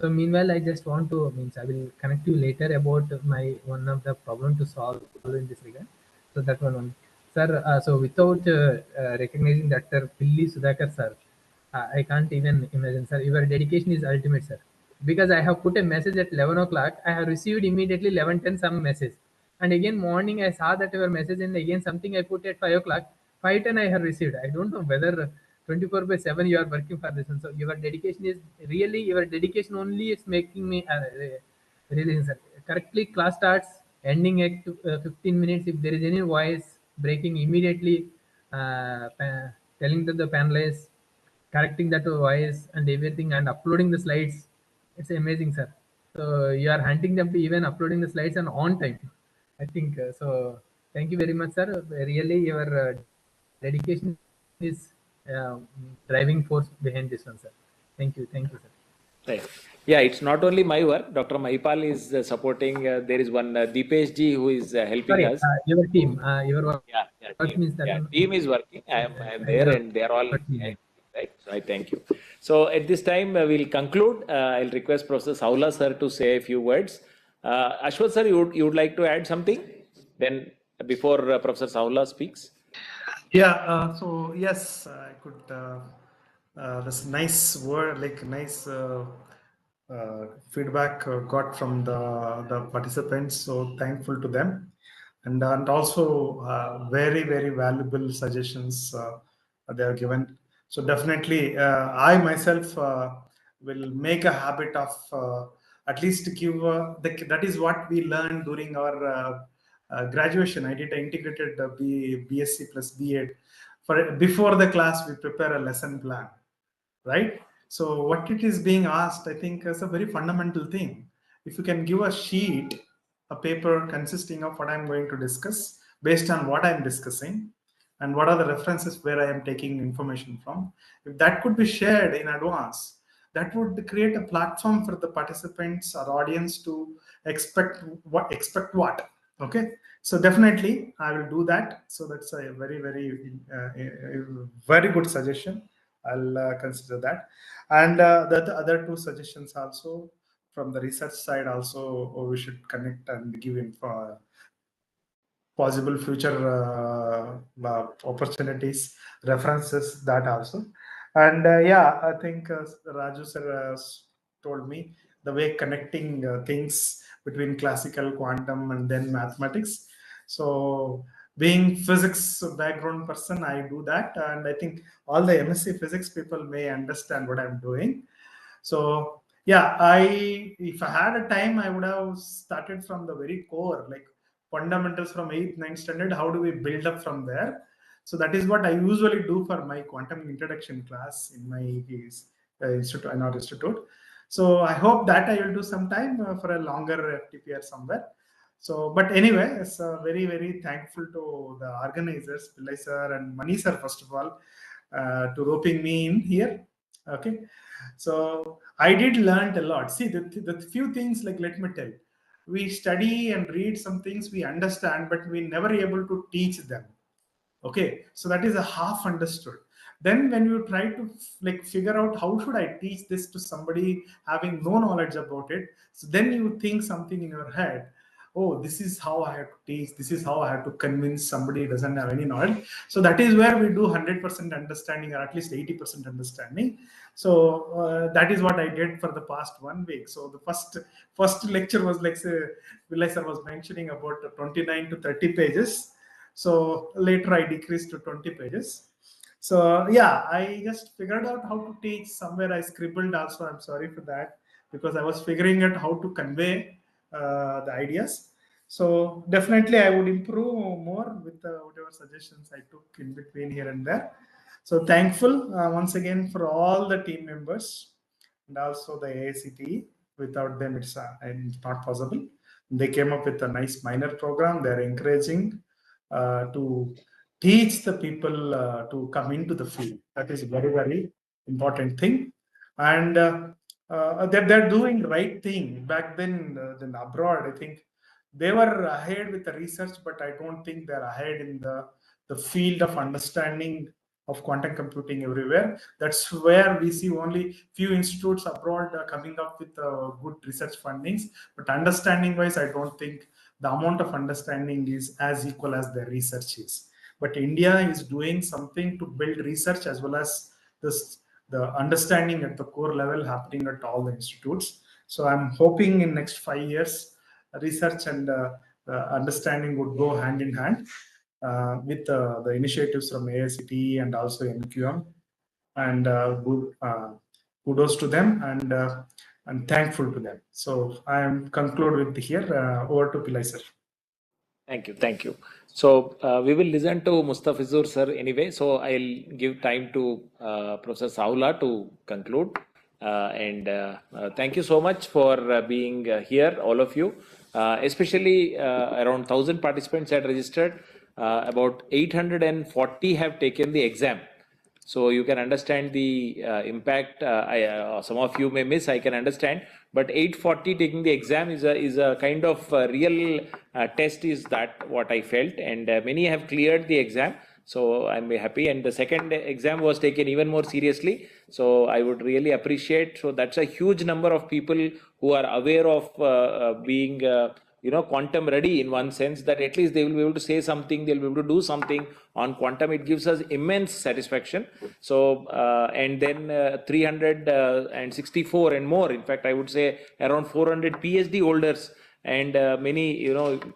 So meanwhile, I just want to I will connect you later about my one of the problem to solve in this regard. So that one, sir. So without recognizing Dr. Pilli Sudhakar sir, I can't even imagine, sir. Your dedication is ultimate, sir. Because I have put a message at 11 o'clock, I have received immediately 11:10 some message. And again morning I saw that your message and again something I put at 5 o'clock. 5:10 I have received. I don't know whether 24/7 you are working for this one. So your dedication is really your dedication only is making me really, sir. Correctly class starts ending at 15 minutes. If there is any voice breaking immediately, telling that the panelists correcting that voice and everything and uploading the slides. It's amazing, sir. So you are hunting them to even uploading the slides and on time. I think so. Thank you very much, sir. Really, your dedication is driving force behind this one, sir. Thank you, sir. Right. Yeah, it's not only my work. Dr. Mahipal is supporting. There is one Deepesh ji who is helping us. Your team, your work, team. means that Team is working. I am there, and they are all behind, right. So I thank you. So at this time we'll conclude. I'll request Professor Saula sir to say a few words. Ashwath sir, you would like to add something? Then before Professor Saula speaks. Yeah. So yes, I could. This nice word, like nice feedback got from the participants. So thankful to them, and also very valuable suggestions they are given. So definitely, I myself will make a habit of at least give that is what we learned during our graduation. I did an integrated BSc plus B.Ed. Before the class, we prepare a lesson plan, right? So what it is being asked, I think, is a very fundamental thing. If you can give a sheet, a paper consisting of what I'm going to discuss based on what I'm discussing and what are the references where I am taking information from, if that could be shared in advance, that would create a platform for the participants or audience to expect what. Okay, so definitely I will do that. So that's a very good suggestion. I'll consider that. And the other two suggestions also from the research side also, we should connect and give info, possible future opportunities, references, that also. And yeah, I think Raju sir told me the way connecting things between classical, quantum, and then mathematics. So being physics background person, I do that, and I think all the MSc physics people may understand what I'm doing. So yeah, if I had a time, I would have started from the very core, like fundamentals from 8th, 9th standard. How do we build up from there? So that is what I usually do for my quantum introduction class in my institute, in our institute. So I hope that I will do sometime for a longer FTP or somewhere. So, but anyway, it's very thankful to the organizers, Pillai sir and Mani sir, first of all, to roping me in here. Okay, so I did learn a lot. See, the few things, like, let me tell, we study and read some things we understand, but we never able to teach them. Okay, so that is a half understood. Then when you try to like figure out how should I teach this to somebody having no knowledge about it, so then you think something in your head, oh, this is how I have to teach, this is how I have to convince somebody who doesn't have any knowledge. So that is where we do 100% understanding, or at least 80% understanding. So that is what I did for the past 1 week. So the first lecture was like, say, Villai sir was mentioning about 29 to 30 pages. So later I decreased to 20 pages. So yeah, I just figured out how to teach. Somewhere I scribbled also. I'm sorry for that, because I was figuring out how to convey the ideas. So definitely I would improve more with whatever suggestions I took in between here and there. So thankful once again for all the team members and also the AICTE. Without them, it's not possible. They came up with a nice minor program. They're encouraging to teach the people to come into the field. That is very important thing. And they're doing the right thing. Back then abroad, I think they were ahead with the research, but I don't think they're ahead in the field of understanding of quantum computing everywhere. That's where we see only few institutes abroad coming up with good research fundings. But understanding wise, I don't think the amount of understanding is as equal as the research is. But India is doing something to build research as well as the understanding at the core level happening at all the institutes. So I'm hoping in next 5 years, research and understanding would go hand in hand with the initiatives from AICTE and also NQM. And kudos to them, and I'm thankful to them. So I am conclude with here. Over to Pillai sir. Thank you. Thank you. So we will listen to Mustafizur sir anyway. So I'll give time to Professor Saula to conclude. Thank you so much for being here, all of you. Especially around 1,000 participants had registered. About 840 have taken the exam. So you can understand the impact. Some of you may miss, I can understand. But 840 taking the exam is a kind of real test, is that what I felt. And many have cleared the exam. So I'm happy. And the second exam was taken even more seriously. So I would really appreciate. So that's a huge number of people who are aware of being quantum ready, in one sense, that at least they will be able to say something, they'll be able to do something on quantum. It gives us immense satisfaction. So, and then 364 and more, in fact, I would say around 400 PhD holders, and many,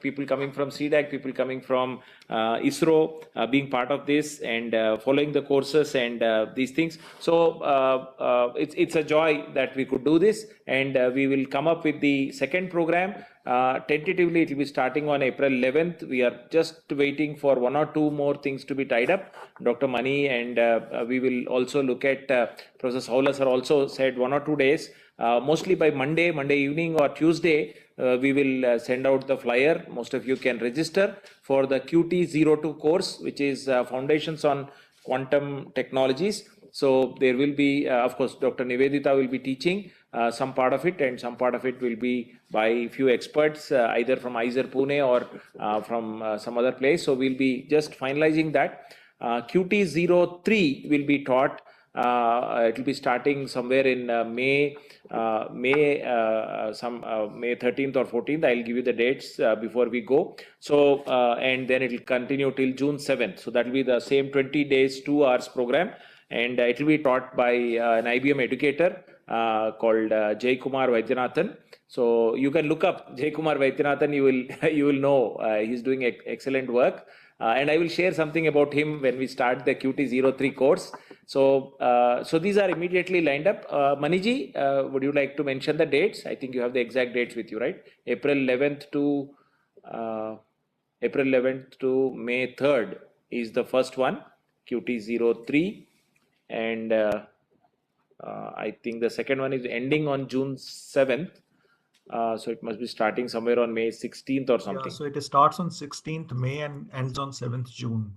people coming from CDAC, people coming from ISRO, being part of this and following the courses and these things. So it's a joy that we could do this, and we will come up with the second program. Tentatively, it will be starting on April 11th. We are just waiting for 1 or 2 more things to be tied up. Dr. Mani, and we will also look at, Professor Saula sir also said 1 or 2 days. Mostly by Monday evening or Tuesday, we will send out the flyer. Most of you can register for the QT02 course, which is Foundations on Quantum Technologies. So there will be, of course, Dr. Nivedita will be teaching some part of it, and some part of it will be by few experts, either from IISER Pune or from some other place. So we'll be just finalizing that. QT03 will be taught. It will be starting somewhere in May 13th or 14th. I'll give you the dates before we go. So and then it will continue till June 7th. So that will be the same 20 days, 2 hours program, and it will be taught by an IBM educator called Jay Kumar Vaidyanathan. So you can look up Jay Kumar Vaidyanathan. You will know he's doing excellent work. And I will share something about him when we start the QT03 course. So, so these are immediately lined up. Maniji, would you like to mention the dates? I think you have the exact dates with you, right? April 11th to May 3rd is the first one, QT03. And I think the second one is ending on June 7th. So it must be starting somewhere on May 16th or something. Yeah, so it starts on 16th May and ends on 7th June.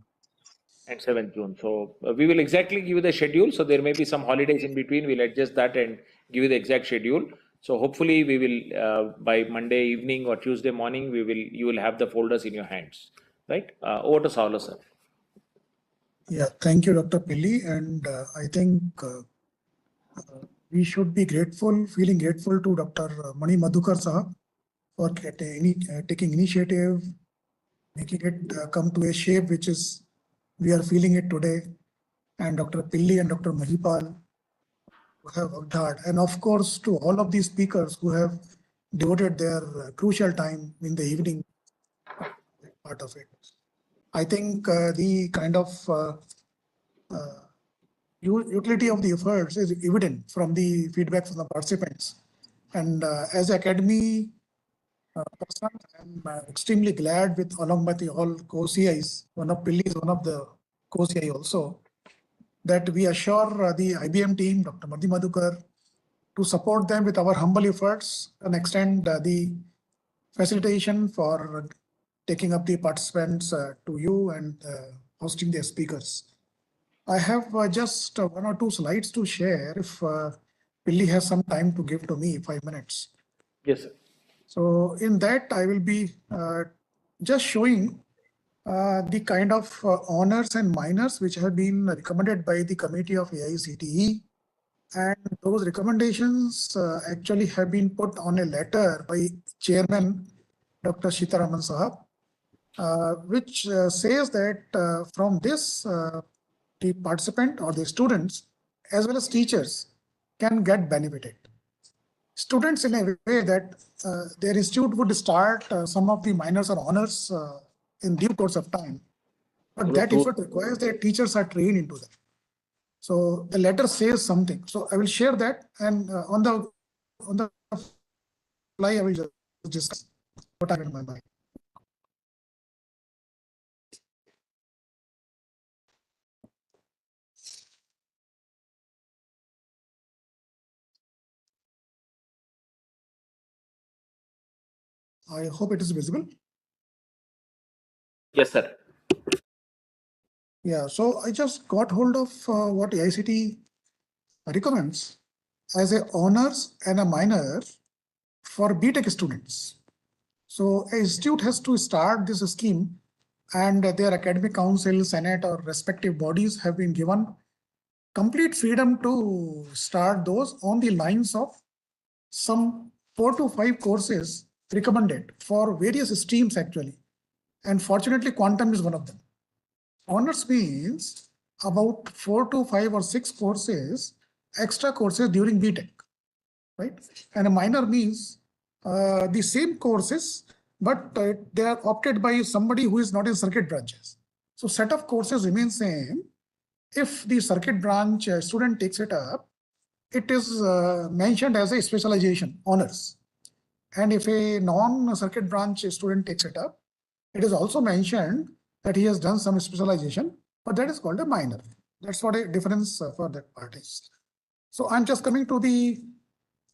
And 7th June. So we will exactly give you the schedule. So there may be some holidays in between. We'll adjust that and give you the exact schedule. So hopefully we will, by Monday evening or Tuesday morning, you will have the folders in your hands, right? Over to Saula sir. Yeah, thank you, Dr. Pilli. And I think we should be feeling grateful to Dr. Mani Madhukar Sahab for taking initiative, making it come to a shape which is, we are feeling it today. And Dr. Pilli and Dr. Mahipal, who have worked hard. And of course, to all of these speakers who have devoted their crucial time in the evening part of it. I think the kind of utility of the efforts is evident from the feedback from the participants. And as Academy person, I'm extremely glad with along with the all co-CIs, one of Pilli is one of the co-CI also, that we assure the IBM team, Dr. Madhi Madhukar, to support them with our humble efforts and extend the facilitation for taking up the participants to you and hosting their speakers. I have just 1 or 2 slides to share if Pilli has some time to give to me, 5 minutes. Yes, sir. So in that, I will be just showing the kind of honors and minors which have been recommended by the committee of AICTE. And those recommendations actually have been put on a letter by Chairman Dr. Sitaraman Sahab, which says that from this, the participant or the students, as well as teachers, can get benefited. Students, in a way that their institute would start some of the minors or honors in due course of time, but that effort requires that teachers are trained into that. So the letter says something. So I will share that, and on the fly I will just discuss what I have in my mind. I hope it is visible. Yes, sir. Yeah, so I just got hold of what AICTE recommends as a honors and a minor for BTech students. So an institute has to start this scheme, and their academic council, senate, or respective bodies have been given complete freedom to start those on the lines of some 4 to 5 courses recommended for various streams actually. And fortunately, quantum is one of them. Honors means about 4 to 5 or 6 courses, extra courses during BTech, right? And a minor means the same courses, but they are opted by somebody who is not in circuit branches. So set of courses remains same. If the circuit branch student takes it up, it is mentioned as a specialization, honors. And if a non-circuit branch student takes it up, it is also mentioned that he has done some specialization, but that is called a minor. That's what a difference for that part is. So I'm just coming to the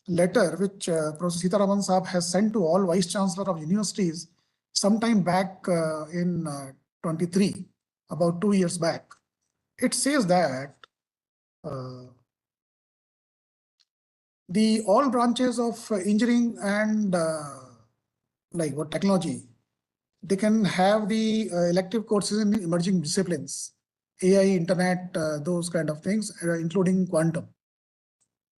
letter which Professor Sitaraman Saab has sent to all vice chancellor of universities sometime back in 23, about 2 years back. It says that the all branches of engineering and like what technology, they can have the elective courses in emerging disciplines, AI, internet, those kind of things, including quantum.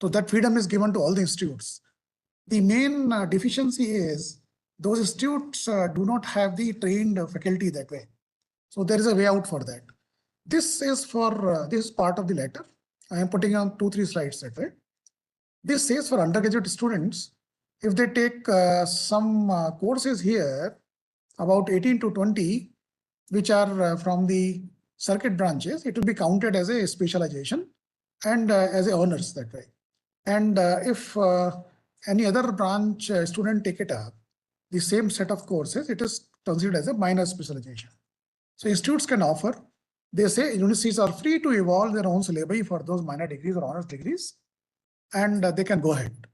So that freedom is given to all the institutes. The main deficiency is those institutes do not have the trained faculty that way. So there is a way out for that. This is for this is part of the letter. I am putting on 2-3 slides that way. This says for undergraduate students, if they take some courses here, about 18 to 20, which are from the circuit branches, it will be counted as a specialization and as a honors that way. And if any other branch student take it up, the same set of courses, it is considered as a minor specialization. So institutes can offer, they say universities are free to evolve their own syllabi for those minor degrees or honors degrees, and they can go ahead.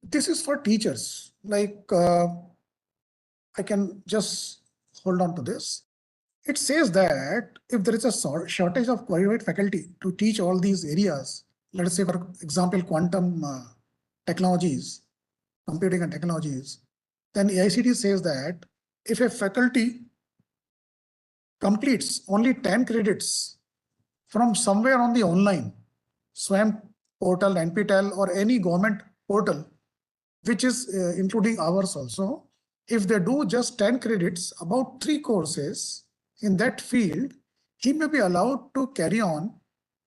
This is for teachers. Like I can just hold on to this. It says that if there is a shortage of qualified faculty to teach all these areas, let us say for example, quantum technologies, computing and technologies, then AICTE says that if a faculty completes only 10 credits from somewhere on the online, SWAM portal, NPTEL, or any government portal, which is including ours also, if they do just 10 credits, about 3 courses in that field, he may be allowed to carry on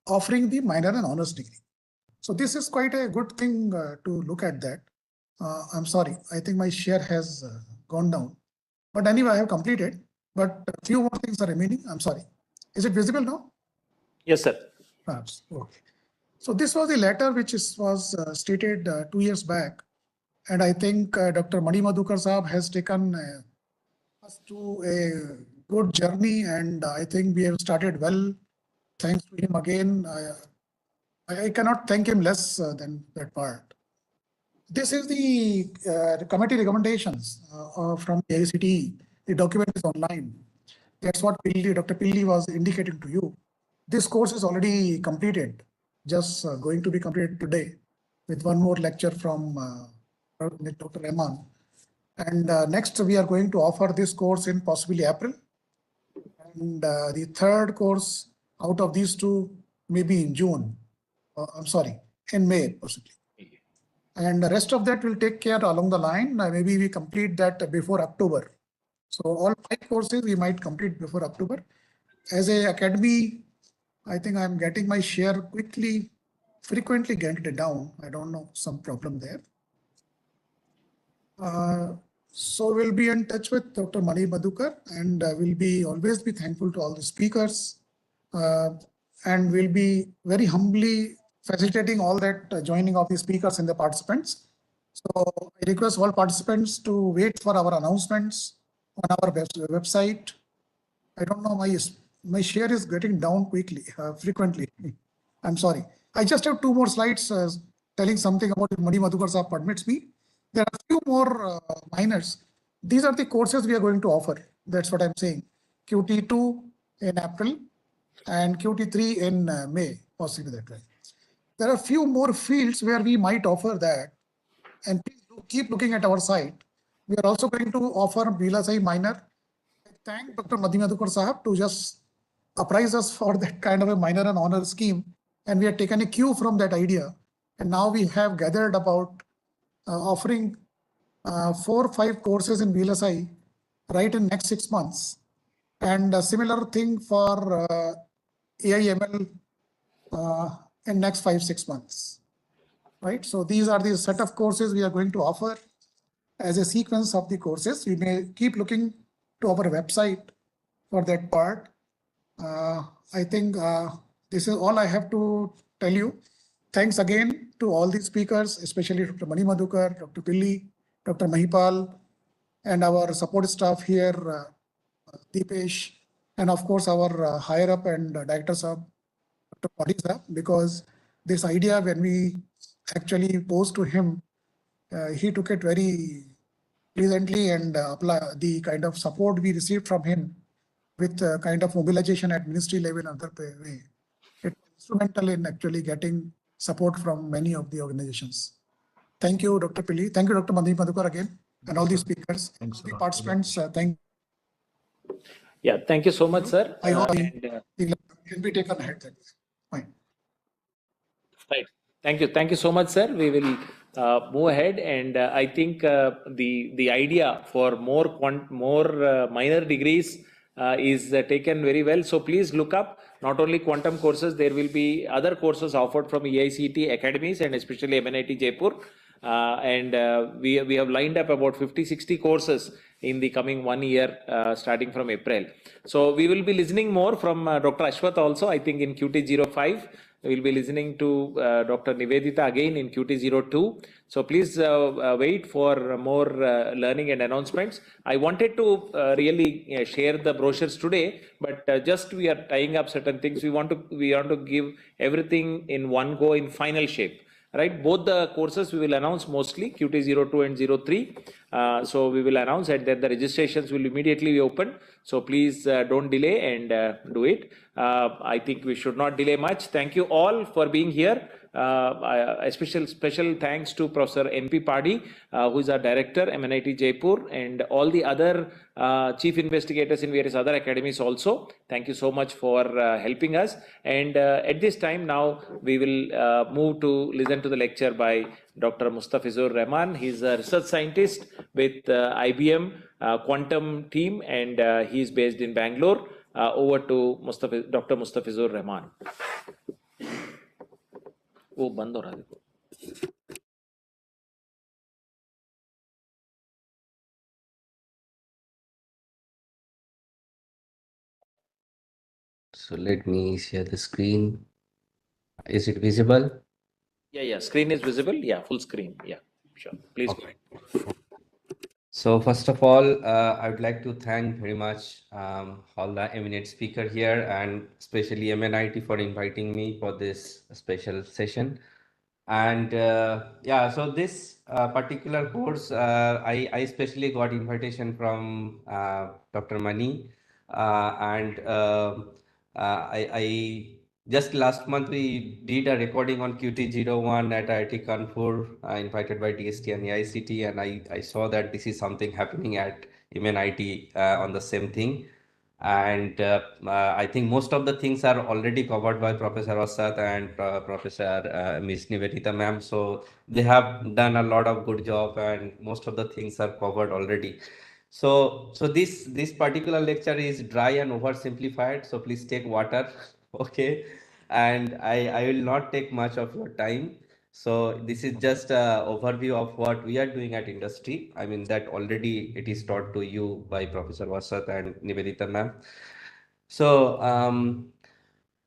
offering the minor and honors degree. So this is quite a good thing to look at that. I'm sorry, I think my share has gone down. But anyway, I have completed, but a few more things are remaining. I'm sorry. Is it visible now? Yes, sir. Perhaps. Okay. So this was the letter which was stated 2 years back. And I think Dr. Mani Madhukar Saab has taken us to a good journey, and I think we have started well. Thanks to him again. I cannot thank him less than that part. This is the committee recommendations from the AICTE. The document is online. That's what Dr. Pilli was indicating to you. This course is already completed, just going to be completed today with one more lecture from Dr. Rahman. And next, we are going to offer this course in possibly April. And the third course out of these two, maybe in June. I'm sorry, in May, possibly. And the rest of that will take care along the line. Maybe we complete that before October. So all 5 courses we might complete before October. As a academy, I think I'm getting my share quickly, frequently getting it down. I don't know, some problem there. So we'll be in touch with Dr. Mani Madhukar, and we'll always be thankful to all the speakers, and we'll be very humbly facilitating all that joining of the speakers and the participants. So I request all participants to wait for our announcements on our website. I don't know, my share is getting down quickly, frequently. I'm sorry. I just have 2 more slides telling something about if Mani Madhukar Saab permits me. There are a few more minors. These are the courses we are going to offer. That's what I'm saying. QT2 in April and QT3 in May, possibly that way. There are a few more fields where we might offer that. And please do keep looking at our site. We are also going to offer VLSI minor. I thank Dr. Mani Madhukar Sahab to just apprise us for that kind of a minor and honor scheme. And we have taken a cue from that idea. And now we have gathered about offering 4 or 5 courses in VLSI right in next 6 months. And a similar thing for AI/ML in next 5-6 months. Right. So these are the set of courses we are going to offer as a sequence of the courses. We may keep looking to our website for that part. I think this is all I have to tell you. Thanks again to all the speakers, especially Dr. Mani Madhukar, Dr. Pilli, Dr. Mahipal, and our support staff here, Deepesh, and of course our higher up and director sahab, Dr. Padi sahab, because this idea, when we actually posed to him, he took it very pleasantly, and the kind of support we received from him with kind of mobilization at ministry level and other way, it was instrumental in actually getting support from many of the organizations. Thank you, Dr. Pilli. Thank you, Dr. Mani Madhukar again, and all the speakers, Thanks the a lot. participants. Thank Yeah, thank you so much, sir. I hope And, can be taken ahead. Fine. right. Thank you so much, sir. We will move ahead, and I think the idea for more minor degrees is taken very well. So please look up not only quantum courses. There will be other courses offered from EICT academies and especially MNIT Jaipur. And we have lined up about 50-60 courses in the coming 1 year, starting from April. So we will be listening more from Dr. Ashwath also, I think in QT05. We will be listening to Dr. Nivedita again in QT02. So please wait for more learning and announcements. I wanted to really share the brochures today, but just we are tying up certain things. We want to give everything in one go in final shape. Right, both the courses we will announce mostly QT02 and 03. So we will announce, and then the registrations will immediately be open. So please don't delay and do it. I think we should not delay much. Thank you all for being here. A special thanks to Professor N.P. Padi, who is our director, MNIT Jaipur, and all the other chief investigators in various other academies also. Thank you so much for helping us. And at this time now, we will move to listen to the lecture by Dr. Mustafizur Rahman. He's a research scientist with IBM quantum team, and he is based in Bangalore. Over to Dr. Mustafizur Rahman. वो बंद हो रहा है देखो. So let me share the screen. Is it visible? Yeah, screen is visible. Yeah, full screen. Yeah, sure. Please go ahead. So first of all, I would like to thank very much all the eminent speaker here, and especially MNIT for inviting me for this special session. And yeah, so this particular course, I especially got invitation from Dr. Mani, and I Just last month, we did a recording on QT01 at IIT Kanpur, invited by DST and AICT, and I saw that this is something happening at MNIT on the same thing. And I think most of the things are already covered by Professor Asad and Professor Ms. Nivedita ma'am. So they have done a lot of good job, and most of the things are covered already. So this particular lecture is dry and oversimplified. So please take water, okay? And I will not take much of your time. So this is just a overview of what we are doing at industry. I mean that already it is taught to you by Professor Vasat and Nivedita ma'am. So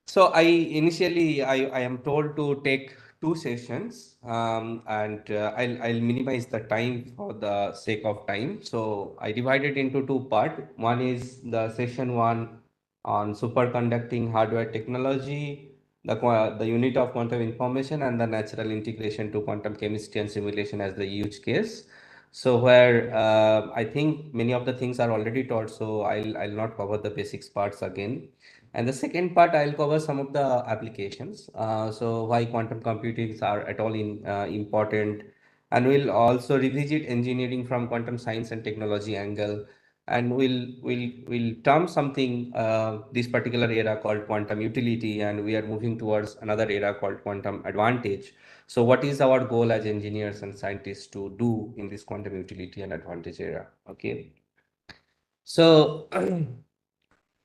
so I am told to take two sessions, and I'll minimize the time for the sake of time. So I divided into two parts. One is the session one on superconducting hardware technology, the unit of quantum information, and the natural integration to quantum chemistry and simulation as the use case. So where I think many of the things are already taught, so I'll not cover the basics parts again. And the second part, I'll cover some of the applications. So why quantum computings are at all important, and we'll also revisit engineering from quantum science and technology angle, and we'll term something this particular era called quantum utility, and we are moving towards another era called quantum advantage. So what is our goal as engineers and scientists to do in this quantum utility and advantage era? Okay. So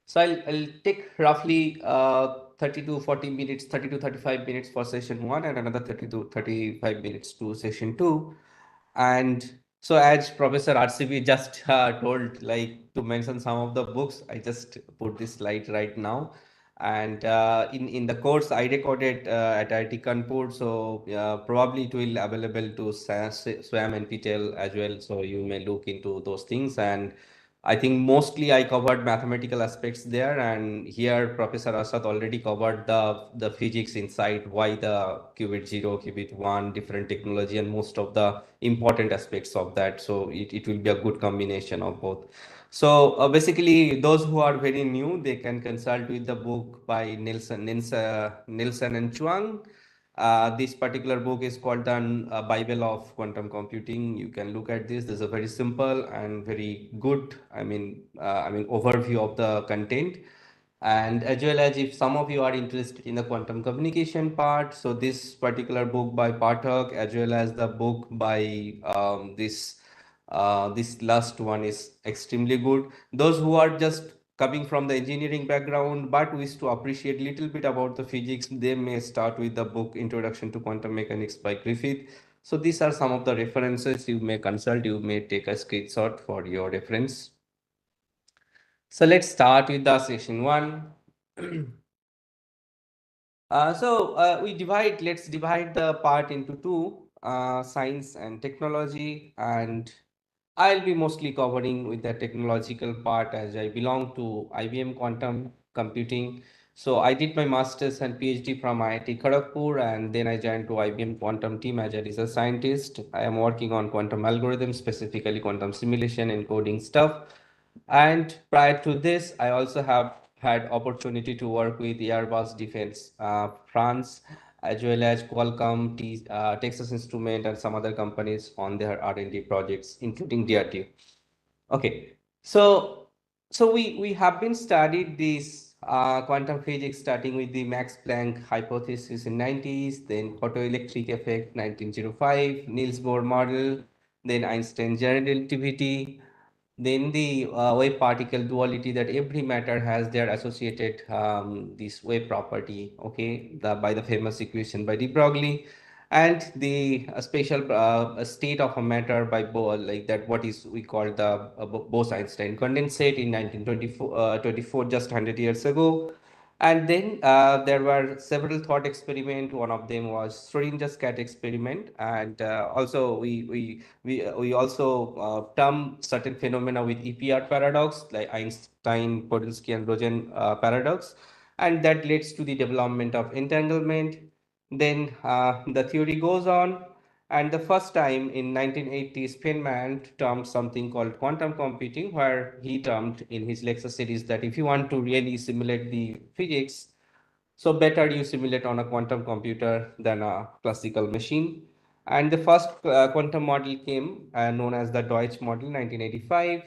So I'll take roughly 30 to 40 minutes, 30 to 35 minutes for session one, and another 30 to 35 minutes to session two. And so as Professor RCB just told, like to mention some of the books, I just put this slide right now. And in the course I recorded at IIT Kanpur, so probably it will available to SWAM and PTEL as well. So you may look into those things. And I think mostly I covered mathematical aspects there, and here Professor Asad already covered the physics inside, why the qubit 0, qubit 1, different technology, and most of the important aspects of that. So it will be a good combination of both. So basically, those who are very new, they can consult with the book by Nilsson and Chuang. This particular book is called the Bible of Quantum Computing. You can look at this. This is a very simple and very good, I mean overview of the content. And as well as if some of you are interested in the quantum communication part, so this particular book by Pathak, as well as the book by this last one is extremely good. Those who are just coming from the engineering background but wish to appreciate little bit about the physics, they may start with the book Introduction to Quantum Mechanics by Griffith. So these are some of the references you may consult. You may take a screenshot for your reference. So let's start with the session one. Let's divide the part into two, science and technology, and I'll be mostly covering with the technological part as I belong to IBM Quantum Computing. So I did my master's and PhD from IIT Kharagpur, and then I joined to IBM Quantum team as a research scientist. I am working on quantum algorithms, specifically quantum simulation and coding stuff. And prior to this, I also have had opportunity to work with Airbus Defense France, as well as Qualcomm, Texas Instrument, and some other companies on their R&D projects, including DRDO. Okay, so we have been studied this quantum physics starting with the Max Planck hypothesis in 90s, then photoelectric effect 1905, Niels Bohr model, then Einstein general relativity, then the wave particle duality, that every matter has their associated this wave property, okay, by the famous equation by de Broglie, and the special state of a matter by Bohr, like that what is we call the Bose-Einstein condensate in 1924, just 100 years ago. And then there were several thought experiments. One of them was Schrodinger's cat experiment, and also we also term certain phenomena with EPR paradox, like Einstein, Podolsky, and Rosen paradox, and that leads to the development of entanglement. Then the theory goes on, and the first time in 1980s, Feynman termed something called quantum computing, where he termed in his lecture series that if you want to really simulate the physics, So better you simulate on a quantum computer than a classical machine. And the first quantum model came known as the Deutsch model 1985,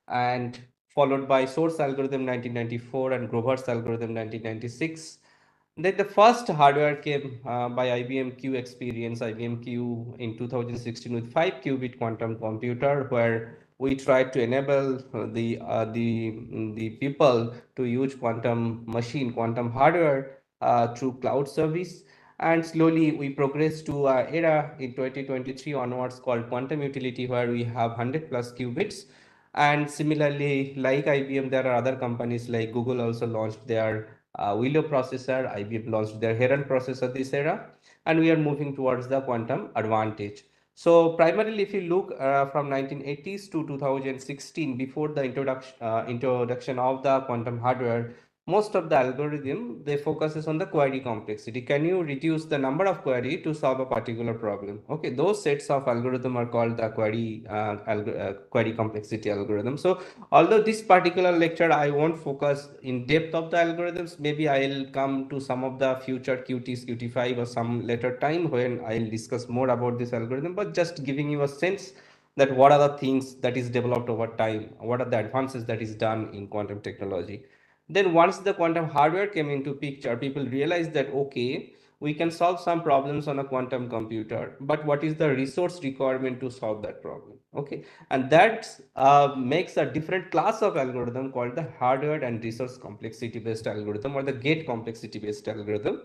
and followed by Source algorithm 1994 and Grover's algorithm 1996. Then the first hardware came by IBM Q Experience, IBM Q in 2016 with 5 qubit quantum computer, where we tried to enable the people to use quantum machine, quantum hardware through cloud service. And slowly we progressed to an era in 2023 onwards called quantum utility, where we have 100 plus qubits. And similarly, like IBM, there are other companies like Google also launched their Willow processor, IBM launched their Heron processor this era, and we are moving towards the quantum advantage. So primarily, if you look from 1980s to 2016, before the introduction of the quantum hardware, most of the algorithm, they focuses on the query complexity. Can you reduce the number of query to solve a particular problem? Okay, those sets of algorithm are called the query complexity algorithm. So although this particular lecture, I won't focus in depth of the algorithms, maybe I'll come to some of the future QTs, QT5 or some later time when I'll discuss more about this algorithm, but just giving you a sense that what are the things that is developed over time, what are the advances that is done in quantum technology. Then once the quantum hardware came into picture, people realized that, okay, we can solve some problems on a quantum computer, but what is the resource requirement to solve that problem? Okay, and that makes a different class of algorithm called the hardware and resource complexity based algorithm, or the gate complexity based algorithm,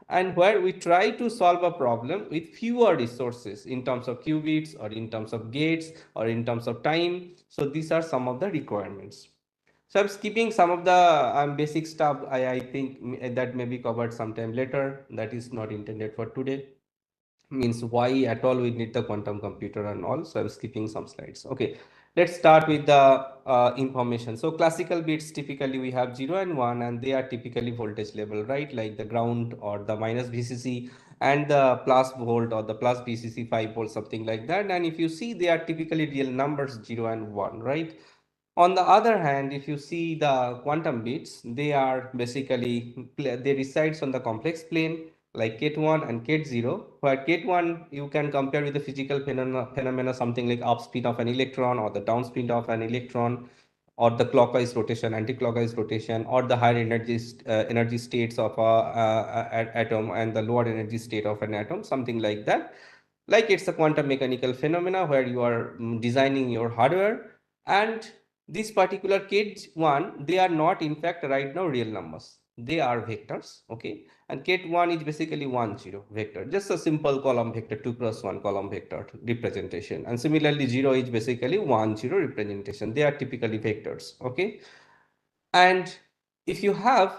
and where we try to solve a problem with fewer resources in terms of qubits or in terms of gates or in terms of time. So these are some of the requirements. So I'm skipping some of the basic stuff. I think that may be covered sometime later. That is not intended for today. Means why at all we need the quantum computer and all. So I'm skipping some slides. Okay, let's start with the information. So classical bits, typically we have 0 and 1, and they are typically voltage level, right? Like the ground or the minus VCC, and the plus volt or the plus VCC 5 volt, something like that. And if you see, they are typically real numbers 0 and 1, right? On the other hand, if you see the quantum bits, they are basically, they resides on the complex plane like Ket1 and Ket0, where Ket1 you can compare with the physical phenomena, something like upspin of an electron or the downspin of an electron, or the clockwise rotation, anti-clockwise rotation, or the higher energy states of a atom and the lower energy state of an atom, something like that. Like it's a quantum mechanical phenomena where you are designing your hardware, and this particular Ket1, they are not in fact right now real numbers. They are vectors, okay? And Ket1 is basically 1, 0 vector, just a simple column vector, 2 cross 1 column vector representation. And similarly, 0 is basically 1, 0 representation. They are typically vectors, okay? And if you have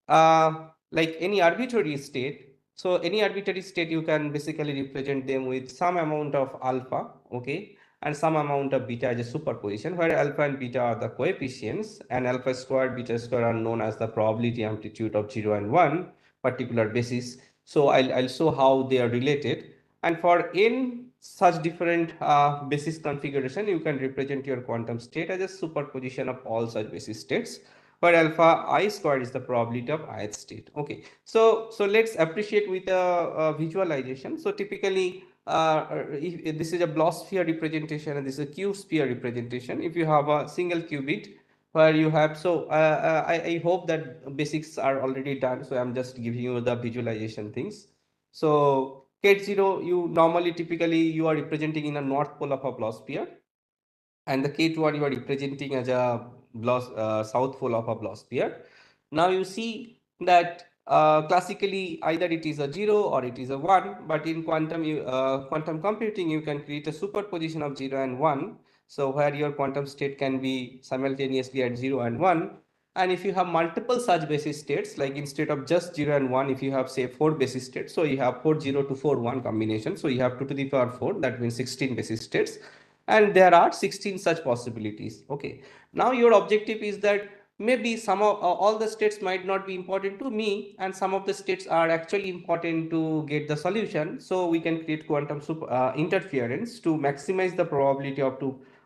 like any arbitrary state, so any arbitrary state, you can basically represent them with some amount of alpha, okay, and some amount of beta as a superposition, where alpha and beta are the coefficients, and alpha squared, beta squared are known as the probability amplitude of 0 and 1 particular basis. So I'll show how they are related. And for n such different basis configuration, you can represent your quantum state as a superposition of all such basis states, where alpha I squared is the probability of ith state. Okay, so let's appreciate with a visualization. So typically, if this is a Bloch sphere representation and this is a Q sphere representation. If you have a single qubit where you have, so I hope that basics are already done. So I'm just giving you the visualization things. So Ket0, you normally typically you are representing in a north pole of a Bloch sphere, and the Ket1 you are representing as a south pole of a Bloch sphere. Now you see that classically either it is a 0 or it is a 1, but in quantum computing you can create a superposition of 0 and 1, so where your quantum state can be simultaneously at 0 and 1. And if you have multiple such basis states, like instead of just 0 and 1, if you have say 4 basis states, so you have 4 0 to 4 1 combination, so you have 2 to the power 4, that means 16 basis states, and there are 16 such possibilities. Okay, now your objective is that maybe some of all the states might not be important to me, and some of the states are actually important to get the solution. So we can create quantum interference to maximize the probability of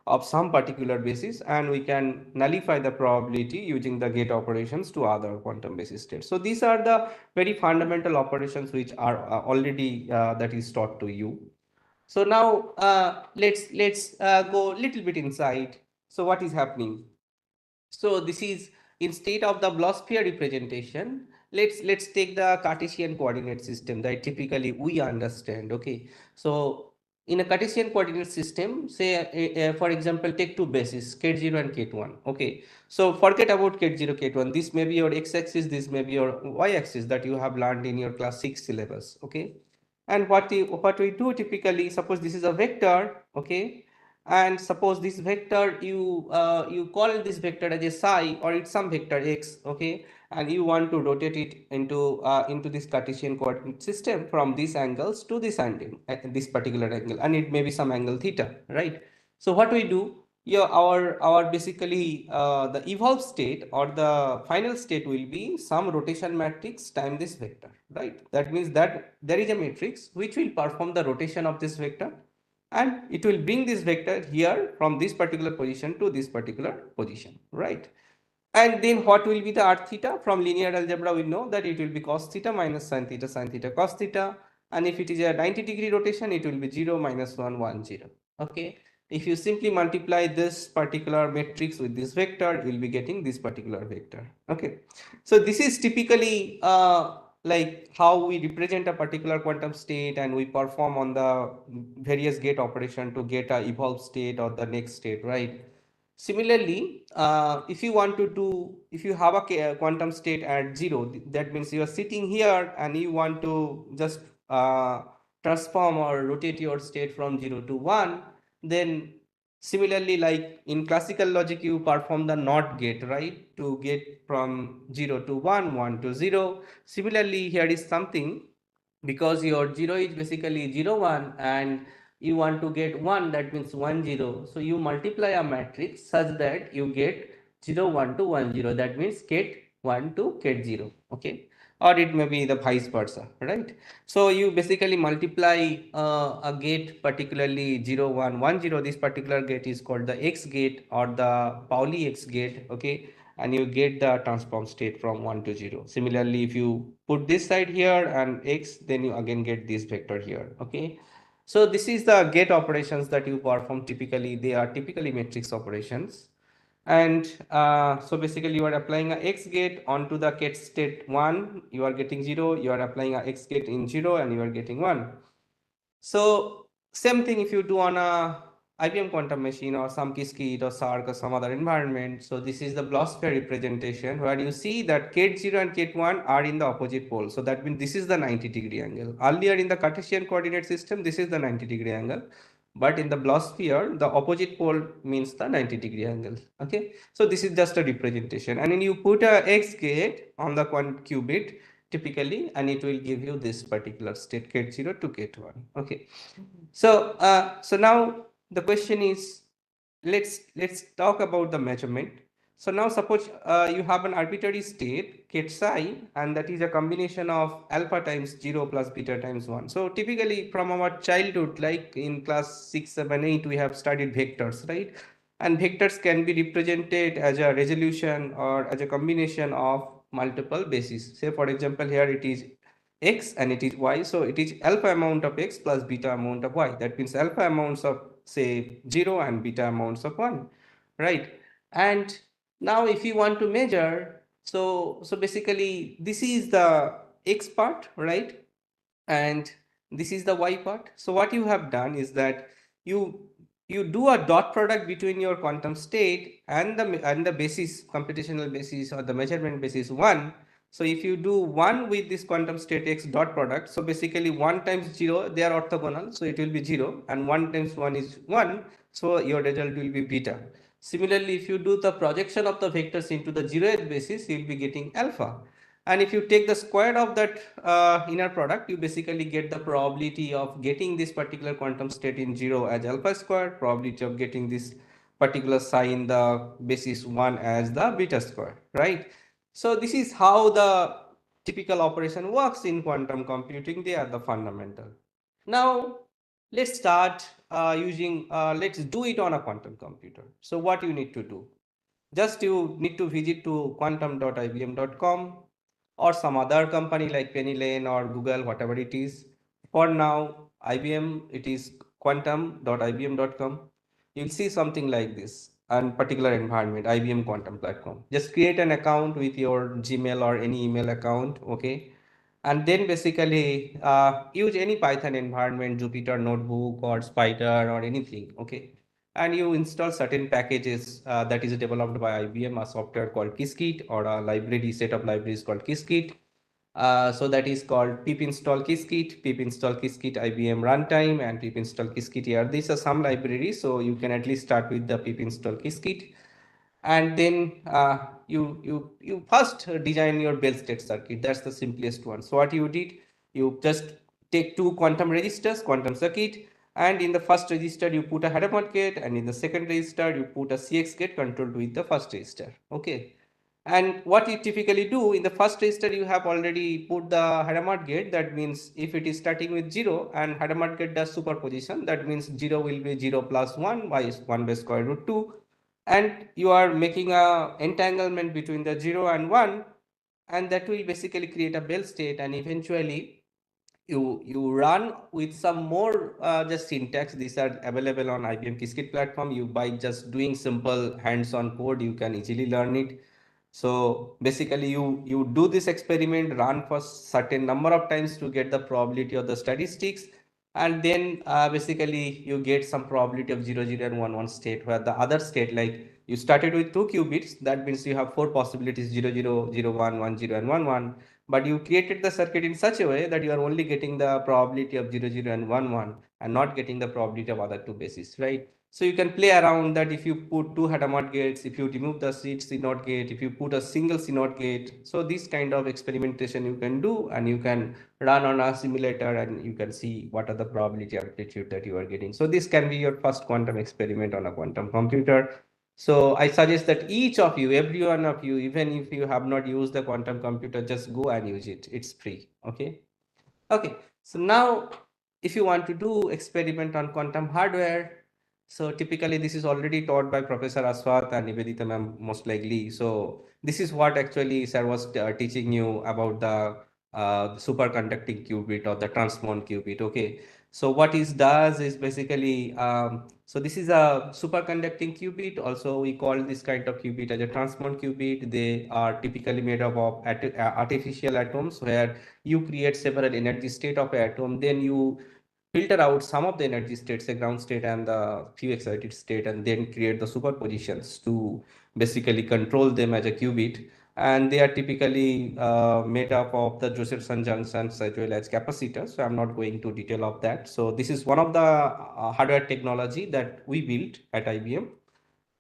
of some particular basis, and we can nullify the probability using the gate operations to other quantum basis states. So these are the very fundamental operations which are already that is taught to you. So now let's go a little bit inside. So what is happening? So this is instead of the block sphere representation, let's take the Cartesian coordinate system that typically we understand. Okay, so in a Cartesian coordinate system, say for example, take two bases K0 and K1. Okay, so forget about K0, K1. This may be your x-axis, this may be your y-axis that you have learned in your class 6 syllabus. Okay, and what we do typically, suppose this is a vector. Okay, and suppose this vector you call this vector as a psi, or it's some vector x. Okay, and you want to rotate it into this Cartesian coordinate system from these angles to this angle at this particular angle, and it may be some angle theta, right? So what we do, yeah, our basically the evolved state or the final state will be some rotation matrix times this vector, right? That means that there is a matrix which will perform the rotation of this vector, and it will bring this vector here from this particular position to this particular position, right? And then what will be the r theta? From linear algebra we know that it will be cos theta minus sin theta cos theta, and if it is a 90-degree rotation it will be 0 minus 1 1 0. Okay, if you simply multiply this particular matrix with this vector, you will be getting this particular vector. Okay, so this is typically like how we represent a particular quantum state, and we perform on the various gate operation to get a evolved state or the next state, right? Similarly, if you want to do, if you have a quantum state at 0, that means you are sitting here and you want to just transform or rotate your state from 0 to 1, then similarly, like in classical logic, you perform the NOT gate, right? To get from 0 to 1, 1 to 0. Similarly, here is something, because your 0 is basically 0 1 and you want to get 1, that means 1 0. So you multiply a matrix such that you get 0 1 to 1 0, that means get 1 to get 0. Okay, or it may be the vice versa, right? So you basically multiply a gate, particularly 0 1 1 0. This particular gate is called the X gate or the Pauli X gate. Okay, and you get the transform state from 1 to 0. Similarly, if you put this side here and x, then you again get this vector here. Okay, so this is the gate operations that you perform. Typically they are typically matrix operations, and so basically you are applying a x gate onto the gate state 1, you are getting 0, you are applying a x gate in 0 and you are getting 1. So same thing if you do on a IBM quantum machine or some Qiskit or SARC or some other environment. So this is the block sphere representation where you see that K0 and K1 are in the opposite pole. So that means this is the 90-degree angle. Earlier in the Cartesian coordinate system, this is the 90-degree angle. But in the block sphere, the opposite pole means the 90-degree angle. Okay, so this is just a representation. And then you put a X gate on the qubit typically, and it will give you this particular state K0 to K1. Okay, so so now the question is, let's talk about the measurement. So now suppose you have an arbitrary state K psi, and that is a combination of alpha times 0 plus beta times 1. So typically from our childhood, like in class 6, 7, 8, we have studied vectors, right? And vectors can be represented as a resolution or as a combination of multiple bases. Say for example, here it is x and it is y, so it is alpha amount of x plus beta amount of y. That means alpha amounts of say 0 and beta amounts of 1, right? And now if you want to measure, so basically this is the x part, right? And this is the y part. So what you have done is that you do a dot product between your quantum state and the basis, computational basis or the measurement basis 1. So if you do 1 with this quantum state x dot product, so basically 1 times 0, they are orthogonal, so it will be 0, and 1 times 1 is 1, so your result will be beta. Similarly, if you do the projection of the vectors into the 0th basis, you will be getting alpha. And if you take the square of that inner product, you basically get the probability of getting this particular quantum state in 0 as alpha square, probability of getting this particular psi in the basis 1 as the beta square, right? So this is how the typical operation works in quantum computing. They are the fundamental. Now let's start let's do it on a quantum computer. So what you need to do? Just you need to visit to quantum.ibm.com or some other company like Penny Lane or Google, whatever it is. For now, IBM, it is quantum.ibm.com. You'll see something like this and particular environment, IBM Quantum Platform. Just create an account with your Gmail or any email account, okay? And then basically use any Python environment, Jupyter Notebook or Spider or anything, okay? And you install certain packages that is developed by IBM, a software called Qiskit or a library set of libraries called Qiskit. So that is called pip install Qiskit, pip install Qiskit IBM runtime, and pip install Qiskit here. These are some libraries, so you can at least start with the pip install Qiskit. And then you first design your Bell state circuit. That's the simplest one. So what you did, you just take two quantum registers, quantum circuit, and in the first register you put a Hadamard gate, and in the second register you put a CX gate controlled with the first register. Okay. And what you typically do in the first register, you have already put the Hadamard gate. That means if it is starting with 0 and Hadamard gate does superposition, that means 0 will be 0 plus 1 by 1 by square root 2. And you are making a entanglement between the 0 and 1, and that will basically create a Bell state. And eventually you run with some more just syntax. These are available on IBM Qiskit platform. You by just doing simple hands-on code, you can easily learn it. So basically you do this experiment, run for certain number of times to get the probability of the statistics, and then basically you get some probability of 0, 0 and 1, 1 state, where the other state, like you started with 2 qubits, that means you have 4 possibilities, 0, 0, 0, 1, 1, 0 and 1, 1. But you created the circuit in such a way that you are only getting the probability of 0, 0 and 1, 1 and not getting the probability of other two bases, right? So you can play around that. If you put two Hadamard gates, if you remove the CNOT gate, if you put a single CNOT gate. So this kind of experimentation you can do, and you can run on a simulator and you can see what are the probability amplitude that you are getting. So this can be your first quantum experiment on a quantum computer. So I suggest that each of you, every one of you, even if you have not used the quantum computer, just go and use it. It's free. Okay. Okay. So now if you want to do experiment on quantum hardware, so typically this is already taught by Professor Aswath and Nivedita ma'am most likely. So this is what actually sir was teaching you about the superconducting qubit or the transmon qubit. Okay. So what it does is basically, so this is a superconducting qubit. Also, we call this kind of qubit as a transmon qubit. They are typically made up of artificial atoms, where you create several energy state of atom, then you filter out some of the energy states, the ground state and the few excited state, and then create the superpositions to basically control them as a qubit. And they are typically made up of the Josephson junctions as well as capacitors. So I'm not going to detail of that. So this is one of the hardware technology that we built at IBM.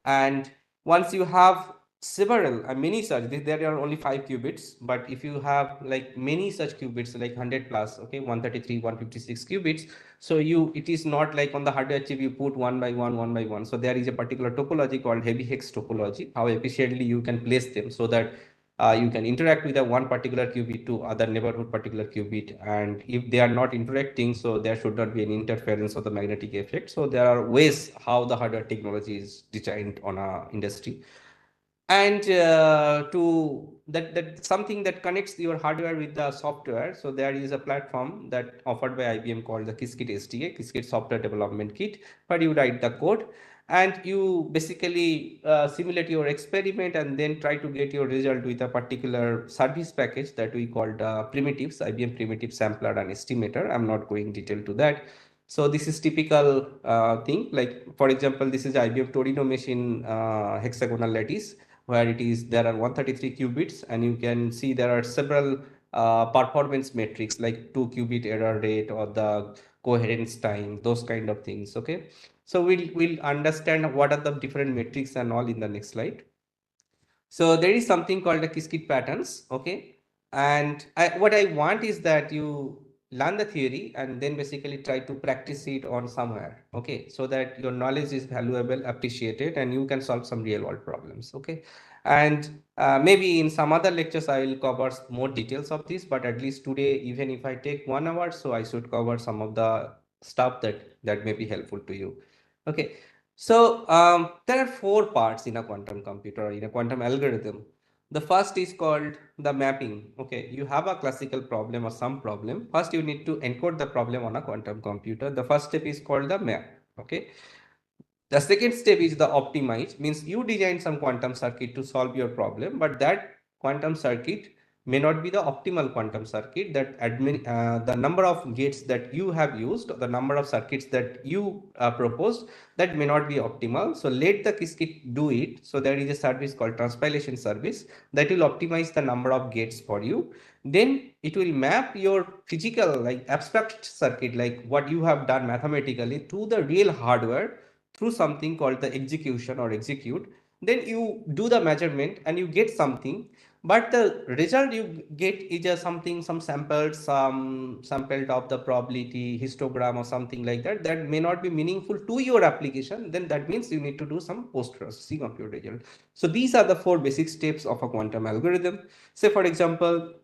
And once you have several many such, there are only 5 qubits, but if you have like many such qubits, like 100 plus, okay, 133, 156 qubits, so it is not like on the hardware chip you put one by one. So there is a particular topology called heavy hex topology, how efficiently you can place them so that you can interact with a one particular qubit to other neighborhood particular qubit. And if they are not interacting, so there should not be any interference of the magnetic effect. So there are ways how the hardware technology is designed on a industry. And to that something that connects your hardware with the software. So there is a platform that offered by IBM called the Qiskit SDK, Qiskit Software Development Kit, where you write the code and you basically simulate your experiment and then try to get your result with a particular service package that we called primitives, IBM Primitive Sampler and Estimator. I'm not going detail to that. So this is typical thing. Like for example, this is IBM Torino machine hexagonal lattice, where there are 133 qubits, and you can see there are several performance metrics like 2 qubit error rate or the coherence time, those kind of things. Okay, so we'll understand what are the different metrics and all in the next slide. So there is something called the Qiskit patterns. Okay, and what I want is that you learn the theory and then basically try to practice it on somewhere. Okay, so that your knowledge is valuable, appreciated, and you can solve some real world problems. Okay, and maybe in some other lectures I will cover more details of this, but at least today, even if I take 1 hour, so I should cover some of the stuff that may be helpful to you. Okay, so there are 4 parts in a quantum computer or in a quantum algorithm. The first is called the mapping. Okay, you have a classical problem or some problem. First, you need to encode the problem on a quantum computer. The first step is called the map. Okay, the second step is the optimize, means you design some quantum circuit to solve your problem, but that quantum circuit may not be the optimal quantum circuit. That the number of gates that you have used, or the number of circuits that you proposed, that may not be optimal. So let the Qiskit do it. So there is a service called transpilation service that will optimize the number of gates for you. Then it will map your physical, like abstract circuit, like what you have done mathematically, to the real hardware through something called the execution or execute. Then you do the measurement and you get something, but the result you get is some sampled of the probability histogram or something like that, that may not be meaningful to your application. Then that means you need to do some post processing of your result. So these are the 4 basic steps of a quantum algorithm. Say for example,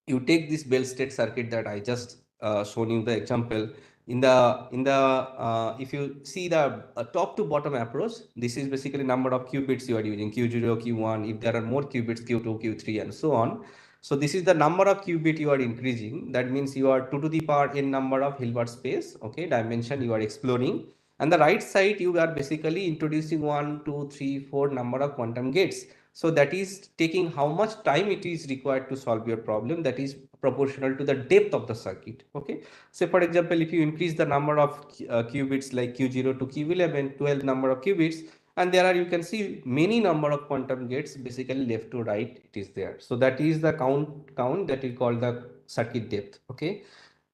you take this Bell state circuit that I just shown you the example. In the if you see the top to bottom approach, this is basically number of qubits you are using, q0, q1. If there are more qubits, q2, q3, and so on. So this is the number of qubit you are increasing. That means you are 2 to the power n number of Hilbert space, okay, dimension you are exploring. And the right side, you are basically introducing 1, 2, 3, 4 number of quantum gates. So that is taking how much time it is required to solve your problem. That is proportional to the depth of the circuit. Okay. So for example, if you increase the number of qubits like q0 to q11, 12 number of qubits, and there are, you can see many number of quantum gates, basically left to right it is there. So that is the count that we call the circuit depth. Okay.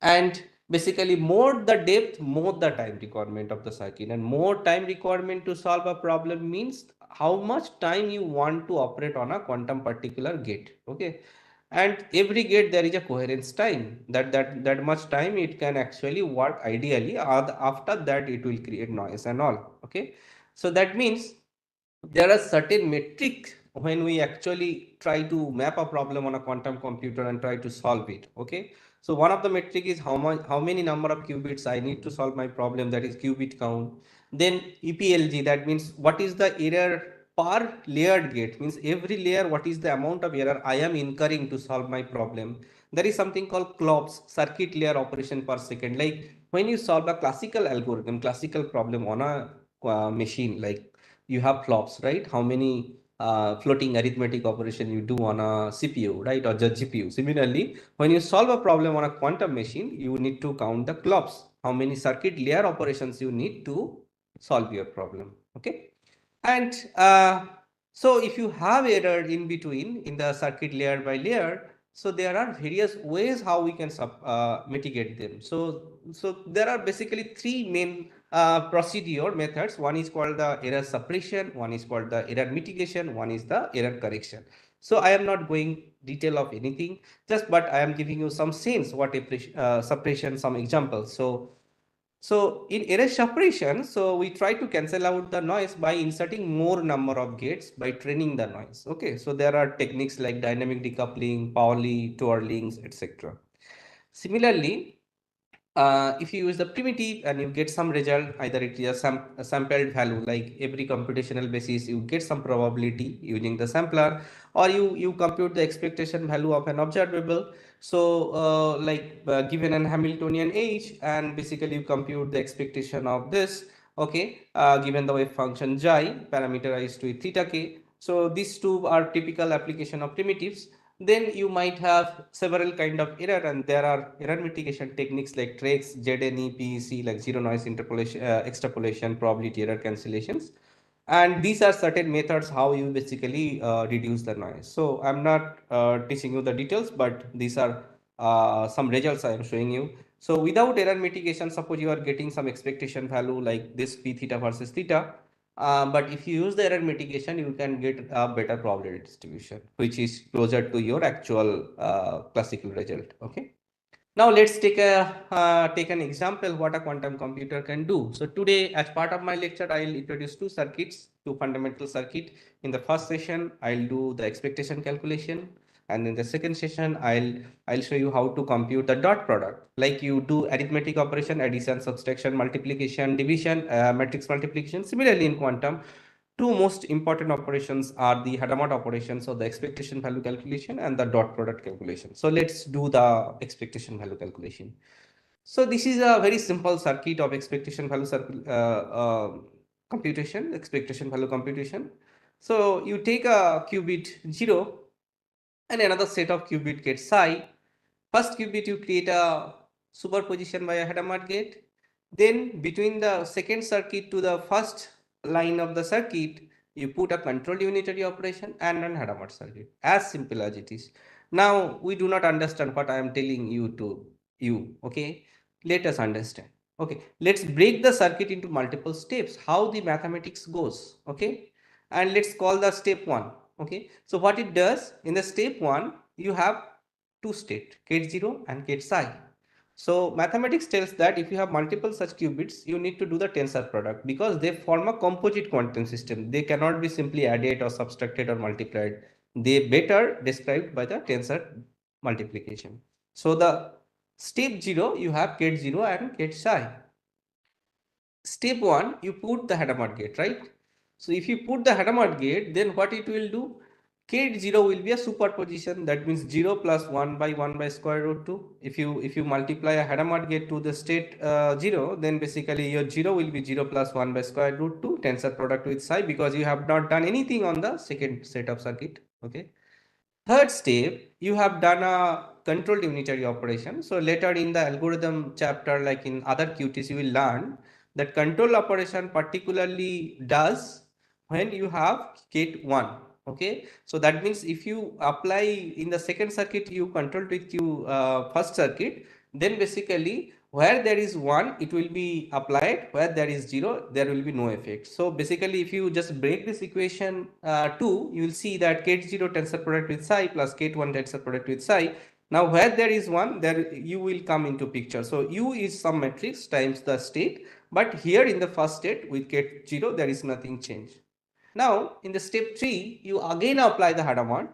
And basically more the depth, more the time requirement of the circuit, and more time requirement to solve a problem means how much time you want to operate on a quantum particular gate. Okay. And every gate there is a coherence time, that much time it can actually work ideally, or after that it will create noise and all. Okay. So that means there are certain metrics when we actually try to map a problem on a quantum computer and try to solve it. Okay. So one of the metric is how many number of qubits I need to solve my problem, that is qubit count. Then EPLG, that means what is the error per layered gate, means every layer what is the amount of error I am incurring to solve my problem. There is something called CLOPS, circuit layer operation per second. Like when you solve a classical algorithm, classical problem on a machine, like you have flops, right? How many floating arithmetic operation you do on a CPU, right? Or just GPU. Similarly, when you solve a problem on a quantum machine, you need to count the clocks, how many circuit layer operations you need to solve your problem. Okay. And so if you have error in between in the circuit layer by layer, so there are various ways how we can mitigate them. So there are basically 3 main procedure methods. One is called the error suppression, one is called the error mitigation, one is the error correction. So I am not going detail of anything, just but I am giving you some sense what suppression, some examples. So in error suppression, so we try to cancel out the noise by inserting more number of gates by training the noise. Okay, so there are techniques like dynamic decoupling, Pauli, twirlings, etc. Similarly, if you use the primitive and you get some result, either it is a sampled value, like every computational basis, you get some probability using the sampler, or you compute the expectation value of an observable. So given an Hamiltonian age, and basically you compute the expectation of this, okay, given the wave function xi parameterized with theta k. So these two are typical application of primitives. Then you might have several kind of error, and there are error mitigation techniques like TREX, ZNE, PEC, like zero noise interpolation, extrapolation, probability error cancellations. And these are certain methods how you basically reduce the noise. So I'm not teaching you the details, but these are some results I am showing you. So without error mitigation, suppose you are getting some expectation value like this P theta versus theta. But if you use the error mitigation, you can get a better probability distribution, which is closer to your actual classical result. Okay. Now let's take an example what a quantum computer can do. So today, as part of my lecture, I'll introduce two circuits, two fundamental circuit. In the first session, I'll do the expectation calculation. And in the second session, I'll show you how to compute the dot product. Like you do arithmetic operation, addition, subtraction, multiplication, division, matrix multiplication. Similarly, in quantum, two most important operations are the Hadamard operation, so the expectation value calculation and the dot product calculation. So let's do the expectation value calculation. So this is a very simple circuit of expectation value computation, expectation value computation. So you take a qubit 0 and another set of qubit gate psi. First qubit you create a superposition by a Hadamard gate. Then between the second circuit to the first line of the circuit, you put a controlled unitary operation and run Hadamard circuit. As simple as it is. Now we do not understand what I am telling you to you. Okay, let us understand. Okay, let's break the circuit into multiple steps. How the mathematics goes. Okay, and let's call the step 1. Okay, so what it does in the step 1, you have two state, gate 0 and gate psi. So mathematics tells that if you have multiple such qubits, you need to do the tensor product because they form a composite quantum system. They cannot be simply added or subtracted or multiplied. They better described by the tensor multiplication. So the step 0, you have gate 0 and gate psi. Step 1, you put the Hadamard gate, right? So if you put the Hadamard gate, then what it will do? Gate 0 will be a superposition. That means 0 plus 1 by 1 by square root 2. If you multiply a Hadamard gate to the state 0, then basically your 0 will be 0 plus 1 by square root 2 tensor product with psi, because you have not done anything on the second set of circuit. Okay. Third step, you have done a controlled unitary operation. So later in the algorithm chapter, like in other QTs, you will learn that control operation particularly does when you have gate 1. Okay, so that means if you apply in the second circuit, you control with first circuit, then basically where there is 1, it will be applied. Where there is 0, there will be no effect. So basically, if you just break this equation 2, you will see that gate 0 tensor product with psi plus gate 1 tensor product with psi. Now where there is 1, there u will come into picture. So u is some matrix times the state, but here in the first state with gate 0, there is nothing changed. Now in the step 3, you again apply the Hadamard.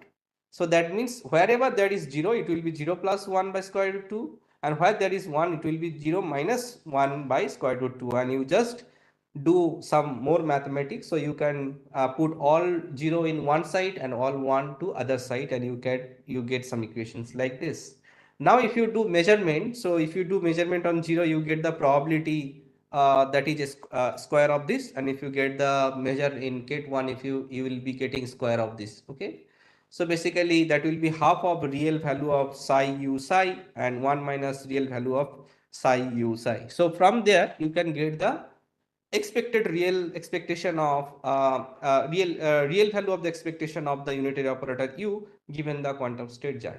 So that means wherever there is 0, it will be 0 plus 1 by square root 2. And where there is 1, it will be 0 minus 1 by square root 2. And you just do some more mathematics. So you can put all 0 in one side and all 1 to other side, and you get some equations like this. Now if you do measurement, so if you do measurement on 0, you get the probability that is square of this, and if you get the measure in gate 1, if you will be getting square of this. Okay, so basically that will be half of real value of psi u psi and 1 minus real value of psi u psi. So from there you can get the expected real expectation of real value of the expectation of the unitary operator u given the quantum state xi.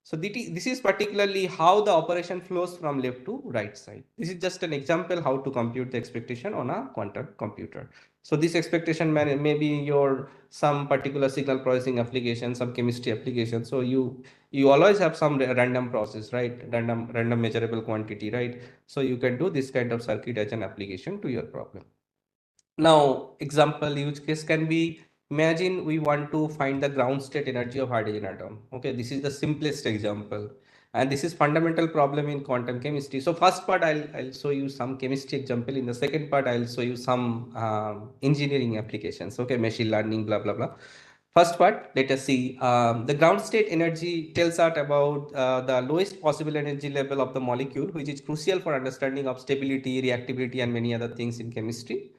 So this is particularly how the operation flows from left to right side. This is just an example how to compute the expectation on a quantum computer. So this expectation may be your some particular signal processing application, some chemistry application. So you always have some random process, right? Random measurable quantity, right? So you can do this kind of circuit as an application to your problem. Now, example use case can be, imagine we want to find the ground state energy of hydrogen atom. Okay, this is the simplest example. And this is fundamental problem in quantum chemistry. So first part, I'll show you some chemistry example. In the second part, I'll show you some engineering applications. Okay, machine learning, blah, blah, blah. First part, let us see. The ground state energy tells us about the lowest possible energy level of the molecule, which is crucial for understanding of stability, reactivity, and many other things in chemistry.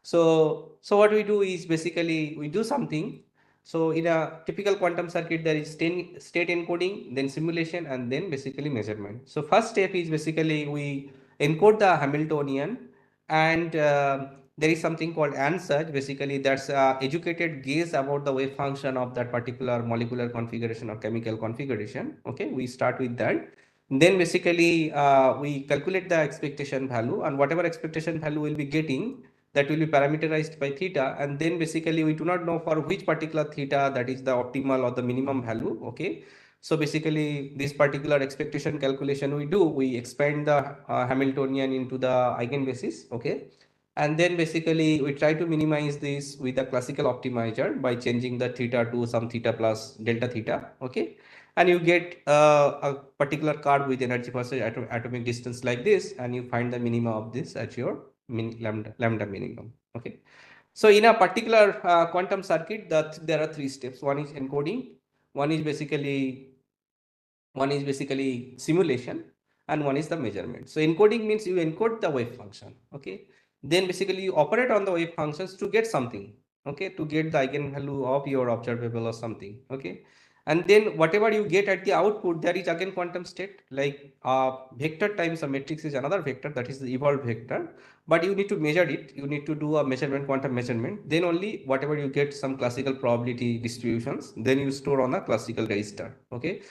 So what we do is basically we do something. So in a typical quantum circuit, there is state encoding, then simulation, and then basically measurement. So first step is basically we encode the Hamiltonian, and there is something called answer. Basically, that's educated guess about the wave function of that particular molecular configuration or chemical configuration. Okay, we start with that. Then basically we calculate the expectation value, and whatever expectation value we'll be getting, that will be parameterized by theta, and then basically we do not know for which particular theta that is the optimal or the minimum value. Okay, so basically this particular expectation calculation we expand the Hamiltonian into the eigenbasis. Okay, and then basically we try to minimize this with a classical optimizer by changing the theta to some theta plus delta theta. Okay, and you get a particular card with energy versus atomic distance like this, and you find the minimum of this at your lambda minimum. Okay. So in a particular quantum circuit, there are three steps. One is encoding, one is basically simulation, and one is the measurement. So encoding means you encode the wave function. Okay. Then basically you operate on the wave functions to get something. Okay. To get the eigenvalue of your observable or something. Okay. And then whatever you get at the output, there is again quantum state, like vector times a matrix is another vector, that is the evolved vector, but you need to measure it. You need to do a measurement, quantum measurement. Then only whatever you get some classical probability distributions, then you store on a classical register. Okay.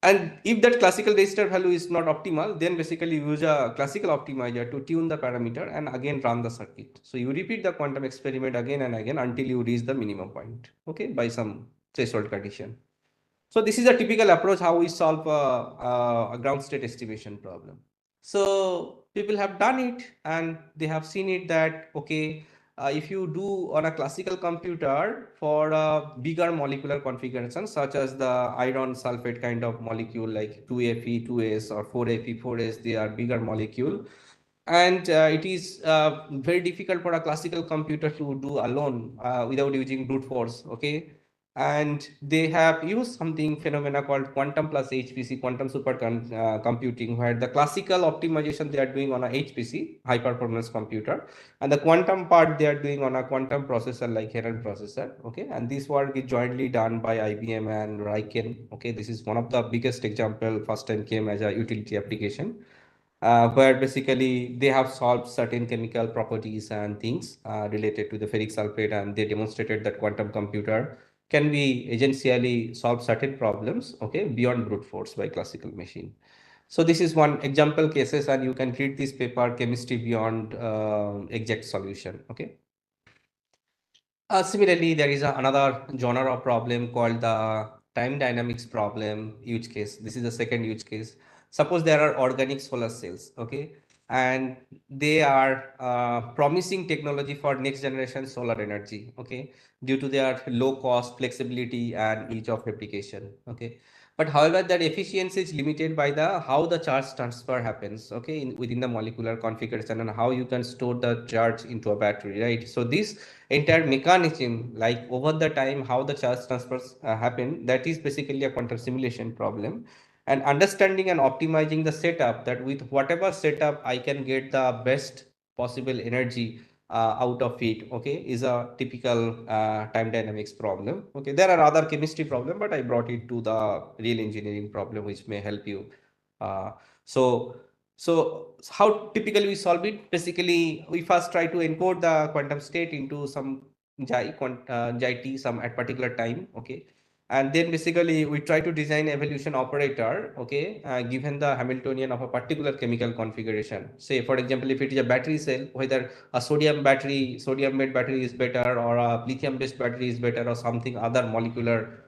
And if that classical register value is not optimal, then basically use a classical optimizer to tune the parameter and again run the circuit. So you repeat the quantum experiment again and again until you reach the minimum point, okay, by some threshold condition. So this is a typical approach how we solve a ground state estimation problem. So people have done it and they have seen it that, okay, if you do on a classical computer for a bigger molecular configuration, such as the iron sulfate kind of molecule like 2Fe, 2S or 4Fe, 4S, they are bigger molecule. And it is very difficult for a classical computer to do alone without using brute force, okay? And they have used something phenomena called quantum plus HPC, quantum super computing, where the classical optimization they are doing on a HPC, high performance computer, and the quantum part they are doing on a quantum processor like Heron processor, okay? And this work is jointly done by IBM and Riken, okay? This is one of the biggest example, first time came as a utility application. Where basically they have solved certain chemical properties and things related to the ferric sulfate, and they demonstrated that quantum computer can be essentially solve certain problems, okay, beyond brute force by classical machine. So this is one example cases, and you can read this paper, Chemistry Beyond Exact Solution, okay. Similarly, there is another genre of problem called the time dynamics problem use case. This is the second use case. Suppose there are organic solar cells, okay, and they are promising technology for next generation solar energy, okay, due to their low cost, flexibility, and ease of application, okay. But however, that efficiency is limited by the how the charge transfer happens, okay, within the molecular configuration and how you can store the charge into a battery, right? So this entire mechanism, like over the time how the charge transfers happen, that is basically a quantum simulation problem. And understanding and optimizing the setup, that with whatever setup I can get the best possible energy out of it, okay, is a typical time dynamics problem. Okay, there are other chemistry problem, but I brought it to the real engineering problem, which may help you. uh, so so how typically we solve it? Basically, we first try to encode the quantum state into some xi t some at particular time, okay, and then basically we try to design evolution operator, okay, given the Hamiltonian of a particular chemical configuration. Say for example, if it is a battery cell, whether a sodium based battery is better, or a lithium based battery is better, or something other molecular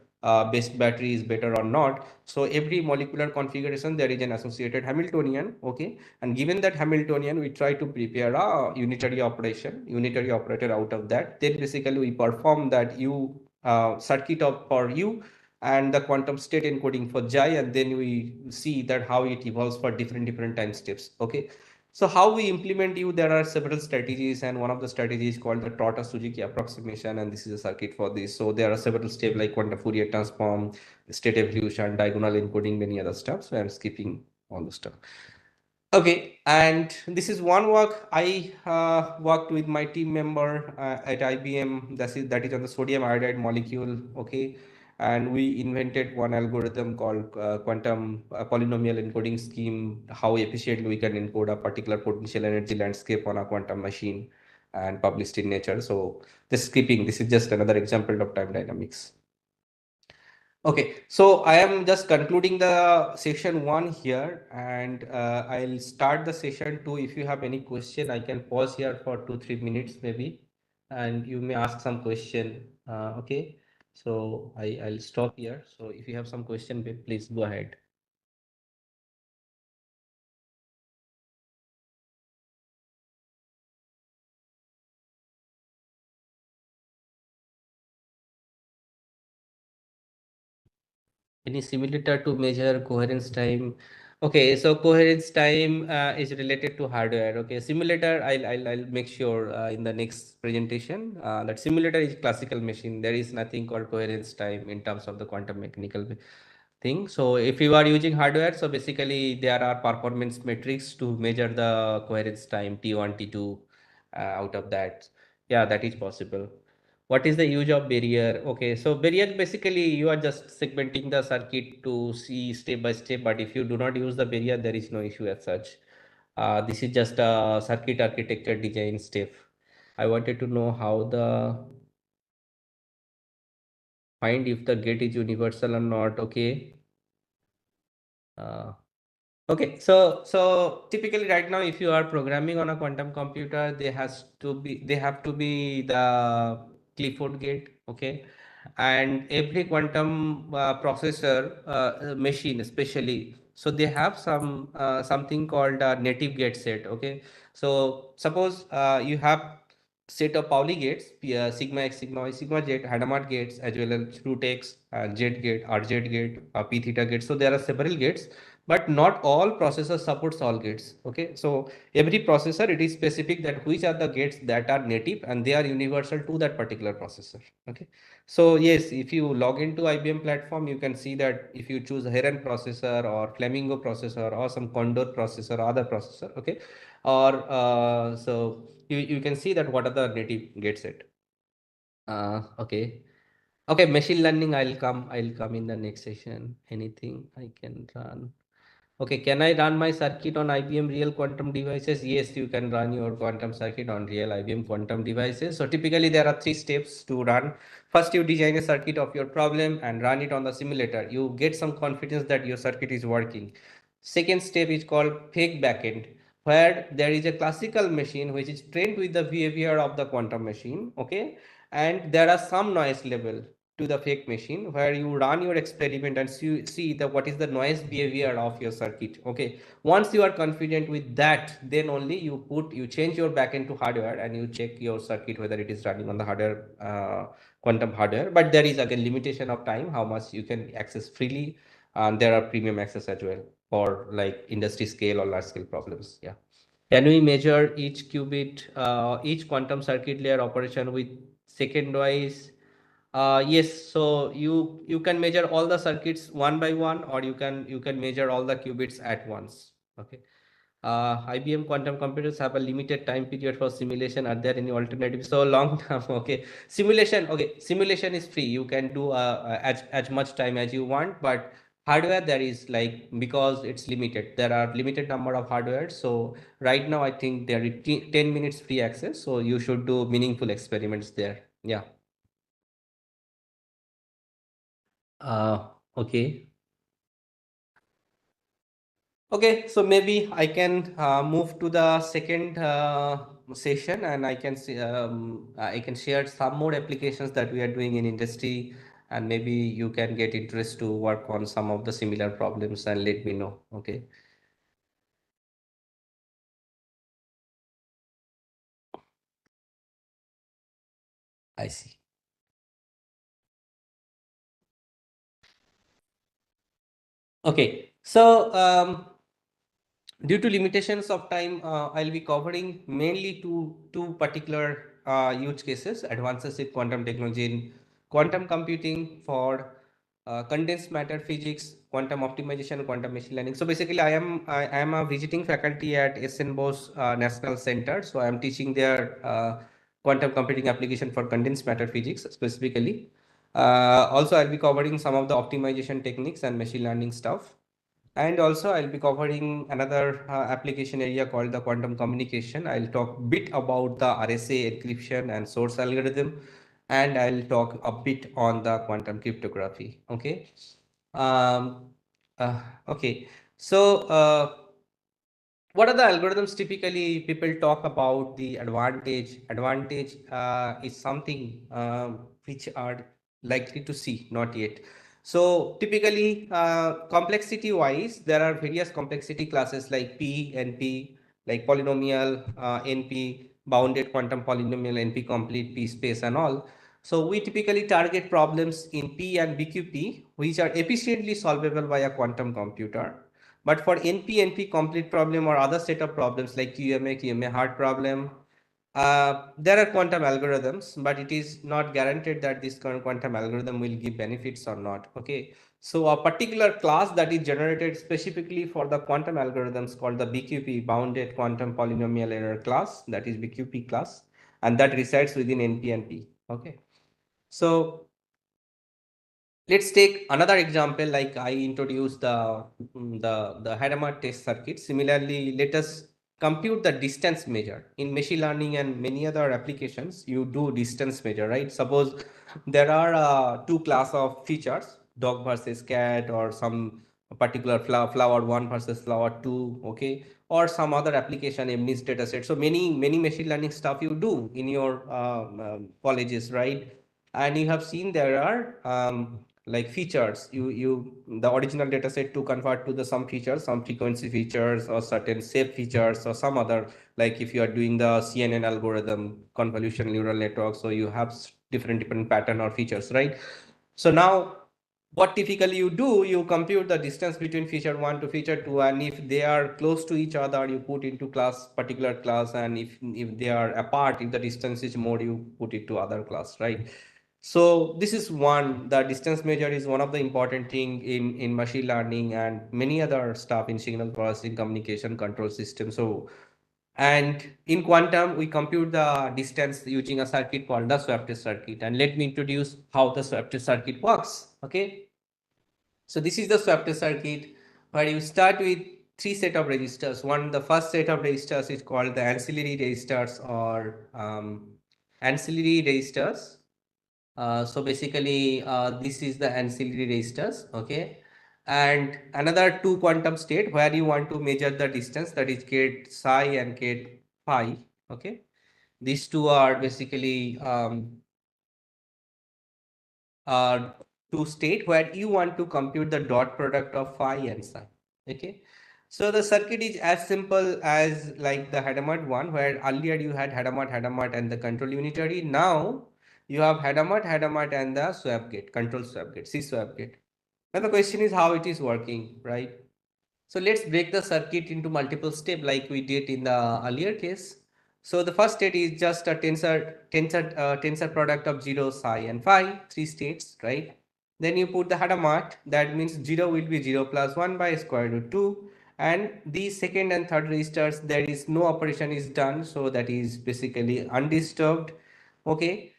based battery is better or not. So every molecular configuration there is an associated Hamiltonian, okay, and given that Hamiltonian, we try to prepare a unitary operator out of that. Then basically we perform that circuit for U and the quantum state encoding for xi, and then we see that how it evolves for different time steps, okay. So how we implement U, there are several strategies, and one of the strategies called the Trota-Suzuki approximation, and this is a circuit for this. So there are several steps like quantum Fourier transform, state evolution, diagonal encoding, many other stuff. So I'm skipping all the stuff. Okay, and this is one work I worked with my team member at IBM. That is on the sodium iodide molecule. Okay, and we invented one algorithm called quantum polynomial encoding scheme. How efficiently we can encode a particular potential energy landscape on a quantum machine, and published in Nature. So this skipping. This is just another example of time dynamics. Okay, so I am just concluding the session 1 here, and I'll start the session 2. If you have any question, I can pause here for 2-3 minutes maybe, and you may ask some question. Okay, so I'll stop here. So if you have some question, please go ahead. Any simulator to measure coherence time? Okay, so coherence time is related to hardware. Okay, simulator, I'll make sure in the next presentation that simulator is classical machine. There is nothing called coherence time in terms of the quantum mechanical thing. So if you are using hardware, so basically there are performance metrics to measure the coherence time T1, T2 out of that. Yeah, that is possible. What is the use of barrier? Okay, so barrier basically you are just segmenting the circuit to see step by step, but if you do not use the barrier, there is no issue as such. This is just a circuit architecture design step. I wanted to know how the find if the gate is universal or not. Okay. Okay, so typically right now, if you are programming on a quantum computer, they have to be the Clifford gate, okay, and every quantum processor machine, especially, so they have something called a native gate set, okay. So suppose you have set of Pauli gates, sigma x, sigma y, sigma z, Hadamard gates, as well as root x, z gate, rz gate, p theta gate. So there are several gates, but not all processors supports all gates. Okay, so every processor, it is specific that which are the gates that are native and they are universal to that particular processor. Okay, so yes, if you log into IBM platform, you can see that if you choose Heron processor or Flamingo processor or some Condor processor or other processor, okay, or so you can see that what are the native gate set. Okay. Okay, machine learning, I'll come in the next session. Anything I can run. Okay, can I run my circuit on IBM real quantum devices? Yes, you can run your quantum circuit on real IBM quantum devices. So typically there are 3 steps to run. First, you design a circuit of your problem and run it on the simulator. You get some confidence that your circuit is working. Second step is called fake backend, where there is a classical machine which is trained with the behavior of the quantum machine. Okay, and there are some noise level to the fake machine where you run your experiment and see the what is the noise behavior of your circuit. Okay, once you are confident with that, then only you change your backend to hardware and you check your circuit whether it is running on the hardware, quantum hardware. But there is again limitation of time how much you can access freely, and there are premium access as well for like industry scale or large scale problems. Yeah, can we measure each qubit, each quantum circuit layer operation with second wise? Yes, so you can measure all the circuits one by one, or you can measure all the qubits at once. Okay. IBM quantum computers have a limited time period for simulation. Are there any alternatives? So long term, okay. Simulation, okay. Simulation is free. You can do as much time as you want, but hardware there is like, because it's limited. There are limited number of hardware. So right now I think there is 10 minutes free access. So you should do meaningful experiments there. Yeah. Okay. Okay, so maybe I can move to the second session, and I can see I can share some more applications that we are doing in industry, and maybe you can get interest to work on some of the similar problems and let me know. Okay. I see. Okay, so due to limitations of time, I'll be covering mainly two particular use cases: advances in quantum technology in quantum computing for condensed matter physics, quantum optimization, quantum machine learning. So basically, I am a visiting faculty at SN Bose National Center. So I am teaching their quantum computing application for condensed matter physics specifically. Also, I'll be covering some of the optimization techniques and machine learning stuff. And also I'll be covering another application area called the quantum communication. I'll talk a bit about the RSA encryption and source algorithm, and I'll talk a bit on the quantum cryptography. Okay. Um, okay. So what are the algorithms? Typically people talk about the advantage is something which are likely to see, not yet. So typically complexity wise, there are various complexity classes like P, NP, like polynomial, NP, bounded quantum polynomial, NP complete, P space and all. So we typically target problems in P and BQP, which are efficiently solvable by a quantum computer. But for NP, NP complete problem or other set of problems like QMA hard problem, there are quantum algorithms, but it is not guaranteed that this current quantum algorithm will give benefits or not. Okay. So a particular class that is generated specifically for the quantum algorithms called the BQP, bounded quantum polynomial error class, that is BQP class, and that resides within NP and P. Okay. So let's take another example, like I introduced the Hadamard test circuit. Similarly, let us compute the distance measure. In machine learning and many other applications, you do distance measure, right? Suppose there are two class of features, dog versus cat, or some particular flower 1 versus flower 2, okay, or some other application MNIST data set. So many machine learning stuff you do in your colleges, right? And you have seen there are like features, the original data set to convert to the some features, some frequency features or certain shape features or some other, like if you are doing the CNN algorithm, convolutional neural network, so you have different pattern or features, right? So now what typically you do, you compute the distance between feature 1 to feature 2, and if they are close to each other, you put into particular class, and if they are apart, if the distance is more, you put it to other class, right? So this is one, the distance measure is one of the important thing in machine learning and many other stuff in signal processing, communication, control system. So, and in quantum, we compute the distance using a circuit called the swap test circuit. And let me introduce how the swap test circuit works. Okay. So this is the swap test circuit where you start with three set of resistors. The first set of resistors is called the ancillary resistors or ancillary resistors. So basically, this is the ancillary resistors, okay? And another two quantum state where you want to measure the distance, that is gate psi and gate phi, okay? These two are basically two state where you want to compute the dot product of phi and psi, okay? So the circuit is as simple as like the Hadamard one, where earlier you had Hadamard and the control unitary. Now you have Hadamard and the swap gate, control swap gate, C swap gate. Now the question is how it is working, right? So let's break the circuit into multiple steps like we did in the earlier case. So the first state is just a tensor product of 0, psi and phi, three states, right? Then you put the Hadamard, that means 0 will be 0 plus 1 by square root 2. And the second and third registers, there is no operation is done. So that is basically undisturbed. Okay.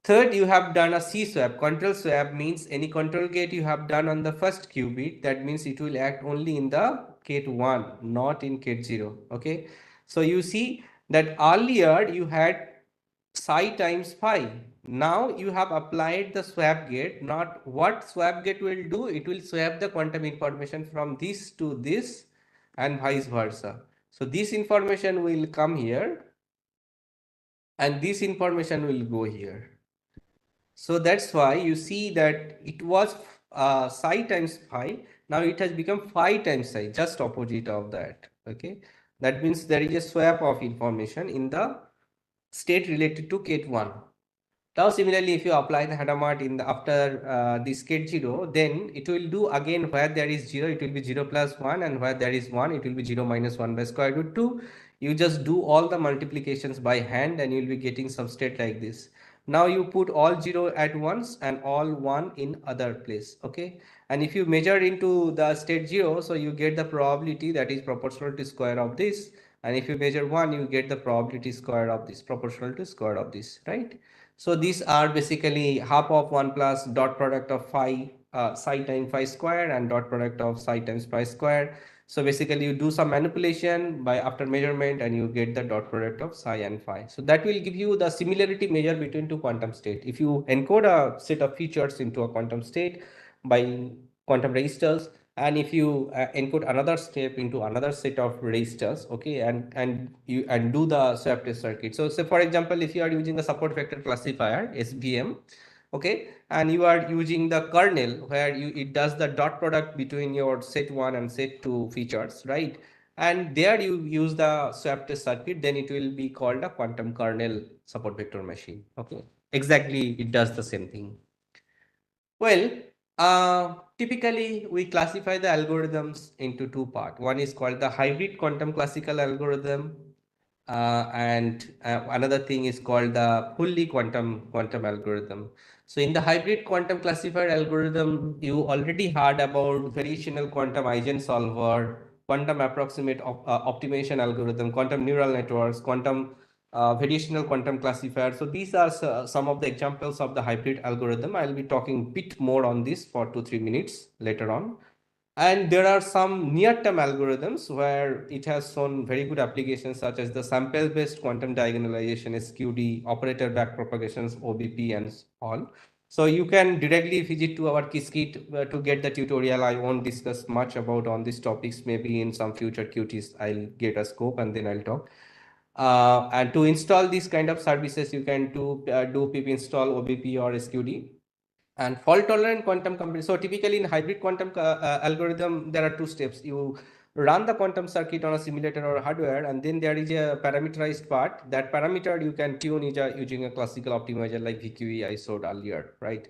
Third, you have done a C swap. Control swap means any control gate you have done on the first qubit. That means it will act only in the gate 1, not in gate 0. Okay. So you see that earlier you had psi times phi. Now you have applied the swap gate. Not what swap gate will do, it will swap the quantum information from this to this and vice versa. So this information will come here and this information will go here. So that's why you see that it was psi times phi. Now it has become phi times psi, just opposite of that. Okay. That means there is a swap of information in the state related to gate 1. Now similarly, if you apply the Hadamard in the after this gate 0, then it will do again where there is 0, it will be 0 plus 1, and where there is 1, it will be 0 minus 1 by square root 2. You just do all the multiplications by hand and you will be getting substrate like this. Now you put all 0 at once and all 1 in other place, okay? And if you measure into the state 0, so you get the probability that is proportional to square of this. And if you measure 1, you get the probability square of this, proportional to square of this, right? So these are basically half of 1 plus dot product of phi, psi times phi square and dot product of psi times phi square. So basically you do some manipulation by after measurement and you get the dot product of psi and phi. So that will give you the similarity measure between two quantum state. If you encode a set of features into a quantum state by quantum registers, and if you encode another step into another set of registers, okay, and do the swap test circuit. So say for example, if you are using the support vector classifier SVM, okay, and you are using the kernel where it does the dot product between your set 1 and set 2 features, right? And there you use the swap test circuit, then it will be called a quantum kernel support vector machine, okay. exactly it does the same thing. Well, typically we classify the algorithms into two parts. One is called the hybrid quantum classical algorithm, and another thing is called the fully quantum algorithm. So in the hybrid quantum classifier algorithm, you already heard about variational quantum eigensolver, quantum approximate optimization algorithm, quantum neural networks, quantum variational quantum classifier. So these are some of the examples of the hybrid algorithm. I'll be talking a bit more on this for 2-3 minutes later on. And there are some near-term algorithms where it has shown very good applications, such as the sample-based quantum diagonalization, SQUID, operator backpropagations, OBP, and all. So you can directly visit to our Qiskit to get the tutorial. I won't discuss much about on these topics. Maybe in some future QTs, I'll get a scope and then I'll talk. And to install these kind of services, you can do pip install OBP or SQUID. And fault tolerant quantum computing. So typically in hybrid quantum algorithm, there are two steps. You run the quantum circuit on a simulator or hardware, and then there is a parameterized part. That parameter you can tune using a classical optimizer like VQE I showed earlier, right?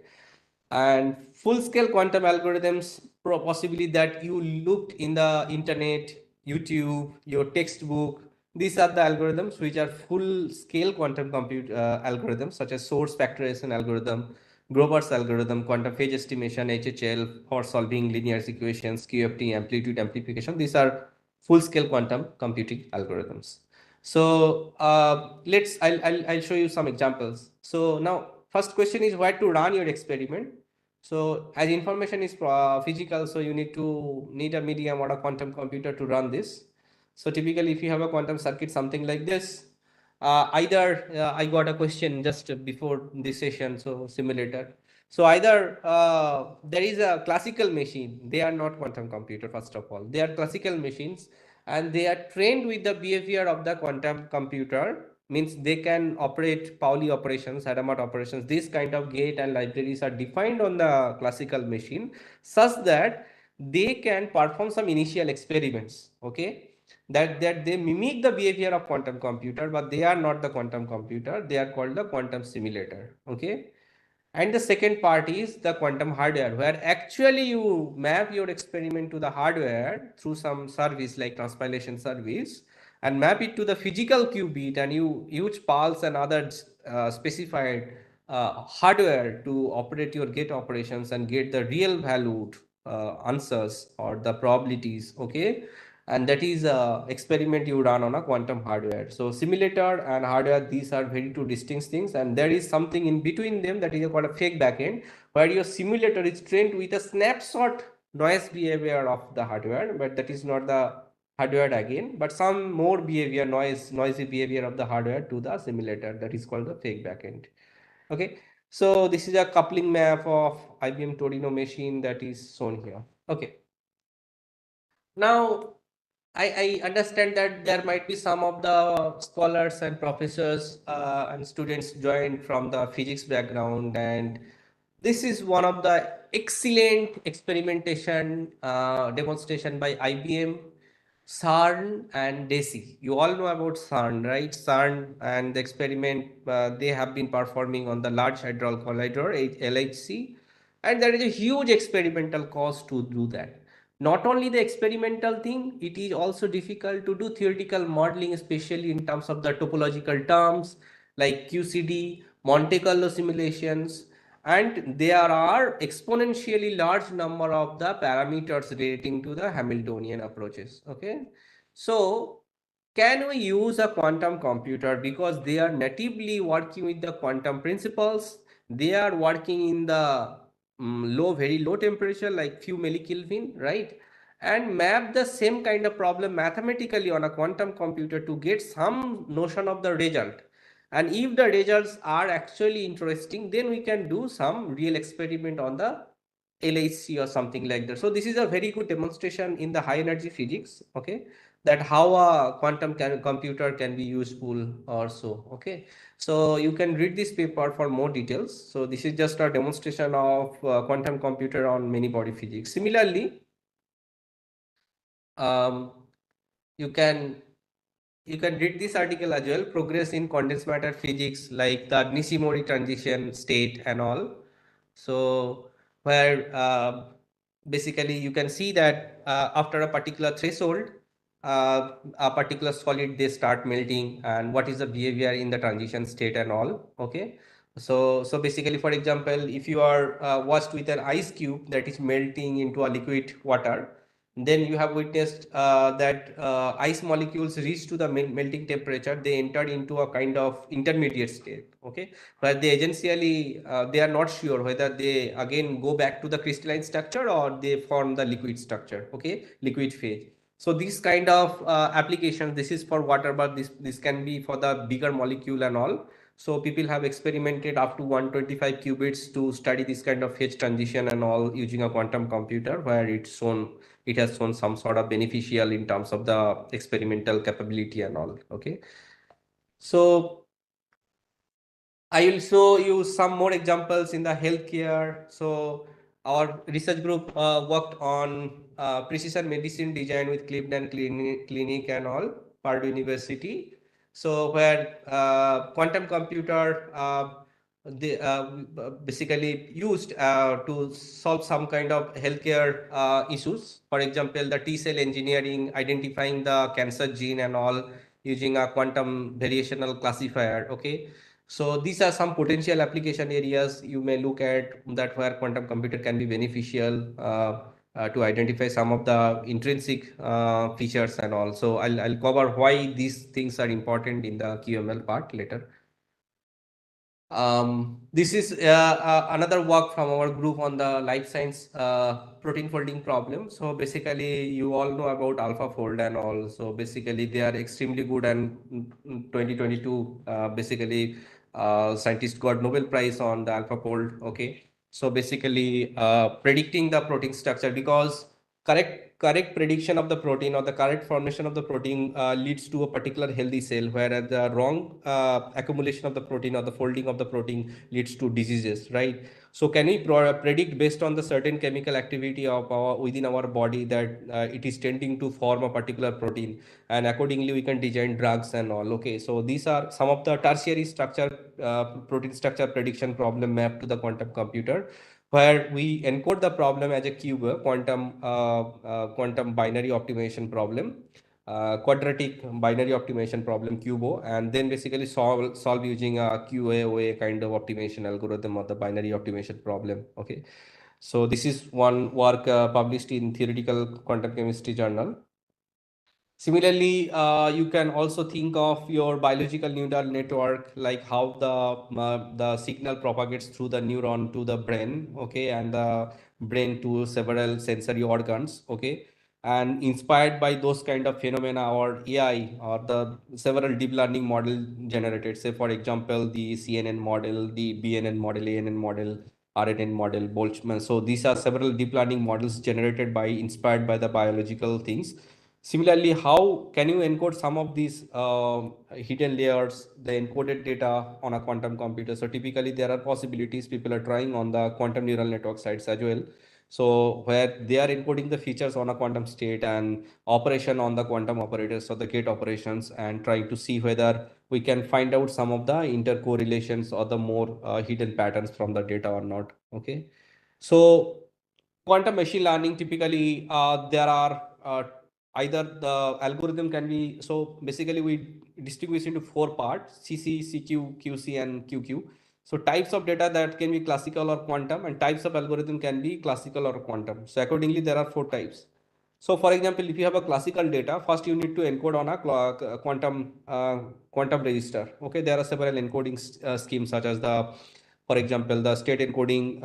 And full-scale quantum algorithms, possibly that you looked in the internet, YouTube, your textbook. These are the algorithms which are full-scale quantum compute algorithms, such as source factorization algorithm, Grover's algorithm, quantum phase estimation, HHL, for solving linear equations, QFT, amplitude amplification. These are full-scale quantum computing algorithms. So I'll show you some examples. So now, first question is where to run your experiment. So as information is physical, so you need a medium or a quantum computer to run this. So typically, if you have a quantum circuit, something like this, I got a question just before this session, so simulator. So either there is a classical machine, they are not quantum computer, first of all. They are classical machines and they are trained with the behavior of the quantum computer, means they can operate Pauli operations, Hadamard operations. These kind of gate and libraries are defined on the classical machine such that they can perform some initial experiments, okay? That they mimic the behavior of quantum computer, but they are not the quantum computer. They are called the quantum simulator, okay? And the second part is the quantum hardware, where actually you map your experiment to the hardware through some service like transpilation service and map it to the physical qubit, and you use pulse and other specified hardware to operate your gate operations and get the real valued answers or the probabilities, okay? And that is a experiment you run on a quantum hardware. So simulator and hardware, these are very two distinct things, and there is something in between them that is called a fake backend, where your simulator is trained with a snapshot noise behavior of the hardware, but that is not the hardware again, but some more behavior, noisy behavior of the hardware to the simulator, that is called the fake backend. Okay, so this is a coupling map of IBM Torino machine that is shown here. Okay, now I understand that there might be some of the scholars and professors and students joined from the physics background, and this is one of the excellent experimentation demonstration by IBM, CERN, and DESI. You all know about CERN, right? CERN and the experiment they have been performing on the Large Hadron Collider, LHC, and there is a huge experimental cost to do that. Not only the experimental thing, it is also difficult to do theoretical modeling, especially in terms of the topological terms like QCD, Monte Carlo simulations, and there are exponentially large number of the parameters relating to the Hamiltonian approaches. Okay, so can we use a quantum computer because they are natively working with the quantum principles? They are working in the very low temperature, like few millikelvin, right? And map the same kind of problem mathematically on a quantum computer to get some notion of the result. And if the results are actually interesting, then we can do some real experiment on the LHC or something like that. So this is a very good demonstration in the high energy physics, okay, that how a quantum computer can be useful or so, okay. So you can read this paper for more details. So this is just a demonstration of quantum computer on many body physics. Similarly, you can you can read this article as well, progress in condensed matter physics, like the Nishimori transition state and all. So where basically you can see that after a particular threshold, a particular solid, they start melting, and what is the behavior in the transition state and all. Okay. So basically, for example, if you are washed with an ice cube that is melting into a liquid water, then you have witnessed that ice molecules reach to the melting temperature. They enter into a kind of intermediate state. Okay. But they essentially, they are not sure whether they again go back to the crystalline structure or they form the liquid structure. Okay. Liquid phase. So this kind of applications, this is for water, but this can be for the bigger molecule and all. So people have experimented up to 125 qubits to study this kind of phase transition and all using a quantum computer, where it has shown some sort of beneficial in terms of the experimental capability and all. Okay. So I will show you some more examples in the healthcare. So our research group worked on precision medicine design with Cleveland Clinic and all, Purdue University. So where quantum computer they basically used to solve some kind of healthcare issues. For example, the T-cell engineering, identifying the cancer gene and all using a quantum variational classifier. Okay. So these are some potential application areas you may look at, that where quantum computer can be beneficial to identify some of the intrinsic features and all. So I'll cover why these things are important in the QML part later. This is another work from our group on the life science protein folding problem. So basically, you all know about AlphaFold and all. So basically, they are extremely good, and in 2022, basically, scientists got Nobel Prize on the AlphaFold. Okay, so basically, predicting the protein structure, because correct prediction of the protein or the correct formation of the protein leads to a particular healthy cell, whereas the wrong accumulation of the protein or the folding of the protein leads to diseases, right? So can we predict based on the certain chemical activity of within our body that it is tending to form a particular protein, and accordingly we can design drugs and all. Okay, so these are some of the tertiary structure protein structure prediction problem mapped to the quantum computer, where we encode the problem as a quantum binary optimization problem, quadratic binary optimization problem, QBO, and then basically solve using a QAOA kind of optimization algorithm of the binary optimization problem. Okay, so this is one work published in Theoretical Quantum Chemistry Journal. Similarly, you can also think of your biological neural network, like how the signal propagates through the neuron to the brain, okay, and the brain to several sensory organs, okay, and inspired by those kind of phenomena or AI or the several deep learning model generated, say for example the CNN model, the BNN model, ANN model, RNN model, Boltzmann. So these are several deep learning models generated by, inspired by the biological things. Similarly, how can you encode some of these hidden layers, the encoded data on a quantum computer? So typically there are possibilities people are trying on the quantum neural network sites as well. So where they are encoding the features on a quantum state and operation on the quantum operators or the gate operations, and trying to see whether we can find out some of the intercorrelations or the more hidden patterns from the data or not. Okay. So quantum machine learning, typically there are either the algorithm can be, so basically we distinguish into 4 parts: CC, CQ, QC, and QQ. So types of data that can be classical or quantum, and types of algorithm can be classical or quantum. So accordingly, there are 4 types. So for example, if you have a classical data, first you need to encode on a quantum register. Okay, there are several encoding schemes, such as the, for example, the state encoding,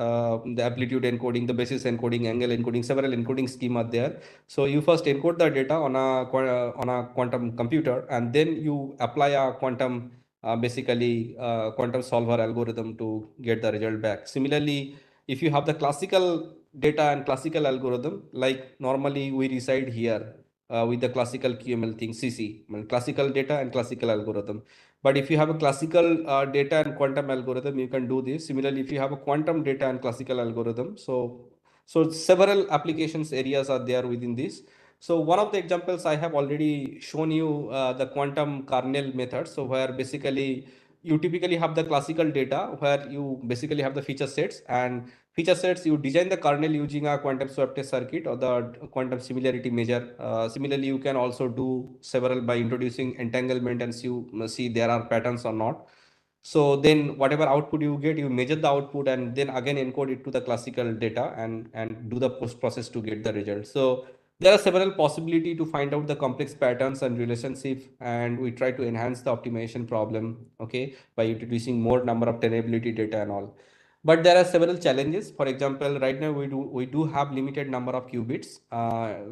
the amplitude encoding, the basis encoding, angle encoding, several encoding scheme are there. So you first encode the data on a quantum computer, and then you apply a quantum quantum solver algorithm to get the result back. Similarly, if you have the classical data and classical algorithm, like normally we reside here with the classical QML thing, CC, classical data and classical algorithm. But if you have a classical data and quantum algorithm, you can do this. Similarly, if you have a quantum data and classical algorithm, so several applications areas are there within this. So one of the examples I have already shown you the quantum kernel method. So where basically you typically have the classical data where you basically have the feature sets, and feature sets you design the kernel using a quantum swap test circuit or the quantum similarity measure. Similarly, you can also do several by introducing entanglement and see there are patterns or not. So then whatever output you get, you measure the output and then again encode it to the classical data and do the post process to get the result. So there are several possibility to find out the complex patterns and relationship, and we try to enhance the optimization problem, okay, by introducing more number of trainability data and all. But there are several challenges. For example, right now we do have limited number of qubits,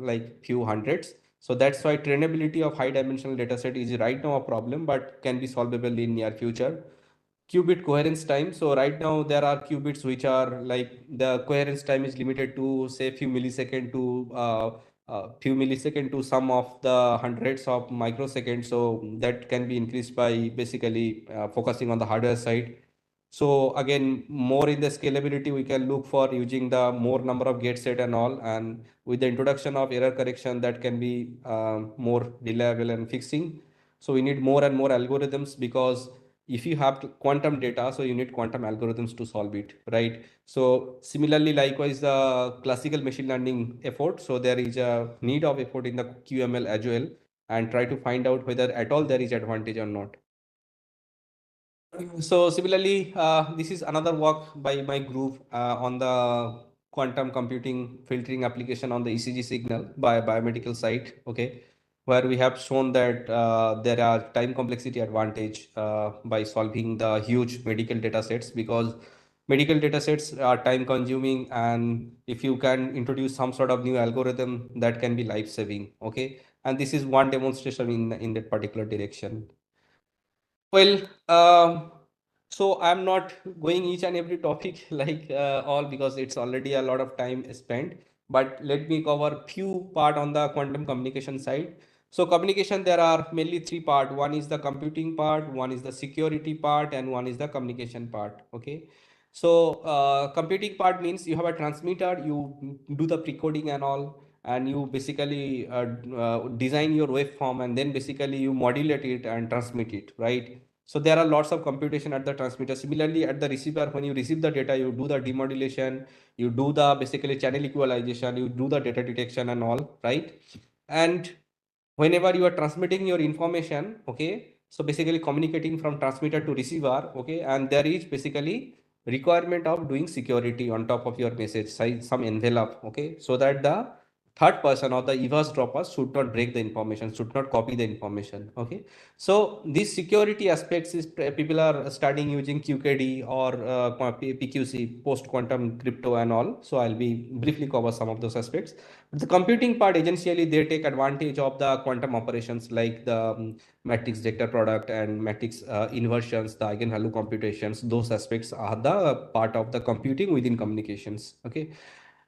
like few hundreds. So that's why trainability of high dimensional dataset is right now a problem, but can be solvable in near future. Qubit coherence time. So right now there are qubits which are like the coherence time is limited to say few millisecond to some of the hundreds of microseconds. So that can be increased by basically focusing on the hardware side. So again, more in the scalability, we can look for using the more number of gate set and all. And with the introduction of error correction, that can be more reliable and fixing. So we need more and more algorithms, because if you have quantum data, so you need quantum algorithms to solve it, right? So similarly, likewise, the classical machine learning effort. So there is a need of effort in the QML as well, and try to find out whether at all there is advantage or not. So similarly, this is another work by my group on the quantum computing filtering application on the ECG signal by biomedical side, okay, where we have shown that there are time complexity advantage by solving the huge medical data sets, because medical data sets are time consuming, and if you can introduce some sort of new algorithm, that can be life saving, okay. And this is one demonstration in that particular direction. Well, so I'm not going each and every topic like all, because it's already a lot of time spent. But let me cover few part on the quantum communication side. So communication, there are mainly three part. One is the computing part, one is the security part, and one is the communication part. Okay. So computing part means you have a transmitter, you do the pre-coding and all, and you basically design your waveform, and then basically you modulate it and transmit it, right? So there are lots of computation at the transmitter. Similarly, at the receiver, when you receive the data, you do the demodulation, you do the basically channel equalization, you do the data detection and all, right? And whenever you are transmitting your information, okay, so basically communicating from transmitter to receiver, okay, and there is basically requirement of doing security on top of your message, some envelope, okay, so that the third person or the eavesdropper should not break the information, should not copy the information, okay. So these security aspects is people are starting using QKD or PQC, post quantum crypto and all. So I'll be briefly cover some of those aspects. The computing part, essentially, they take advantage of the quantum operations like the matrix vector product and matrix inversions, the eigenvalue computations. Those aspects are the part of the computing within communications. Okay.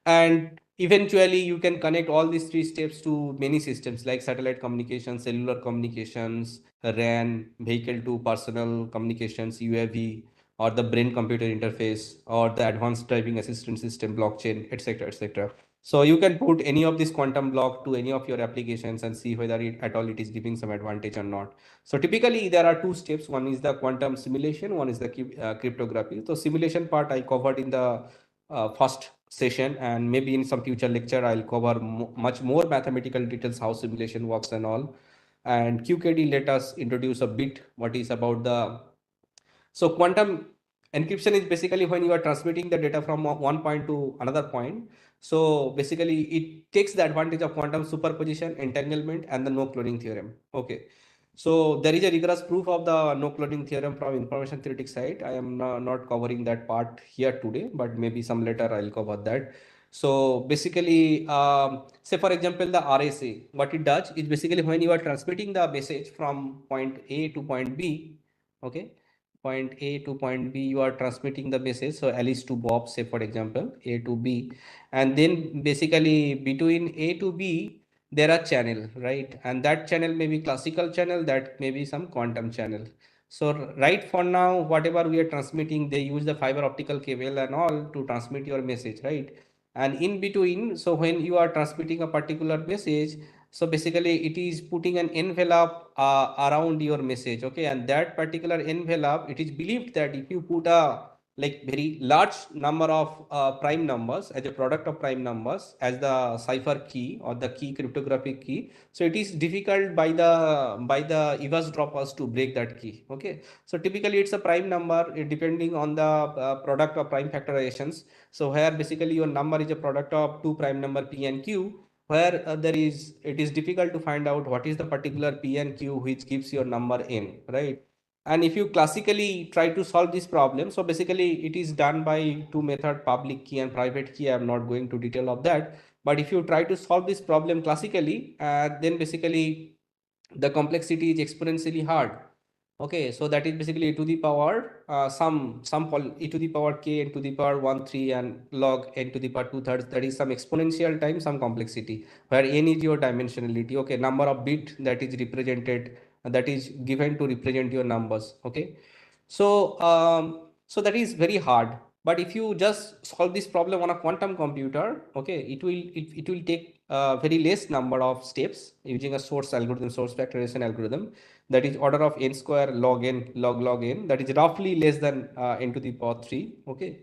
And eventually, you can connect all these three steps to many systems like satellite communications, cellular communications, RAN, vehicle to personal communications, UAV, or the brain computer interface, or the advanced driving assistance system, blockchain, etc., etc. So you can put any of this quantum block to any of your applications and see whether at all it is giving some advantage or not. So typically there are two steps. One is the quantum simulation, one is the cryptography. So simulation part I covered in the first session, and maybe in some future lecture I'll cover much more mathematical details, how simulation works and all. And QKD let us introduce a bit what is about the. So quantum encryption is basically when you are transmitting the data from one point to another point. So basically it takes the advantage of quantum superposition, entanglement, and the no cloning theorem. Okay. So there is a rigorous proof of the no cloning theorem from information theoretic side. I am not covering that part here today, but maybe some later I'll cover that. So basically, say for example, the RSA, what it does is basically when you are transmitting the message from point A to point B, okay, point A to point B, you are transmitting the message. So Alice to Bob, say for example, A to B, and then basically between A to B, there are channel, right? And that channel may be classical channel, that may be some quantum channel. So right for now, whatever we are transmitting, they use the fiber optical cable and all to transmit your message, right? And in between, so when you are transmitting a particular message, so basically it is putting an envelope around your message, okay, and that particular envelope, it is believed that if you put a like very large number of prime numbers as a product of prime numbers as the cipher key or the key cryptographic key, so it is difficult by the eavesdroppers to break that key, okay. So typically it's a prime number depending on the product of prime factorizations. So where basically your number is a product of two prime number p and q, where it is difficult to find out what is the particular p and q which gives your number n, right? And if you classically try to solve this problem, so basically it is done by two method, public key and private key. I'm not going to detail of that. But if you try to solve this problem classically, then basically the complexity is exponentially hard. Okay, so that is basically e to the power e to the power k n to the power 1 3 and log n to the power 2/3. That is some exponential times some complexity, where n is your dimensionality. Okay, number of bit that is represented, that is given to represent your numbers. Okay, so so that is very hard. But if you just solve this problem on a quantum computer, okay, it will take a very less number of steps using a source factorization algorithm, that is order of n square log n log n, that is roughly less than n to the power 3. Okay,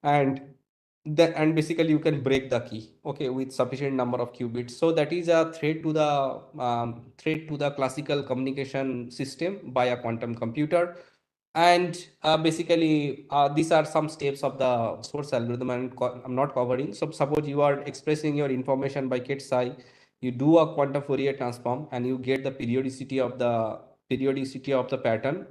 and basically you can break the key, okay, with sufficient number of qubits. So that is a threat to the classical communication system by a quantum computer. And basically these are some steps of the source algorithm, and I'm not covering. So suppose you are expressing your information by ket psi, you do a quantum Fourier transform and you get the periodicity of the pattern.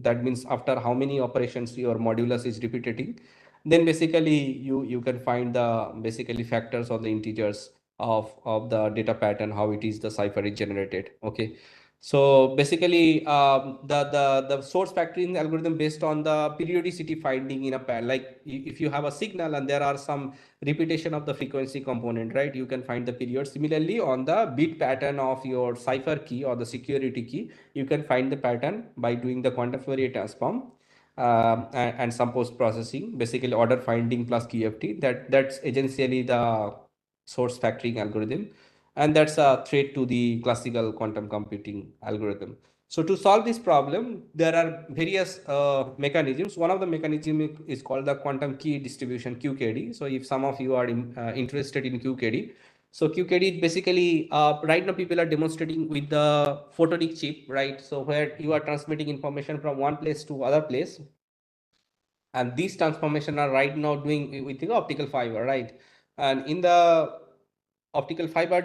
That means after how many operations your modulus is repeating, then basically you can find the basically factors or the integers of the data pattern, how it is the cipher is generated. Okay, so basically the source factoring algorithm based on the periodicity finding in a pair, like if you have a signal and there are some repetition of the frequency component, right, you can find the period. Similarly, on the bit pattern of your cipher key or the security key, you can find the pattern by doing the quantum Fourier transform and some post processing, basically order finding plus QFT. That's essentially the source factoring algorithm, and that's a threat to the classical quantum computing algorithm. So to solve this problem, there are various mechanisms. One of the mechanisms is called the quantum key distribution, QKD. So if some of you are interested in QKD, so QKD basically right now people are demonstrating with the photonic chip, right? So where you are transmitting information from one place to other place, and these transformation are right now doing with the optical fiber, right? And in the optical fiber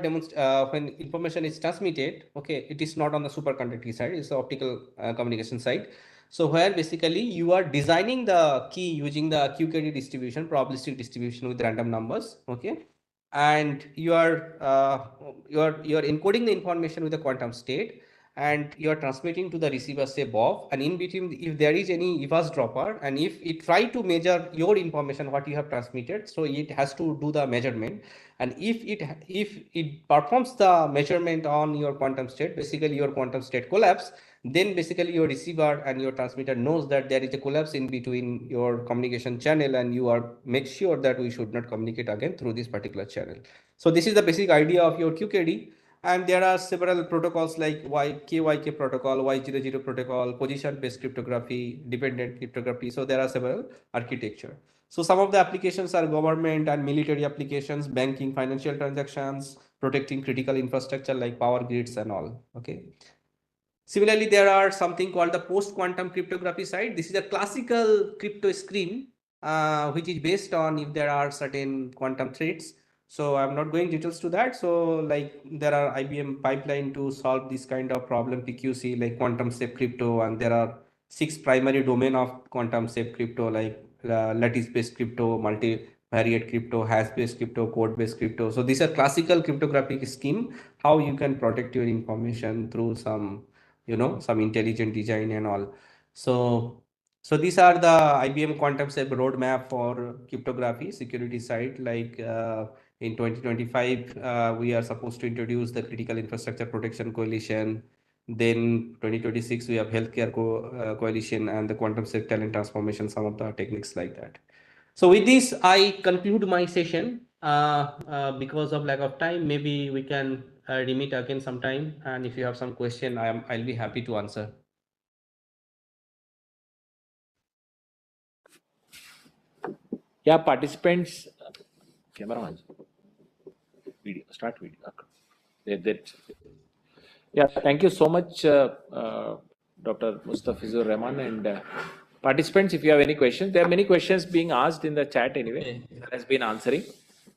when information is transmitted, okay, it is not on the superconducting side, it's the optical communication side. So where basically you are designing the key using the QKD distribution, probabilistic distribution with random numbers, okay, and you are encoding the information with the quantum state, and you are transmitting to the receiver, say Bob, and in between if there is any eavesdropper, and if it try to measure your information what you have transmitted, so it has to do the measurement, and if it performs the measurement on your quantum state, basically your quantum state collapse, then basically your receiver and your transmitter knows that there is a collapse in between your communication channel, and you are make sure that we should not communicate again through this particular channel. So this is the basic idea of your QKD. And there are several protocols like KYK protocol, Y00 protocol, position-based cryptography, dependent cryptography. So there are several architecture. So some of the applications are government and military applications, banking, financial transactions, protecting critical infrastructure like power grids and all. Okay. Similarly, there are something called the post-quantum cryptography side. This is a classical crypto scheme, which is based on if there are certain quantum threats. So I'm not going details to that. So like there are IBM pipeline to solve this kind of problem, PQC, like quantum safe crypto, and there are 6 primary domain of quantum safe crypto, like lattice-based crypto, multivariate crypto, hash-based crypto, code-based crypto. So these are classical cryptographic scheme, how you can protect your information through some some intelligent design and all. So these are the IBM quantum safe roadmap for cryptography security side. Like in 2025 we are supposed to introduce the critical infrastructure protection coalition. Then 2026 we have healthcare coalition and the quantum safe talent transformation, some of the techniques like that. So with this I conclude my session. Because of lack of time, maybe we can meet again sometime. And if you have some question, I'll be happy to answer. Yeah, participants, cameraman, video, start video. Yeah, thank you so much, Dr. Mustafizur Rahman. And participants, if you have any questions, there are many questions being asked in the chat anyway. Okay. That has been answering.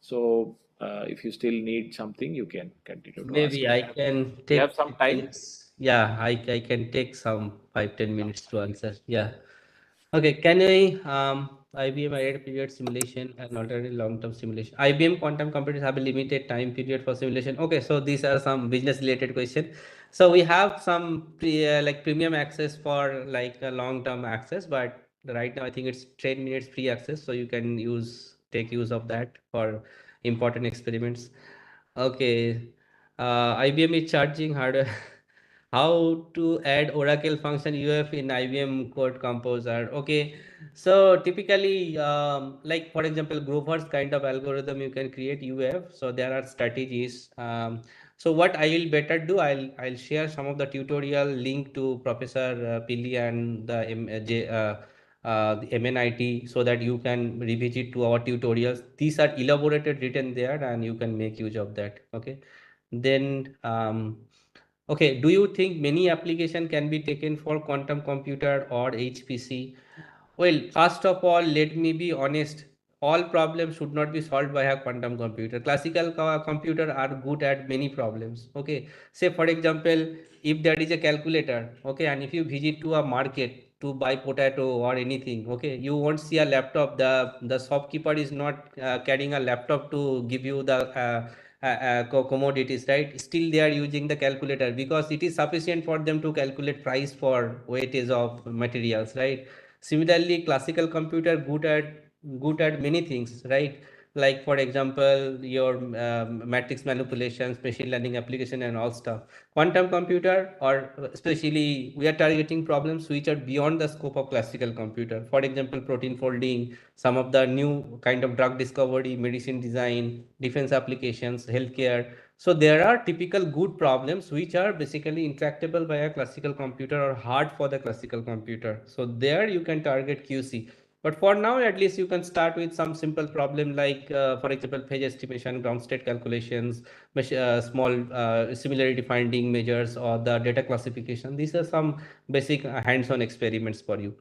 So if you still need something, you can continue to Maybe ask. I can You take have some 5 time. minutes. Yeah, I can take some 5-10 minutes to answer. Yeah. Okay, can I IBM added period simulation and alternative long-term simulation? IBM quantum computers have a limited time period for simulation. Okay, so these are some business-related question. So we have some like premium access for like a long-term access, but right now I think it's 10 minutes free access, so you can take use of that for important experiments. Okay, IBM is charging hardware. How to add Oracle function UF in IBM code composer? Okay, so typically, like for example, Grover's kind of algorithm, you can create UF. So there are strategies. So what I will better do, I'll share some of the tutorial link to Professor Pili and the MNIT, so that you can revisit to our tutorials. These are elaborated written there, and you can make use of that. Okay, then okay, do you think many application can be taken for quantum computer or HPC? Well, first of all, let me be honest. All problems should not be solved by a quantum computer. Classical computer are good at many problems. Okay, say for example, if there is a calculator, okay, and if you visit to a market to buy potato or anything, okay, you won't see a laptop. The shopkeeper is not carrying a laptop to give you the commodities, right? Still they are using the calculator because it is sufficient for them to calculate price for weightage of materials, right? Similarly, classical computer good at many things, right? Like for example, your matrix manipulations, machine learning application, and all stuff. Quantum computer, or especially we are targeting problems which are beyond the scope of classical computer. For example, protein folding, some of the new kind of drug discovery, medicine design, defense applications, healthcare. So there are typical good problems which are basically intractable by a classical computer or hard for the classical computer. So there you can target QC. But for now, at least you can start with some simple problem like, for example, phase estimation, ground state calculations, small similarity finding measures, or the data classification. These are some basic hands-on experiments for you.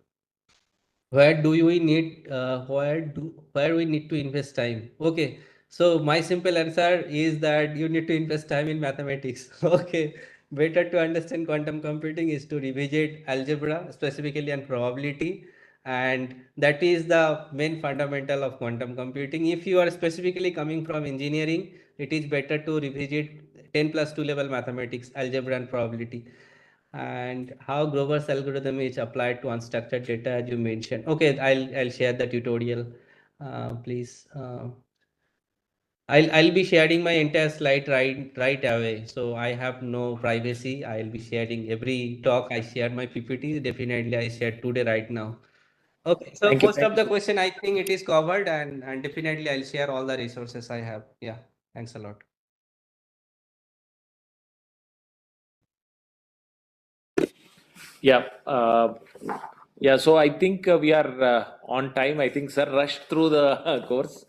Where we need to invest time? Okay, so my simple answer is that you need to invest time in mathematics. Okay, better to understand quantum computing is to revisit algebra, specifically and probability, and that is the main fundamental of quantum computing. If you are specifically coming from engineering, it is better to revisit 10 plus 2 level mathematics, algebra, and probability. And how Grover's algorithm is applied to unstructured data, as you mentioned. Okay, I'll share the tutorial, please. I'll be sharing my entire slide right away. So I have no privacy. I'll be sharing every talk I share my PPT. Definitely I share today right now. Okay, so Thank you. most of the question I think it is covered, and definitely I'll share all the resources I have. Yeah, thanks a lot. Yeah. Yeah, so I think we are on time. I think sir rushed through the course.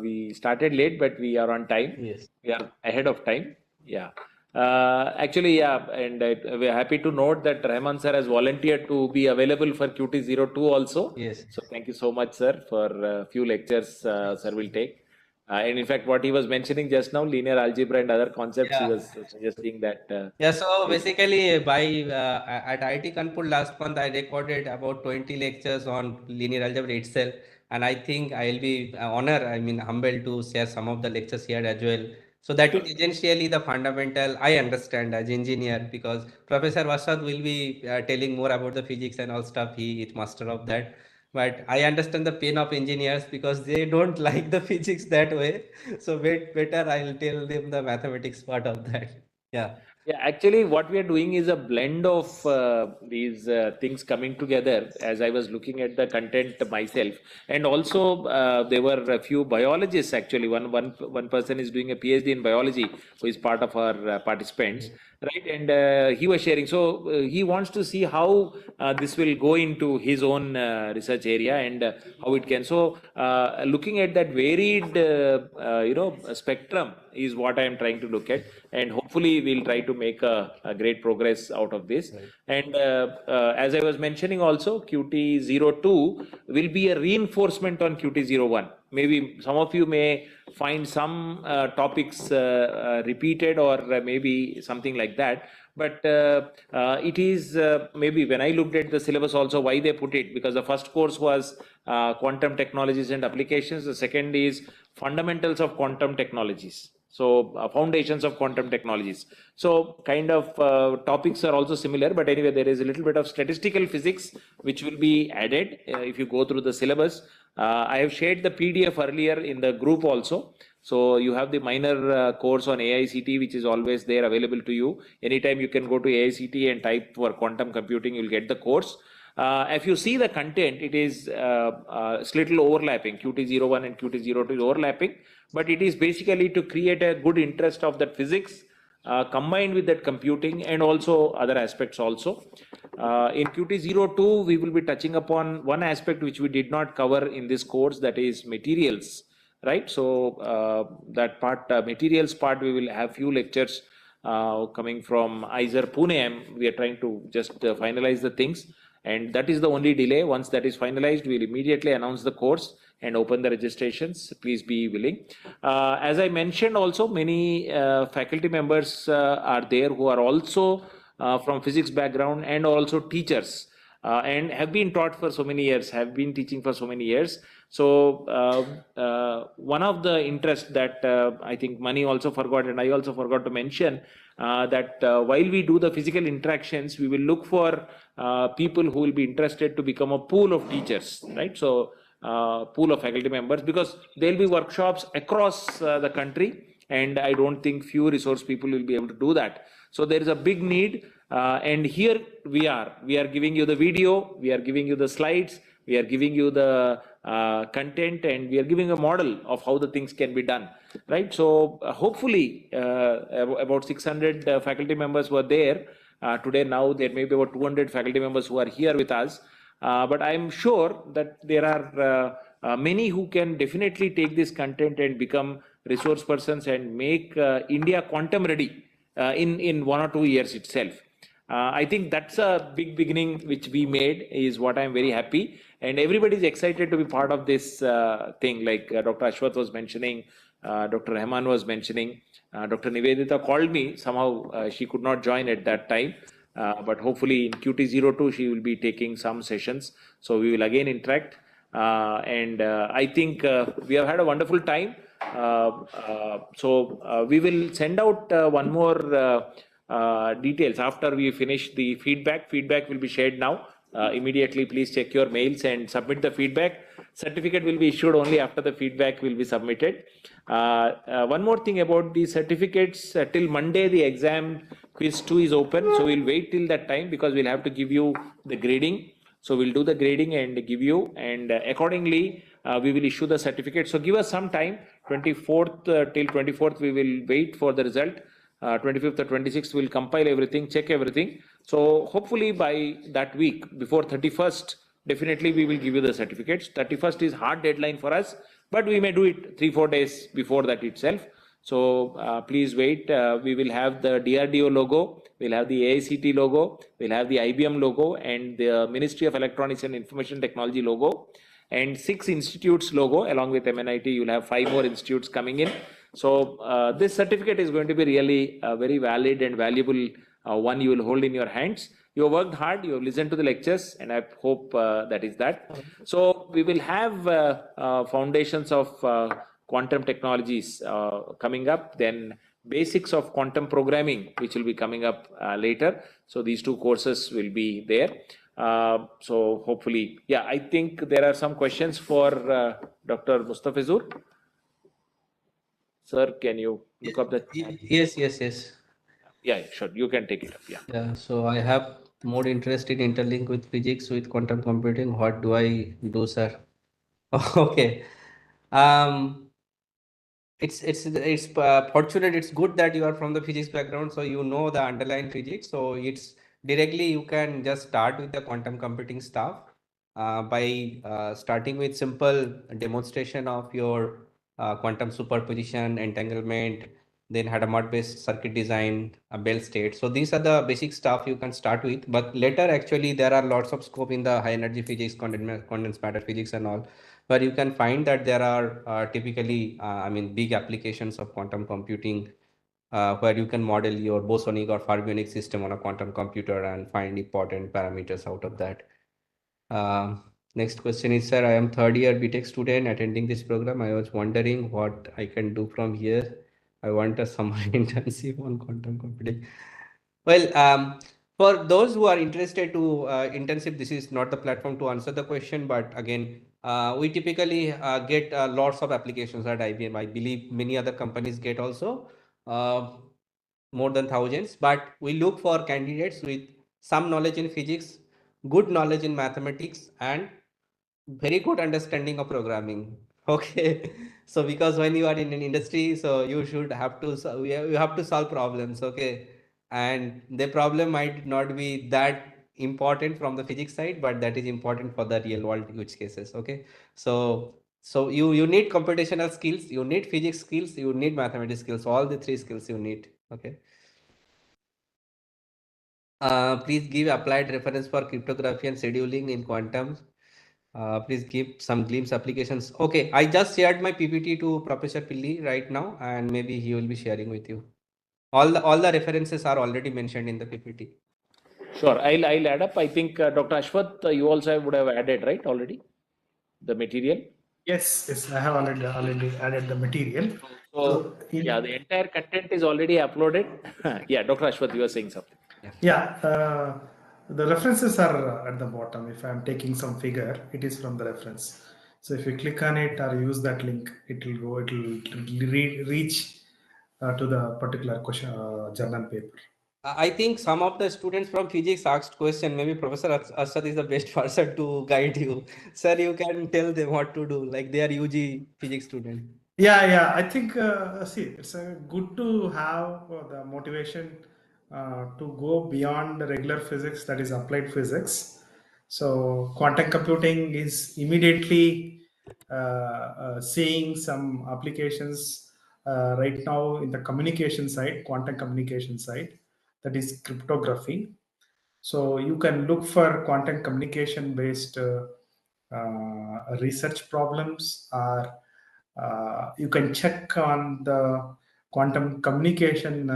We started late, but we are on time. Yes. We are ahead of time. Yeah. Actually, yeah, and we're happy to note that Rahman sir has volunteered to be available for QT02 also. Yes. So thank you so much, sir, for a few lectures sir will take. And in fact, what he was mentioning just now, linear algebra and other concepts, he Yeah. was suggesting that. Yeah, so basically by at IIT Kanpur last month, I recorded about 20 lectures on linear algebra itself. And I think I'll be humbled to share some of the lectures here as well. So that is essentially the fundamental I understand as engineer, because Professor Vasad will be telling more about the physics and all stuff. He is master of that. But I understand the pain of engineers because they don't like the physics that way. So better I'll tell them the mathematics part of that. Yeah. Yeah, actually, what we are doing is a blend of these things coming together. As I was looking at the content myself, and also there were a few biologists. Actually, one person is doing a PhD in biology, who is part of our participants, right? And he was sharing. So he wants to see how this will go into his own research area and how it can. So looking at that varied, spectrum is what I am trying to look at, and hopefully we'll try to make a great progress out of this. Right. And as I was mentioning also, QT02 will be a reinforcement on QT01. Maybe some of you may find some topics repeated or maybe something like that. But it is maybe when I looked at the syllabus also, why they put it, because the first course was quantum technologies and applications. The second is fundamentals of quantum technologies. So foundations of quantum technologies. So kind of topics are also similar, but anyway, there is a little bit of statistical physics which will be added if you go through the syllabus. I have shared the PDF earlier in the group also. So you have the minor course on AICT, which is always there available to you. Anytime you can go to AICT and type for quantum computing, you'll get the course. If you see the content, it is little overlapping. QT01 and QT02 is overlapping, but it is basically to create a good interest of that physics combined with that computing and also other aspects also. In QT02, we will be touching upon one aspect which we did not cover in this course, that is materials, right? So that part, materials part, we will have few lectures coming from either Pune. We are trying to just finalize the things. And that is the only delay. Once that is finalized, we'll immediately announce the course and open the registrations. Please be willing. As I mentioned also, many faculty members are there who are also from physics background and also teachers and have been taught for so many years, have been teaching for so many years. So one of the interests that I think Mani also forgot and I also forgot to mention, that while we do the physical interactions, we will look for people who will be interested to become a pool of teachers, right? So pool of faculty members, because there will be workshops across the country, and I don't think few resource people will be able to do that. So there is a big need, and here we are giving you the video, we are giving you the slides, we are giving you the content, and we are giving a model of how the things can be done, right? So hopefully about 600 faculty members were there today. Now there may be about 200 faculty members who are here with us, but I'm sure that there are many who can definitely take this content and become resource persons and make India quantum ready in 1 or 2 years itself. I think that's a big beginning which we made, is what I'm very happy, and everybody is excited to be part of this thing, like Dr. Ashwath was mentioning, Dr. Rahman was mentioning, Dr. Nivedita called me, somehow she could not join at that time, but hopefully in QT02 she will be taking some sessions, so we will again interact, and I think we have had a wonderful time. So we will send out one more details after we finish the feedback. Feedback will be shared now. Immediately, please check your mails and submit the feedback. Certificate will be issued only after the feedback will be submitted. One more thing about the certificates, till Monday the exam quiz 2 is open, so we'll wait till that time because we'll have to give you the grading. So we'll do the grading and give you, and accordingly we will issue the certificate. So give us some time. 24th till 24th we will wait for the result. 25th or 26th we'll compile everything, check everything. So hopefully by that week, before 31st, definitely we will give you the certificates. 31st is hard deadline for us, but we may do it 3-4 days before that itself. So please wait. We will have the DRDO logo, we'll have the AICT logo, we'll have the IBM logo, and the Ministry of Electronics and Information Technology logo, and 6 institutes logo. Along with MNIT, you'll have 5 more institutes coming in. So this certificate is going to be really very valid and valuable one you will hold in your hands. You have worked hard, you have listened to the lectures, and I hope that is that. So we will have foundations of quantum technologies coming up, then basics of quantum programming, which will be coming up later. So these 2 courses will be there. So hopefully, yeah, I think there are some questions for Dr. Mustafizur. Sir, can you look up the chat? Yes. Yeah, sure. You can take it up. Yeah. Yeah, so I have more interest in interlink with physics with quantum computing. What do I do, sir? Okay. Um, it's fortunate, it's good that you are from the physics background, so you know the underlying physics. So it's directly you can just start with the quantum computing stuff by starting with simple demonstration of your quantum superposition, entanglement, then Hadamard-based circuit design, Bell state. So these are the basic stuff you can start with. But later, actually, there are lots of scope in the high energy physics, condensed matter physics, and all, where you can find that there are typically, I mean, big applications of quantum computing where you can model your bosonic or fermionic system on a quantum computer and find important parameters out of that. Next question is, sir, I am third year BTech student attending this program. I was wondering what I can do from here. I want a summer internship on quantum computing. Well, for those who are interested to internship, this is not the platform to answer the question, but again, we typically get lots of applications at IBM. I believe many other companies get also more than thousands, but we look for candidates with some knowledge in physics, good knowledge in mathematics, and very good understanding of programming. Okay, so because when you are in an industry, so you should have to you have to solve problems. Okay, and the problem might not be that important from the physics side, but that is important for the real world use cases. Okay, so you need computational skills, you need physics skills, you need mathematics skills, all the three skills you need. Okay. Please give applied reference for cryptography and scheduling in quantum. Please give some glimpse applications. Okay, I just shared my PPT to Professor Pilli right now, and maybe he will be sharing with you. All the references are already mentioned in the PPT. Sure. I'll add up. I think Dr. Ashwath, you also would have added, right, already the material. Yes, I have already added the material. So yeah, the entire content is already uploaded. Yeah, Dr. Ashwath, you were saying something. Yeah, the references are at the bottom. If I'm taking some figure, it is from the reference. So if you click on it or use that link, it will reach to the particular question journal paper. I think some of the students from physics asked question. Maybe Professor Asad is the best person to guide you. Sir, you can tell them what to do. Like they are UG physics student. Yeah. I think see, it's good to have the motivation to go beyond the regular physics, that is applied physics. So quantum computing is immediately seeing some applications right now in the communication side, quantum communication side, that is cryptography. So you can look for quantum communication based research problems, or you can check on the quantum communication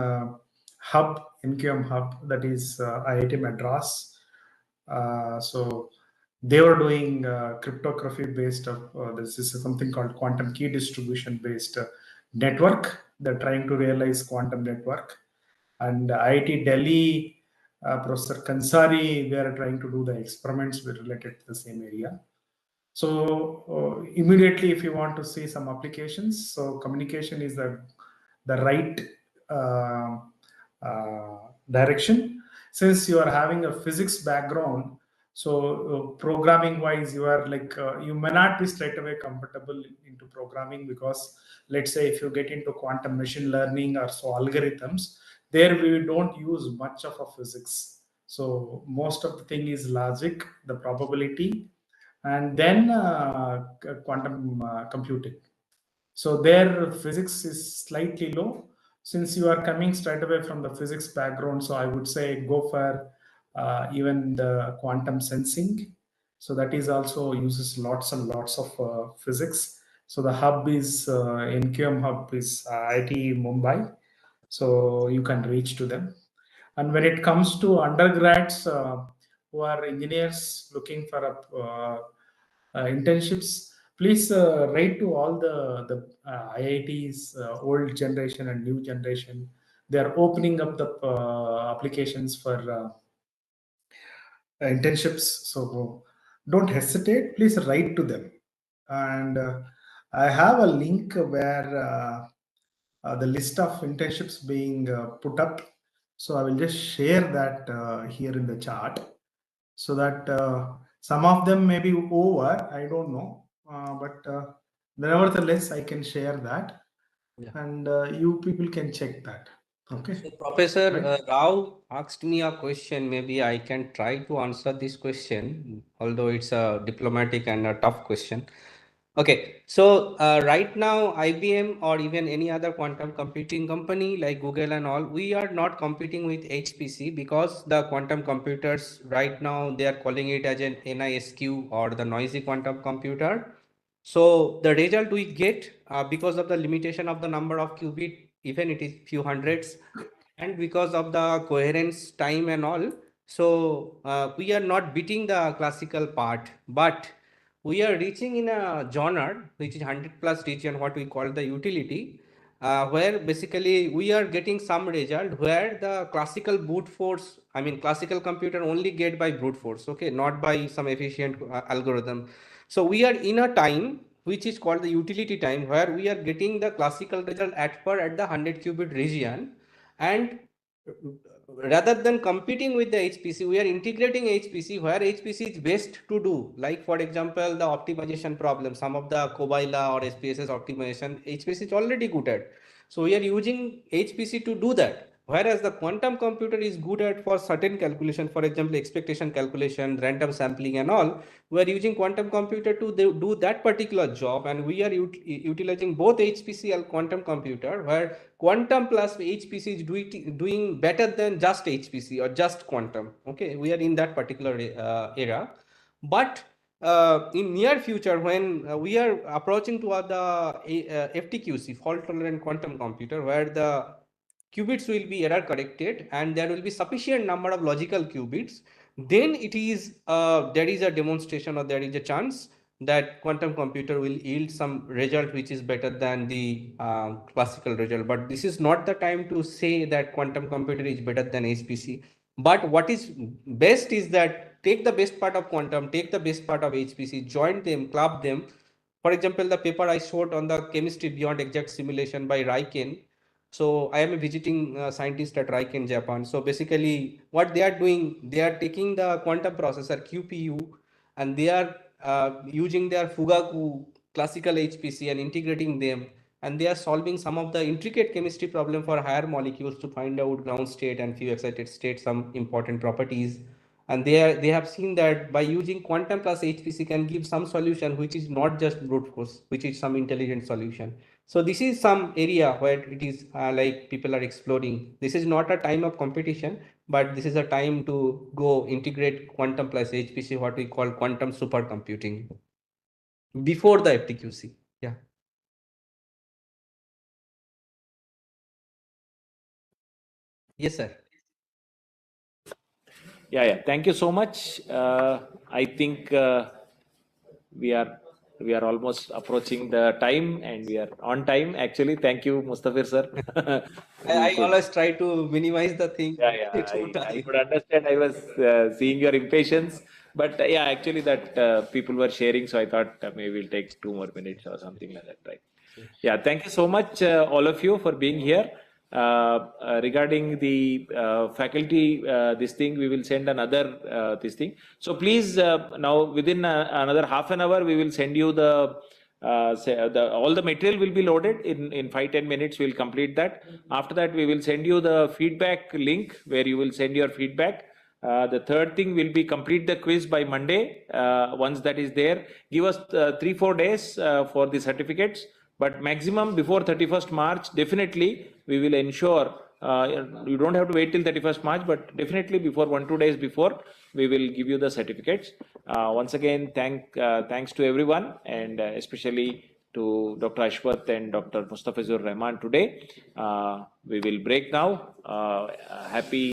hub, NQM hub, that is IIT Madras. So they were doing cryptography based of this is something called quantum key distribution based network. They're trying to realize quantum network. And IIT Delhi, Professor Kansari, they are trying to do the experiments related to the same area. So immediately, if you want to see some applications, so communication is the right direction. Since you are having a physics background, so programming wise, you are like you may not be straight away comfortable into programming, because let's say if you get into quantum machine learning or so algorithms, there we don't use much of a physics. So most of the thing is logic, the probability, and then quantum computing. So their physics is slightly low. Since you are coming straight away from the physics background, so I would say go for even the quantum sensing. So that is also uses lots and lots of physics. So the hub is NQM hub is IIT Mumbai. So you can reach to them. And when it comes to undergrads who are engineers looking for internships, please write to all the IITs, old generation and new generation. They are opening up the applications for internships. So don't hesitate. Please write to them. And I have a link where the list of internships being put up. So I will just share that here in the chart, so that some of them may be over, I don't know, but nevertheless I can share that, and you people can check that. Okay. So Professor Right. Rao asked me a question. Maybe I can try to answer this question, although it's a diplomatic and a tough question. Okay, so right now IBM or even any other quantum computing company like Google and all, we are not competing with HPC because the quantum computers right now they are calling it as an NISQ or the noisy quantum computer. So the result we get because of the limitation of the number of qubit, even it is few hundreds, and because of the coherence time and all, so we are not beating the classical part, but we are reaching in a genre which is 100 plus region, what we call the utility, where basically we are getting some result where the classical brute force, I mean classical computer only get by brute force, okay, not by some efficient algorithm. So we are in a time which is called the utility time, where we are getting the classical result at the 100 qubit region, and rather than competing with the HPC, we are integrating HPC where HPC is best to do. Like for example, the optimization problem, some of the Cobila or SPSS optimization, HPC is already good at. So we are using HPC to do that. Whereas the quantum computer is good at for certain calculation, for example, expectation calculation, random sampling and all, we are using quantum computer to do that particular job, and we are utilizing both HPC and quantum computer, where quantum plus HPC is doing better than just HPC or just quantum. Okay, we are in that particular era. But in near future, when we are approaching toward the FTQC, fault tolerant quantum computer, where the qubits will be error corrected and there will be sufficient number of logical qubits, then it is there is a demonstration or there is a chance that quantum computer will yield some result which is better than the classical result. But this is not the time to say that quantum computer is better than HPC. But what is best is that take the best part of quantum, take the best part of HPC, join them, club them. For example, the paper I showed on the chemistry beyond exact simulation by Raiken. So I am a visiting scientist at Raiken, Japan. So basically what they are doing, they are taking the quantum processor QPU and they are using their Fugaku classical HPC and integrating them, and they are solving some of the intricate chemistry problem for higher molecules to find out ground state and few excited state, some important properties. And they have seen that by using quantum plus HPC can give some solution which is not just brute force, which is some intelligent solution. So this is some area where it is like people are exploring. This is not a time of competition, but this is a time to go integrate quantum plus HPC, what we call quantum supercomputing, before the FTQC. Yeah. Yes, sir. Yeah. Thank you so much. I think we are almost approaching the time, and we are on time. Actually, thank you, Mustafir sir. I always try to minimize the thing. Yeah. I could understand. I was seeing your impatience, but yeah, actually that people were sharing, so I thought maybe we'll take 2 more minutes or something like that, right? Yeah. Thank you so much, all of you, for being here. Regarding the faculty, this thing, we will send another this thing. So please, now within another half an hour, we will send you all the material will be loaded in 5-10 minutes. We'll complete that. After that, we will send you the feedback link where you will send your feedback. The third thing will be complete the quiz by Monday. Once that is there, give us 3-4 days for the certificates. But maximum before 31st March, definitely we will ensure, you don't have to wait till 31st March, but definitely before 1-2 days before, we will give you the certificates. Once again, thanks to everyone, and especially to Dr. Ashwath and Dr. Mustafizur Rahman today. We will break now. Happy